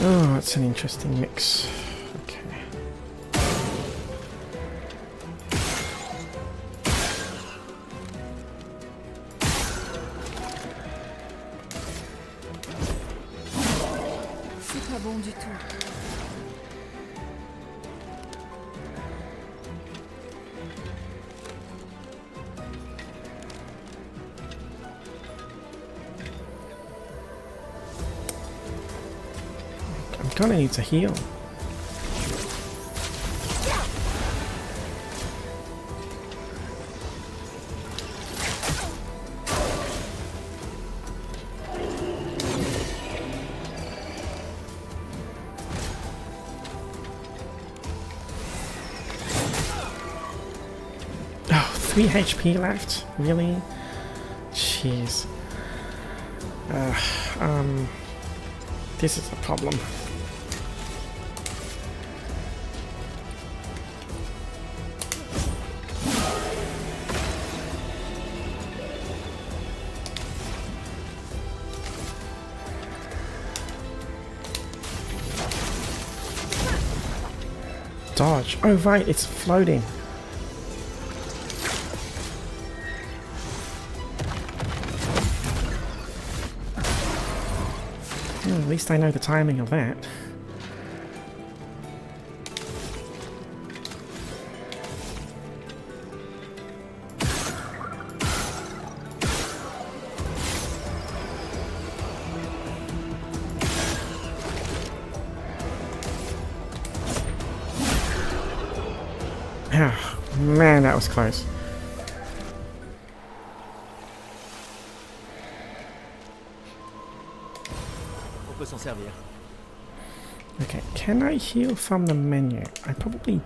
A: Oh, that's an interesting mix. Okay.
D: C'est pas bon du tout.
A: Gonna need to heal. Oh, 3 HP left? Really? Jeez. This is a problem. Dodge. Oh right, it's floating. Well, at least I know the timing of that. Ah, man, that was close.
C: On peut s'en servir.
A: Okay, can I heal from the menu? I probably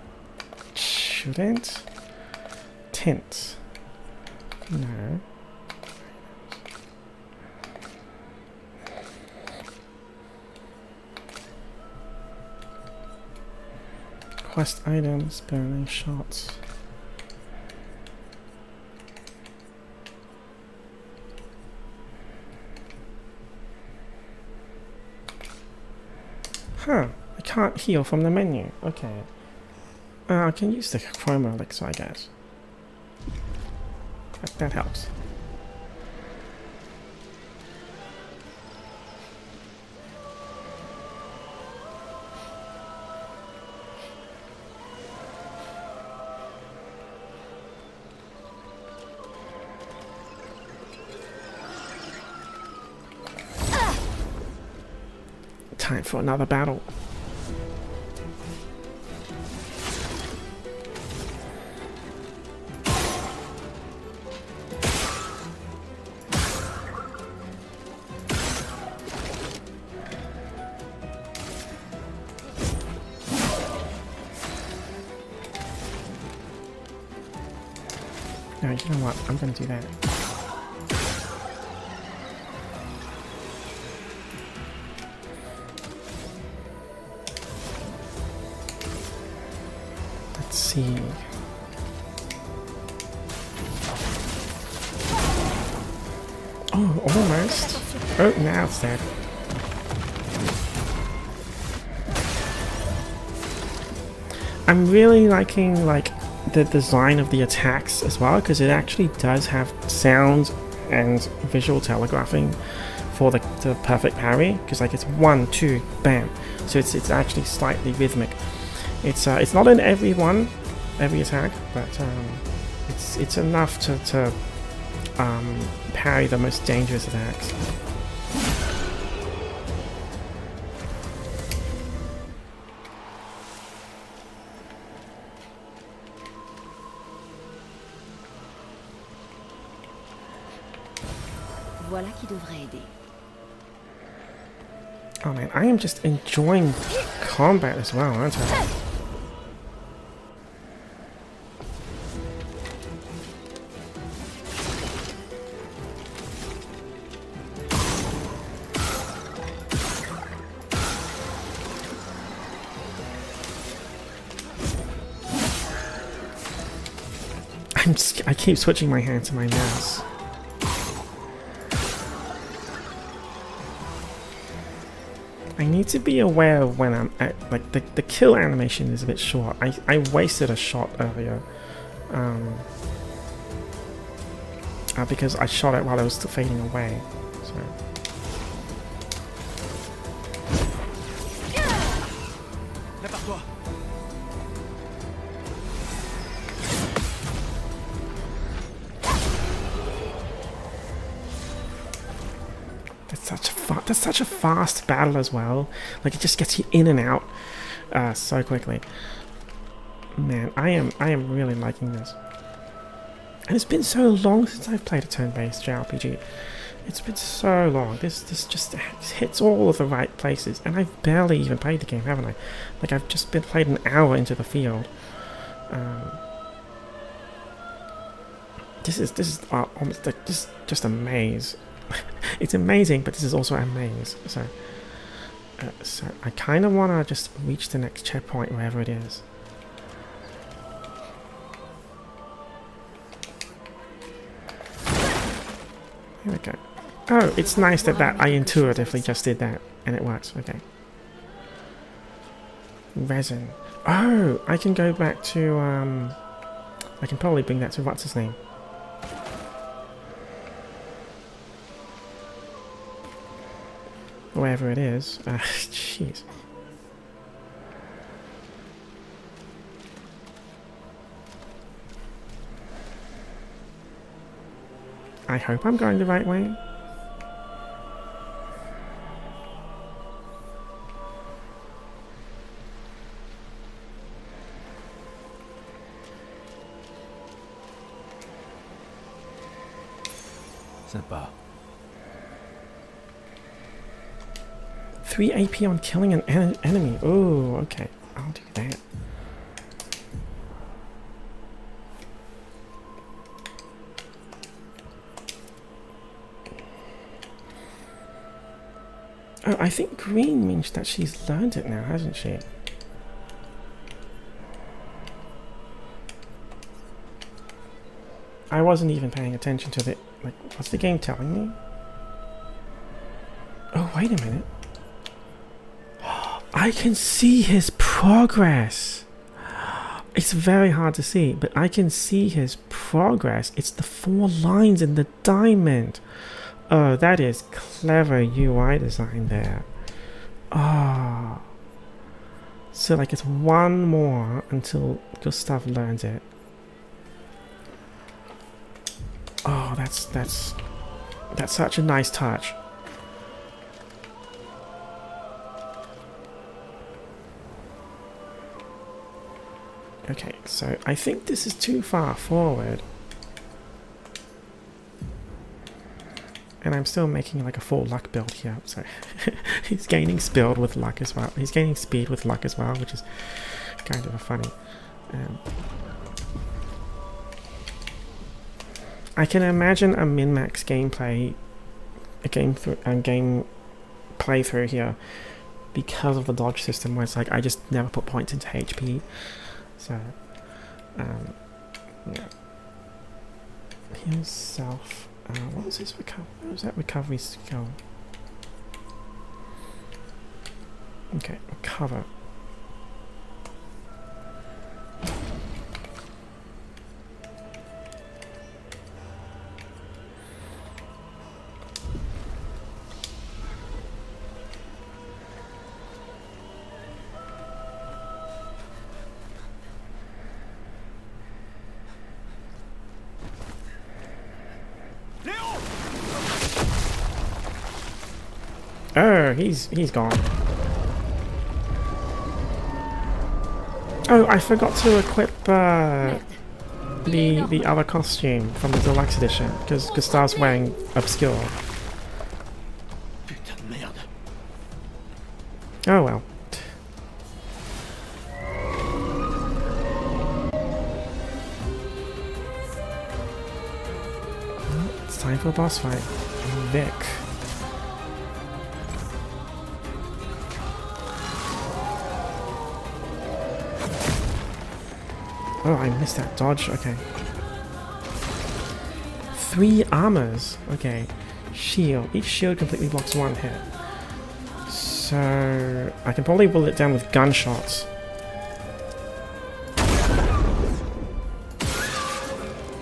A: shouldn't. Tint. No. Quest items, burning shots. Huh, I can't heal from the menu. Okay. I can use the chroma elixir, I guess. That helps. Time for another battle. No, you know what? I'm gonna do that. Let's see. Oh, almost. Oh, now it's dead. I'm really liking like the design of the attacks as well, because it actually does have sound and visual telegraphing for the perfect parry, because like it's 1, 2, bam, so it's actually slightly rhythmic. It's not in every attack, but it's enough to parry the most dangerous attacks.
F: Voilà qui devrait aider.
A: Oh man, I am just enjoying combat as well, aren't I? I keep switching my hand to my mouse. I need to be aware of when I'm at, like, the kill animation is a bit short. I wasted a shot earlier. Because I shot it while it was still fading away. So. That's such a fast battle as well. Like it just gets you in and out so quickly. Man, I am really liking this. And it's been so long since I've played a turn-based JRPG. It's been so long. This just hits all of the right places, and I've barely even played the game, haven't I? Like I've just been played an hour into the field. this is almost like just a maze. It's amazing, but this is also a maze. So I kind of want to just reach the next checkpoint wherever it is. Here we go. Oh, it's nice that I intuitively just did that and it works. Okay. Resin. Oh, I can go back to I can probably bring that to what's his name. Wherever it is. Jeez. I hope I'm going the right way.
C: Sympa.
A: 3 AP on killing an enemy. Oh, okay. I'll do that. Oh, I think green means that she's learned it now, hasn't she? I wasn't even paying attention to the... Like, what's the game telling me? Oh, wait a minute. I can see his progress. It's very hard to see, but I can see his progress. It's the 4 lines in the diamond. Oh, that is clever UI design there. Oh. So like it's 1 more until Gustav learns it. Oh, that's such a nice touch. Okay, so I think this is too far forward. And I'm still making like a full luck build here, so he's gaining speed with luck as well. He's gaining speed with luck as well, which is kind of a funny. I can imagine a min-max gameplay, game playthrough here, because of the dodge system, where it's like I just never put points into HP. So, yeah. Here's self. What was his recovery? What was that recovery skill? Okay, recover. Oh, he's gone. Oh, I forgot to equip the other costume from the deluxe edition because Gustav's wearing obscure.
C: Putain de merde.
A: Oh well. It's time for a boss fight. Vic. Oh, I missed that dodge. Okay. 3 armors. Okay. Shield. Each shield completely blocks 1 hit. So I can probably pull it down with gunshots.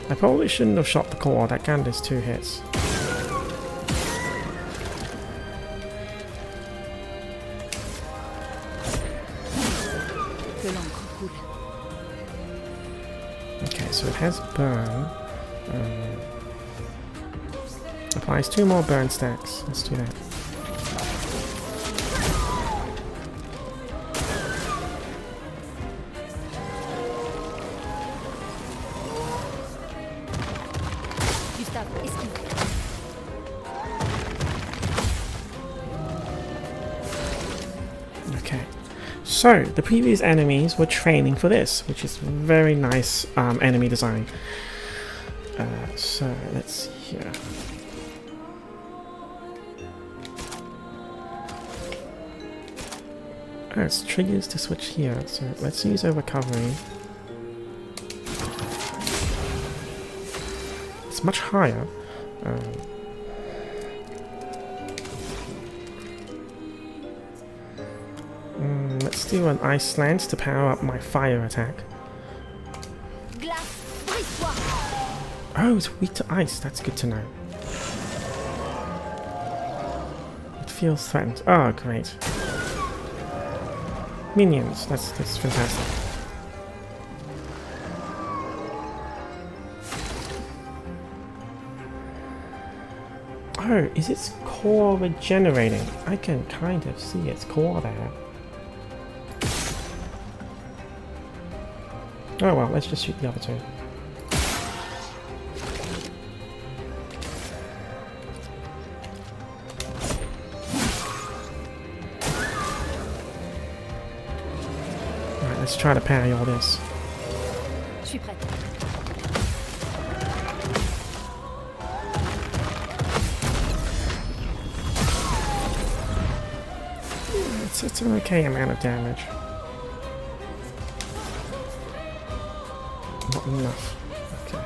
A: I probably shouldn't have shot the core. That gun does 2 hits. Okay, so it has burn. Applies 2 more burn stacks. Let's do that. Okay. So, the previous enemies were training for this, which is very nice enemy design. So, let's see here. Oh, it's triggers to switch here, so let's use our recovery. It's much higher. Let's do an ice lance to power up my fire attack. Oh, it's weak to ice. That's good to know. It feels threatened. Oh, great. Minions. That's fantastic. Oh, is its core regenerating? I can kind of see its core there. Oh well, let's just shoot the other two. Alright, let's try to parry all this.
F: Je suis prête.
A: It's an okay amount of damage. Not enough. Okay.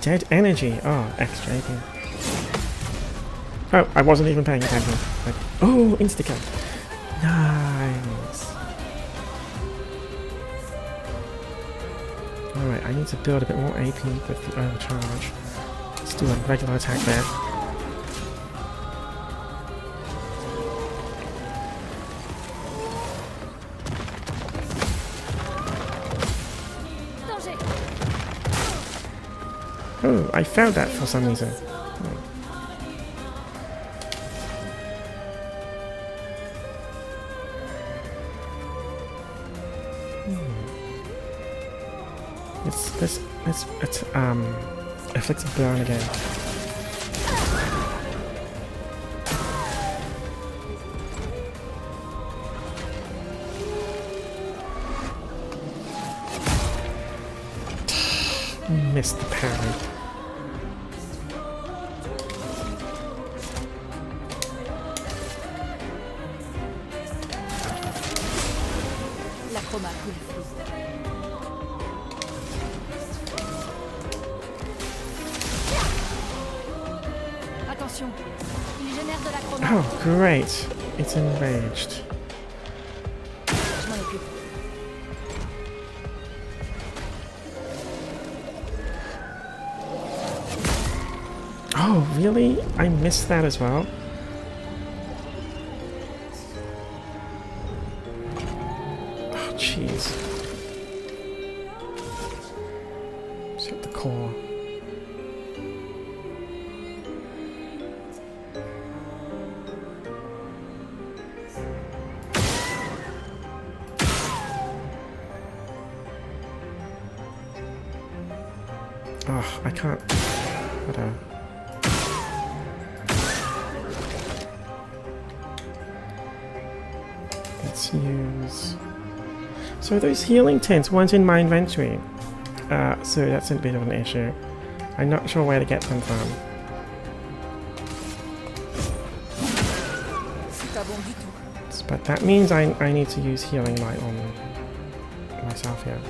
A: Dead energy. Oh, extra AP. Oh, I wasn't even paying attention. Like, oh, insta-kill. Nice. Alright, I need to build a bit more AP with the overcharge. Let's do a regular attack there. Oh, I failed that for some reason. Let's afflicted burn again. Missed the parry.
F: La chroma coule flou. Attention, il génère de la chroma.
A: Oh, great! It's enraged.
F: Je m'en occupe.
A: Oh, really? I missed that as well? Oh, jeez. Let's hit the core. Oh, I can't. Whatever. Let's use. So those healing tents weren't in my inventory. So that's a bit of an issue. I'm not sure where to get them from. But that means I need to use healing light on myself here.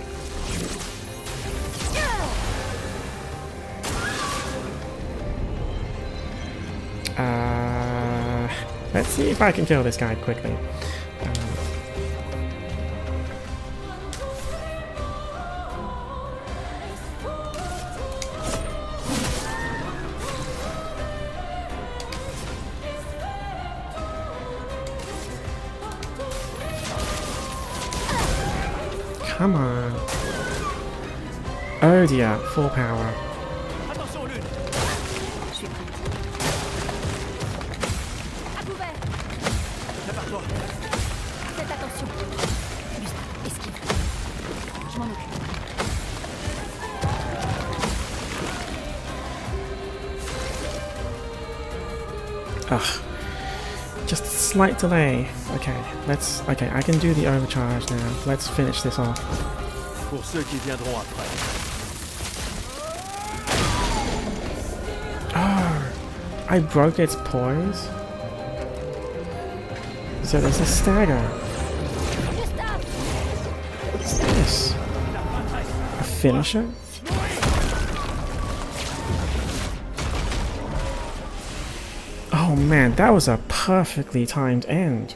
A: Let's see if I can kill this guy quickly. Come on. Oh dear, full power. Ugh. Just a slight delay. Okay, okay, I can do the overcharge now. Let's finish this off.
C: Pour ceux qui viendront après.
A: Oh, I broke its poise. So there's a stagger. What's this? A finisher? Oh man, that was a perfectly timed end.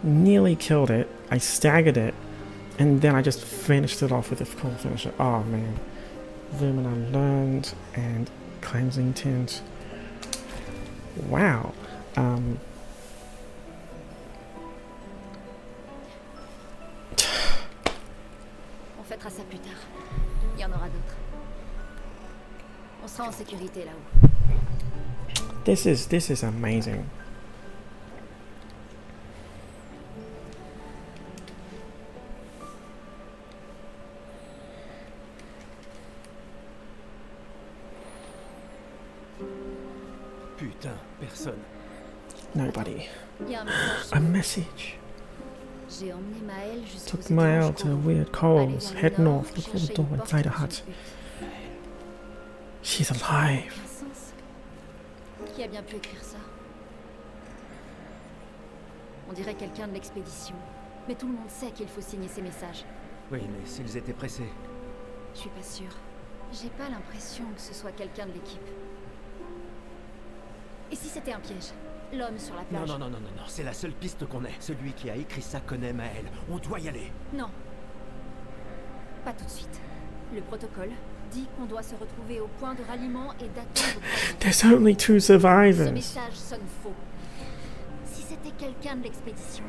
A: Nearly killed it, I staggered it, and then I just finished it off with a cool finisher. Oh man. Lumina learned and cleansing tint. Wow.
F: On fêtera ça plus tard. Il y en aura d'autres. On sera en sécurité là-haut.
A: This is amazing.
C: Putain, personne.
A: Nobody.
F: Il y a un message.
A: A message.
F: J'ai emmené Maëlle jusqu'aux
A: Took Mael to Weird Coals.
F: Allez vers
A: Head
F: le nord,
A: north. Look for the
F: cherchez
A: door
F: une porte
A: inside a
F: dans
A: hut.
F: ce but.
A: She's alive.
F: Sens. Qui a bien pu écrire ça? On dirait quelqu'un de l'expédition. Mais tout le monde sait qu'il faut signer ces messages.
C: Oui, mais s'ils étaient pressés.
F: Je suis pas sûre. J'ai pas l'impression que ce soit quelqu'un de l'équipe. Et si c'était un piège? L'homme sur la plage?
C: Non, c'est la seule piste qu'on ait. Celui qui a écrit ça connaît Maëlle. On doit y aller.
F: Non. Pas tout de suite. Le protocole dit qu'on doit se retrouver au point de ralliement et d'attendre.
A: There's only two
F: Ce
A: survivors.
F: message sonne faux. Si c'était quelqu'un de l'expédition,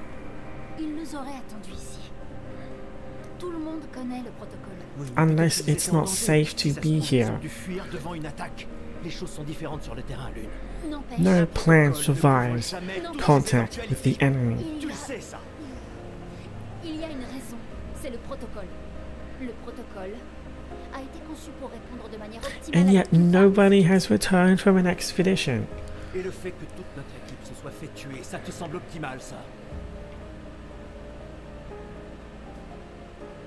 F: il nous aurait attendus ici. Tout le monde connaît le protocole.
A: Unless it's not safe to be here.
C: Ils ont dû fuir devant une attaque. Les choses sont différentes sur le terrain, Lune.
F: N'empêche,
A: No plan survives contact with the enemy.
C: Tu le sais, ça.
F: il y a une raison. C'est le protocole. Le protocole a été conçu pour répondre de manière optimale.
A: And yet nobody has returned from an expedition.
C: Et le fait que toute notre équipe se soit fait tuer, ça te semble optimal, ça?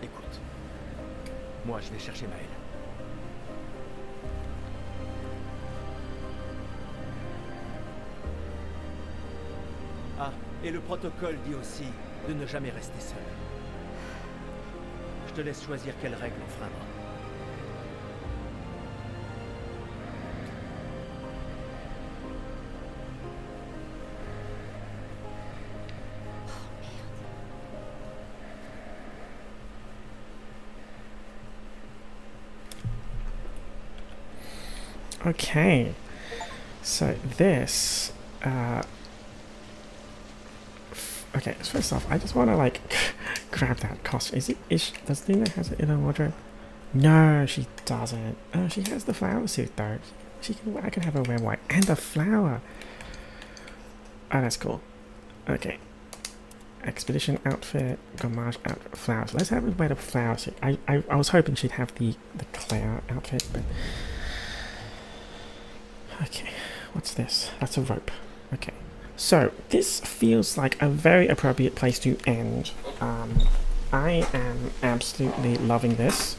C: Écoute, moi je vais chercher Maëlle. Ah, et le protocole dit aussi de ne jamais rester seul. Je te laisse choisir quelle règle on freindra.
A: Okay, so this, okay, so first off, I just want to like grab that costume. Does Luna has it in her wardrobe? No, she doesn't. Oh, she has the flower suit though. I can have her wear white and the flower. Oh, that's cool. Okay, expedition outfit, Gommage outfit, flowers. Let's have her wear the flower suit. I was hoping she'd have the CLAIR outfit, but. Okay, what's this? That's a rope. Okay, so this feels like a very appropriate place to end. I am absolutely loving this,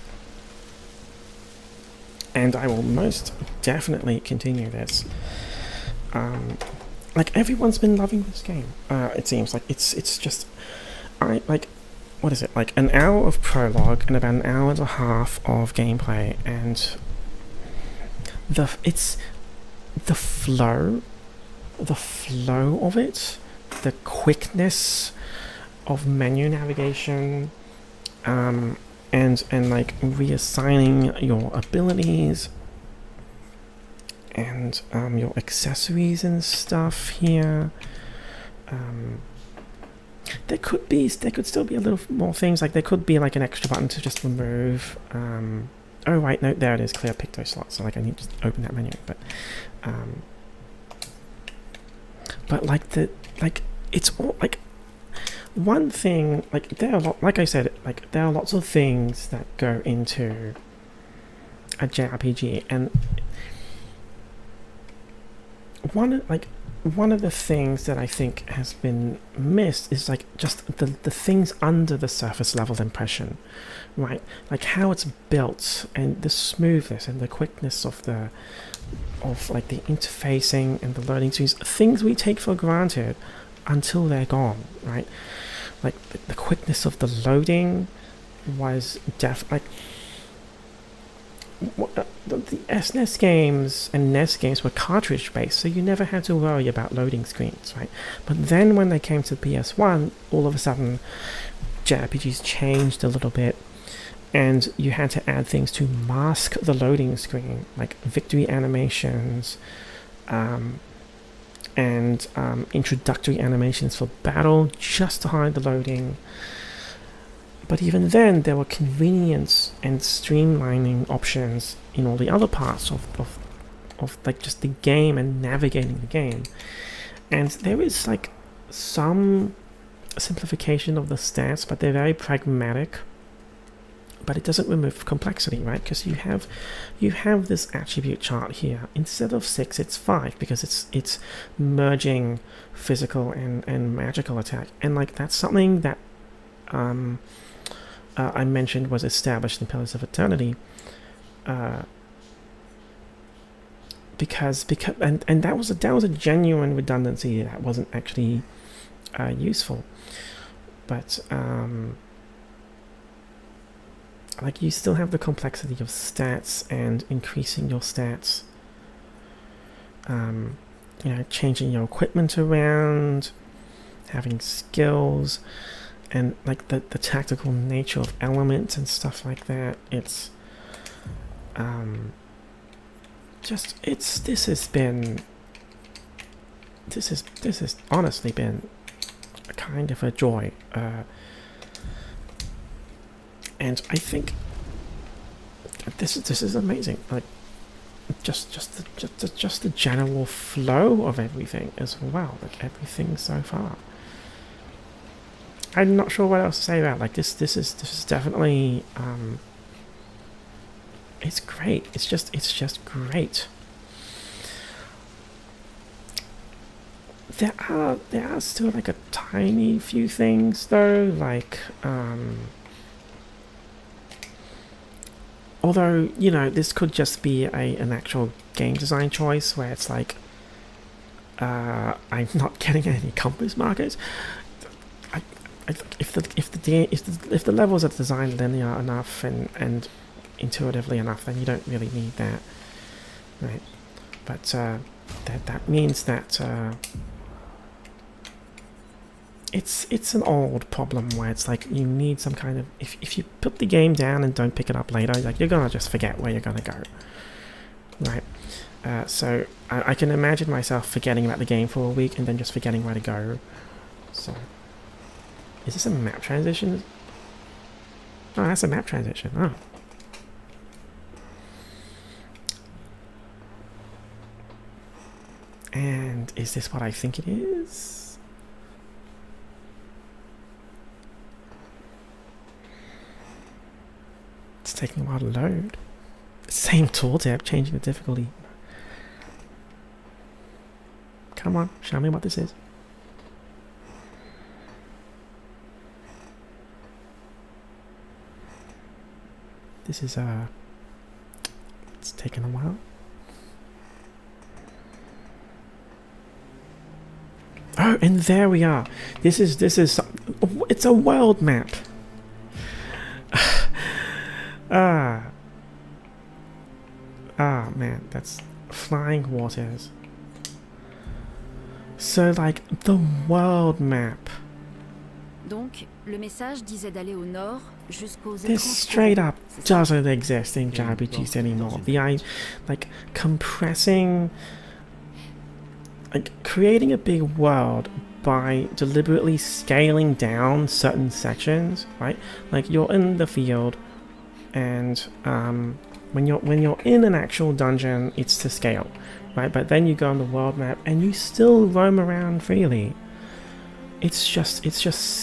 A: and I will most definitely continue this. Like everyone's been loving this game. It seems like it's just, what is it? Like an hour of prologue and about an hour and a half of gameplay, and the flow of it, the quickness of menu navigation, and like reassigning your abilities and your accessories and stuff here. There could still be a little more things, like there could be like an extra button to just remove. Oh right, no, there it is, clear Pictos slot. So like I need to just open that menu, but it's all like one thing. Like there are like I said, like there are lots of things that go into a JRPG, and one like one of the things that I think has been missed is like just the things under the surface level impression, right? Like how it's built and the smoothness and the quickness of the interfacing and the loading screens, things we take for granted until they're gone, right? Like the quickness of the loading was the SNES games and NES games were cartridge based, so you never had to worry about loading screens, right? But then when they came to PS1, all of a sudden JRPGs changed a little bit, and you had to add things to mask the loading screen, like victory animations, and introductory animations for battle just to hide the loading. But even then, there were convenience and streamlining options in all the other parts of like just the game and navigating the game. And there is like some simplification of the stats, but they're very pragmatic. But it doesn't remove complexity, right? Because you have this attribute chart here. Instead of 6, it's 5 because it's merging physical and magical attack. And like that's something that I mentioned was established in Pillars of Eternity, because that was a genuine redundancy that wasn't actually useful, but like you still have the complexity of stats and increasing your stats, changing your equipment around, having skills, and like the tactical nature of elements and stuff like that. It's this has honestly been a kind of a joy, and I think this is amazing. Like just the general flow of everything as well. Like everything so far. I'm not sure what else to say about. Like this is definitely it's great. It's just great. There are still like a tiny few things though, like although this could just be an actual game design choice where it's like I'm not getting any compass markers. If the levels are designed linear enough and intuitively enough, then you don't really need that, right? But that means that it's an old problem where it's like you need some kind of if you put the game down and don't pick it up later, like you're gonna just forget where you're gonna go, right? So I can imagine myself forgetting about the game for a week and then just forgetting where to go. So. Is this a map transition? Oh, that's a map transition. Oh. And is this what I think it is? It's taking a while to load. Same tooltip, changing the difficulty. Come on, show me what this is. This is it's taken a while. Oh, and there we are. This is it's a world map. Man, that's flying waters. So like the world map.
M: Donc, le message disait d'aller au nord jusqu'aux
A: This straight up doesn't exist in JRPGs anymore. Like compressing, like creating a big world by deliberately scaling down certain sections, right? Like you're in the field, and when you're in an actual dungeon, it's to scale, right? But then you go on the world map and you still roam around freely. It's just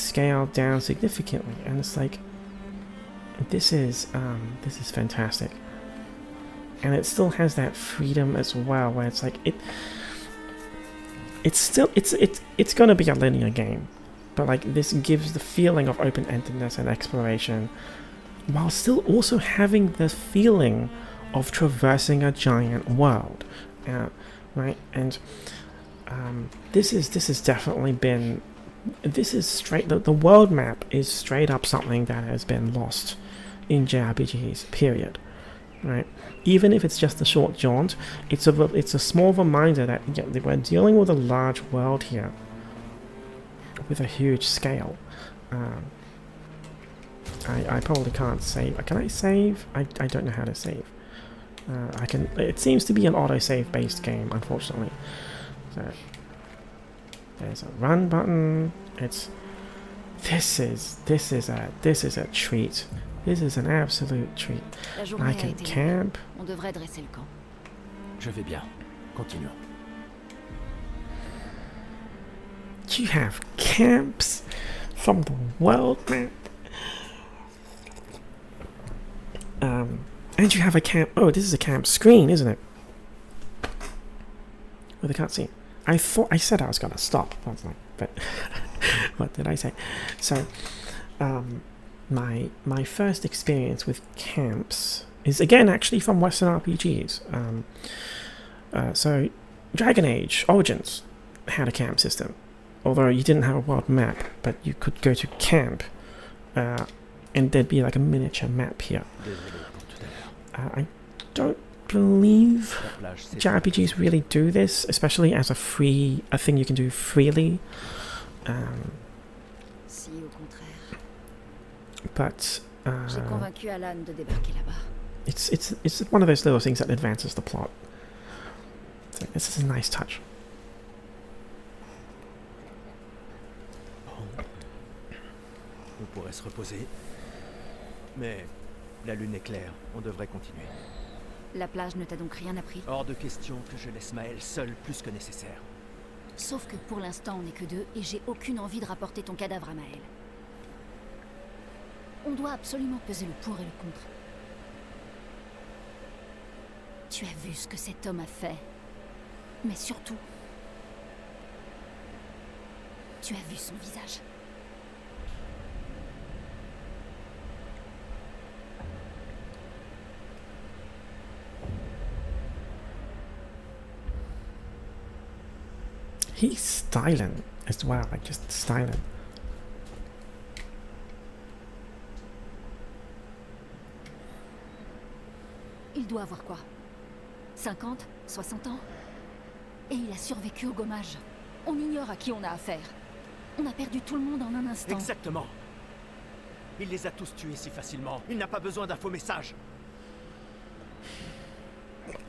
A: scaled down significantly, and it's like this is fantastic, and it still has that freedom as well, where it's like it's still it's gonna be a linear game, but like this gives the feeling of open-endedness and exploration, while still also having the feeling of traversing a giant world, right? And this has definitely been. This is straight. The world map is straight up something that has been lost in JRPGs. Period. Right. Even if it's just a short jaunt, it's a small reminder that we're dealing with a large world here, with a huge scale. I probably can't save. Can I save? I don't know how to save. I can. It seems to be an autosave based game, unfortunately. So. There's a run button. This is a treat. This is an absolute treat. I can camp.
M: On devrait dresser le camp.
C: Je vais bien. Continuons.
A: You have camps from the world map. And you have a camp. Oh, this is a camp screen, isn't it? With a cutscene. I thought I said I was gonna stop. I was like, but what did I say? So, my first experience with camps is again actually from Western RPGs. So, Dragon Age Origins had a camp system, although you didn't have a world map, but you could go to camp, and there'd be like a miniature map here. I don't believe JRPGs really do this, especially as a thing you can do freely. But it's one of those little things that advances the plot. So this is a nice touch.
C: On pourrait se reposer, mais la lune est claire. On devrait continuer.
M: La plage ne t'a donc rien appris?
C: Hors de question que je laisse Maëlle seule plus que nécessaire.
M: Sauf que pour l'instant on n'est que deux et j'ai aucune envie de rapporter ton cadavre à Maëlle. On doit absolument peser le pour et le contre. Tu as vu ce que cet homme a fait. Mais surtout, tu as vu son visage.
A: He's styling as well, like just styling.
M: Il doit avoir quoi? 50, 60 ans? Et il a survécu au Gommage. On ignore à qui on a affaire. On a perdu tout le monde en un instant.
C: Exactement. Il les a tous tués si facilement. Il n'a pas besoin d'un faux message.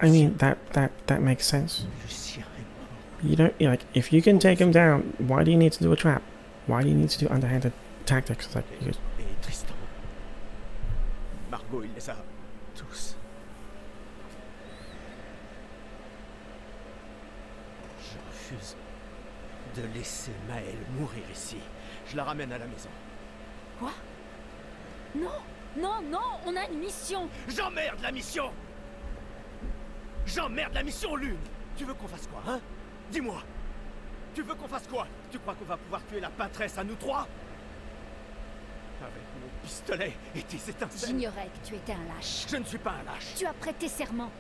A: I mean, that makes sense. You don't, like, if you can take him down, why do you need to do a trap? Why do you need to do underhanded tactics? Like,
C: Et Tristan. Margot, il les a tous. Je refuse de laisser Maëlle mourir ici. Je la ramène à la maison.
M: Quoi? Non, non, non, on a une mission.
C: J'emmerde la mission. J'emmerde la mission, Lune. Tu veux qu'on fasse quoi, hein? Dis-moi. Tu veux qu'on fasse quoi? Tu crois qu'on va pouvoir tuer la pâtresse à nous trois? Avec mon pistolet et tes étincelles.
M: J'ignorais que tu étais un lâche.
C: Je ne suis pas un lâche.
M: Tu as prêté serment.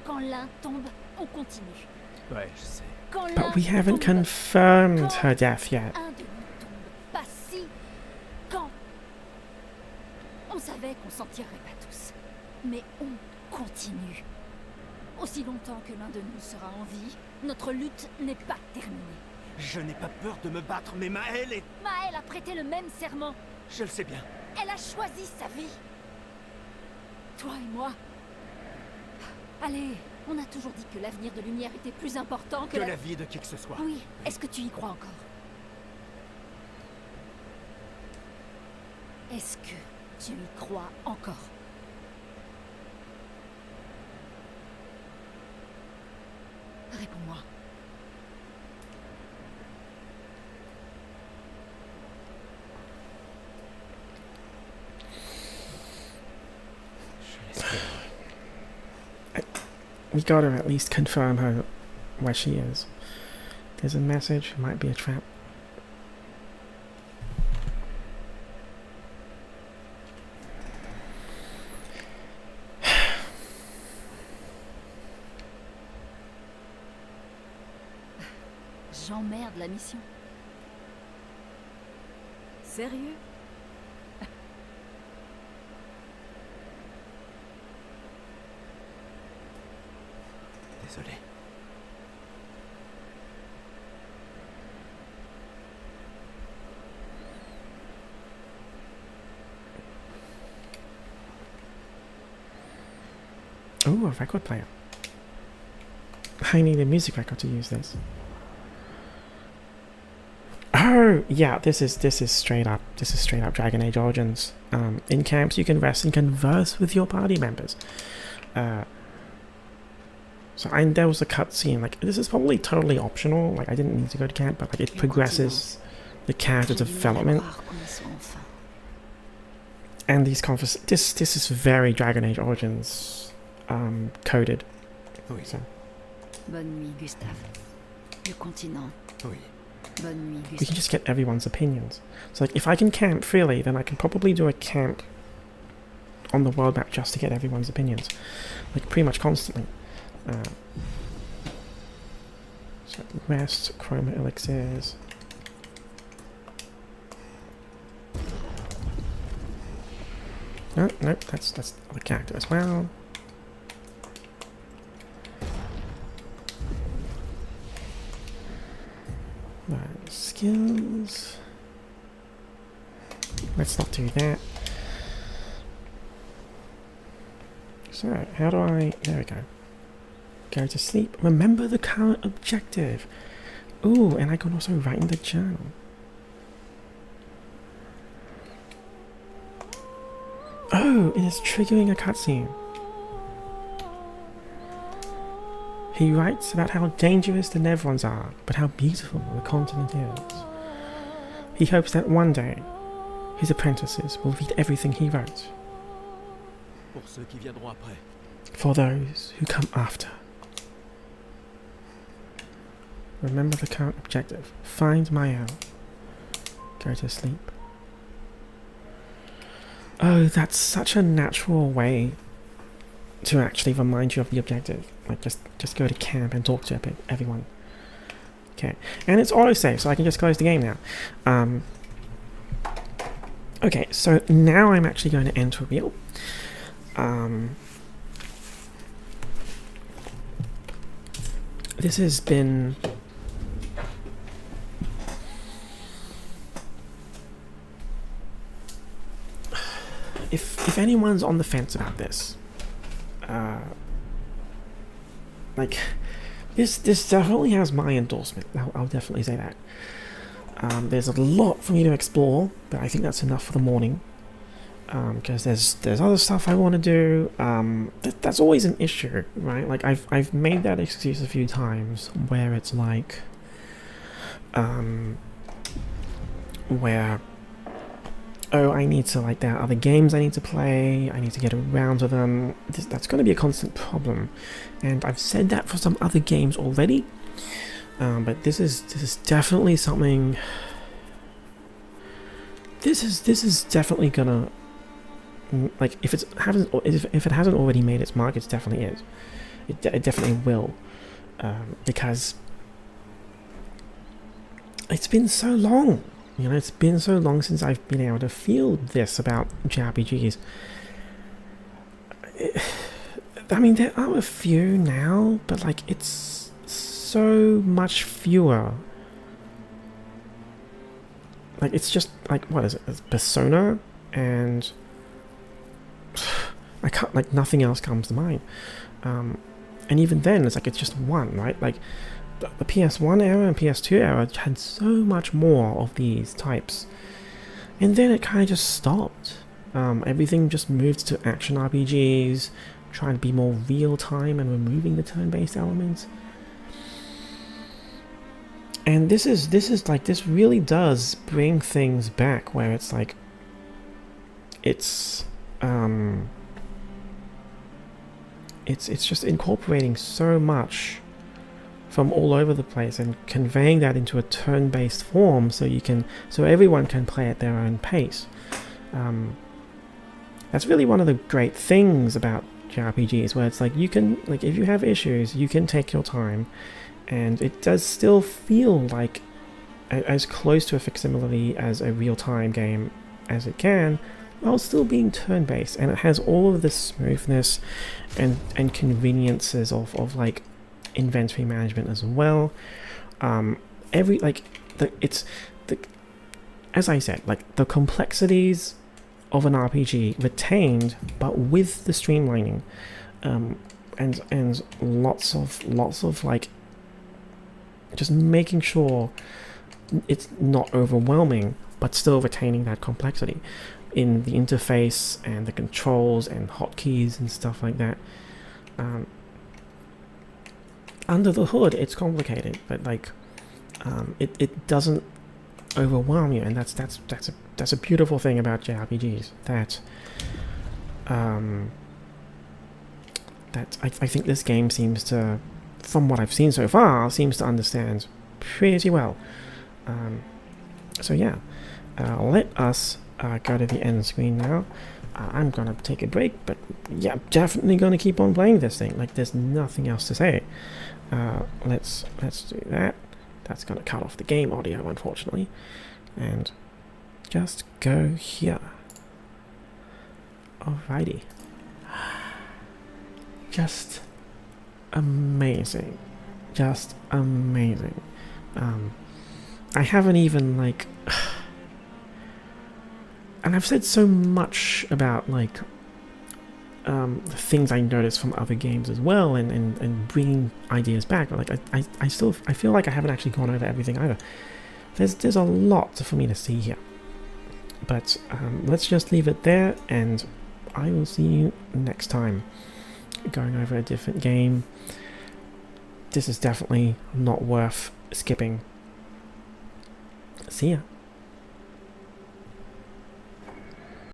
M: Quand l'un tombe, on continue.
C: Ouais, je sais.
M: Quand l'un
A: but we haven't
M: tombe,
A: confirmed her death yet.
M: un de nous tombe. Pas si. Quand? On savait qu'on s'en tirerait pas tous. Mais on continue. Aussi longtemps que l'un de nous sera en vie, notre lutte n'est pas terminée.
C: Je n'ai pas peur de me battre, mais Maëlle est...
M: Maëlle a prêté le même serment.
C: Je le sais bien.
M: Elle a choisi sa vie. Toi et moi. Allez, on a toujours dit que l'avenir de Lumière était plus important que
C: la vie de qui que ce soit.
M: Oui, est-ce que tu y crois encore? Est-ce que tu y crois encore? Réponds-moi.
A: We gotta at least confirm her where she is. There's a message. It might be a trap.
M: J'emmerde la mission. Sérieux?
C: Désolé.
A: Oh, a record player. I need a music record to use this. Oh, yeah, this is straight up Dragon Age Origins. In camps you can rest and converse with your party members. There was a cutscene, like, this is probably totally optional, like, I didn't need to go to camp, but, like, it progresses the character development. And these this is very Dragon Age Origins coded.
C: Oui.
A: So.
M: Bonne nuit, Gustave. Le continent.
C: Oui.
M: Bonne nuit,
A: We
M: Gustave.
A: can just get everyone's opinions. So, like, if I can camp freely, then I can probably do a camp on the world map just to get everyone's opinions. Like, pretty much constantly. So rest, chroma elixirs. No, that's the character as well. Skills. Let's not do that. So, how do I... There we go. Go to sleep. Remember the current objective. Ooh, and I can also write in the journal. Oh, it is triggering a cutscene. He writes about how dangerous the Nevrons are, but how beautiful the continent is. He hopes that one day, his apprentices will read everything he wrote.
C: Pour ceux qui viendront après.
A: For those who come after. Remember the current objective. Find Mael. Go to sleep. Oh, that's such a natural way to actually remind you of the objective. Like, just go to camp and talk to everyone. Okay, and it's autosave, so I can just close the game now. Okay, so now I'm actually going to enter a wheel. This has been... If anyone's on the fence about this, like, this definitely has my endorsement. I'll definitely say that. There's a lot for me to explore, but I think that's enough for the morning. Because there's other stuff I want to do. That's always an issue, right? Like, I've made that excuse a few times where it's like, where, oh, I need to, like, there are other games I need to play, I need to get around to them. That's going to be a constant problem, and I've said that for some other games already, but this is definitely something. This is definitely gonna, like, if it hasn't already made its mark, it definitely is. It definitely will, because it's been so long. You know, it's been so long since I've been able to feel this about JRPGs. I mean, there are a few now, but, like, it's so much fewer. Like, it's just, like, what is it? It's Persona, and I can't, like, nothing else comes to mind. And even then, it's like, it's just one, right? Like, the PS1 era and PS2 era had so much more of these types, and then it kind of just stopped. Everything just moved to action RPGs, trying to be more real time and removing the turn-based elements. And this is like, this really does bring things back where it's like, it's just incorporating so much from all over the place and conveying that into a turn-based form so everyone can play at their own pace. That's really one of the great things about JRPGs, where it's like you can, like, if you have issues, you can take your time, and it does still feel like as close to a facsimile as a real-time game as it can, while still being turn-based, and it has all of this smoothness and conveniences of like inventory management as well. As I said, like the complexities of an RPG retained, but with the streamlining, and lots of like just making sure it's not overwhelming, but still retaining that complexity in the interface and the controls and hotkeys and stuff like that. Under the hood, it's complicated, but like it doesn't overwhelm you, and that's a beautiful thing about JRPGs. That I think this game seems to, from what I've seen so far, seems to understand pretty well. So yeah, let us go to the end screen now. I'm gonna take a break, but yeah, definitely gonna keep on playing this thing. Like, there's nothing else to say. Let's do that. That's gonna cut off the game audio, unfortunately, and just go here. Alrighty. Just amazing. Just amazing. I haven't even, like... And I've said so much about, like, the things I noticed from other games as well, and bringing ideas back. Like, I feel like I haven't actually gone over everything either. There's a lot for me to see here. But let's just leave it there, and I will see you next time, going over a different game. This is definitely not worth skipping. See ya.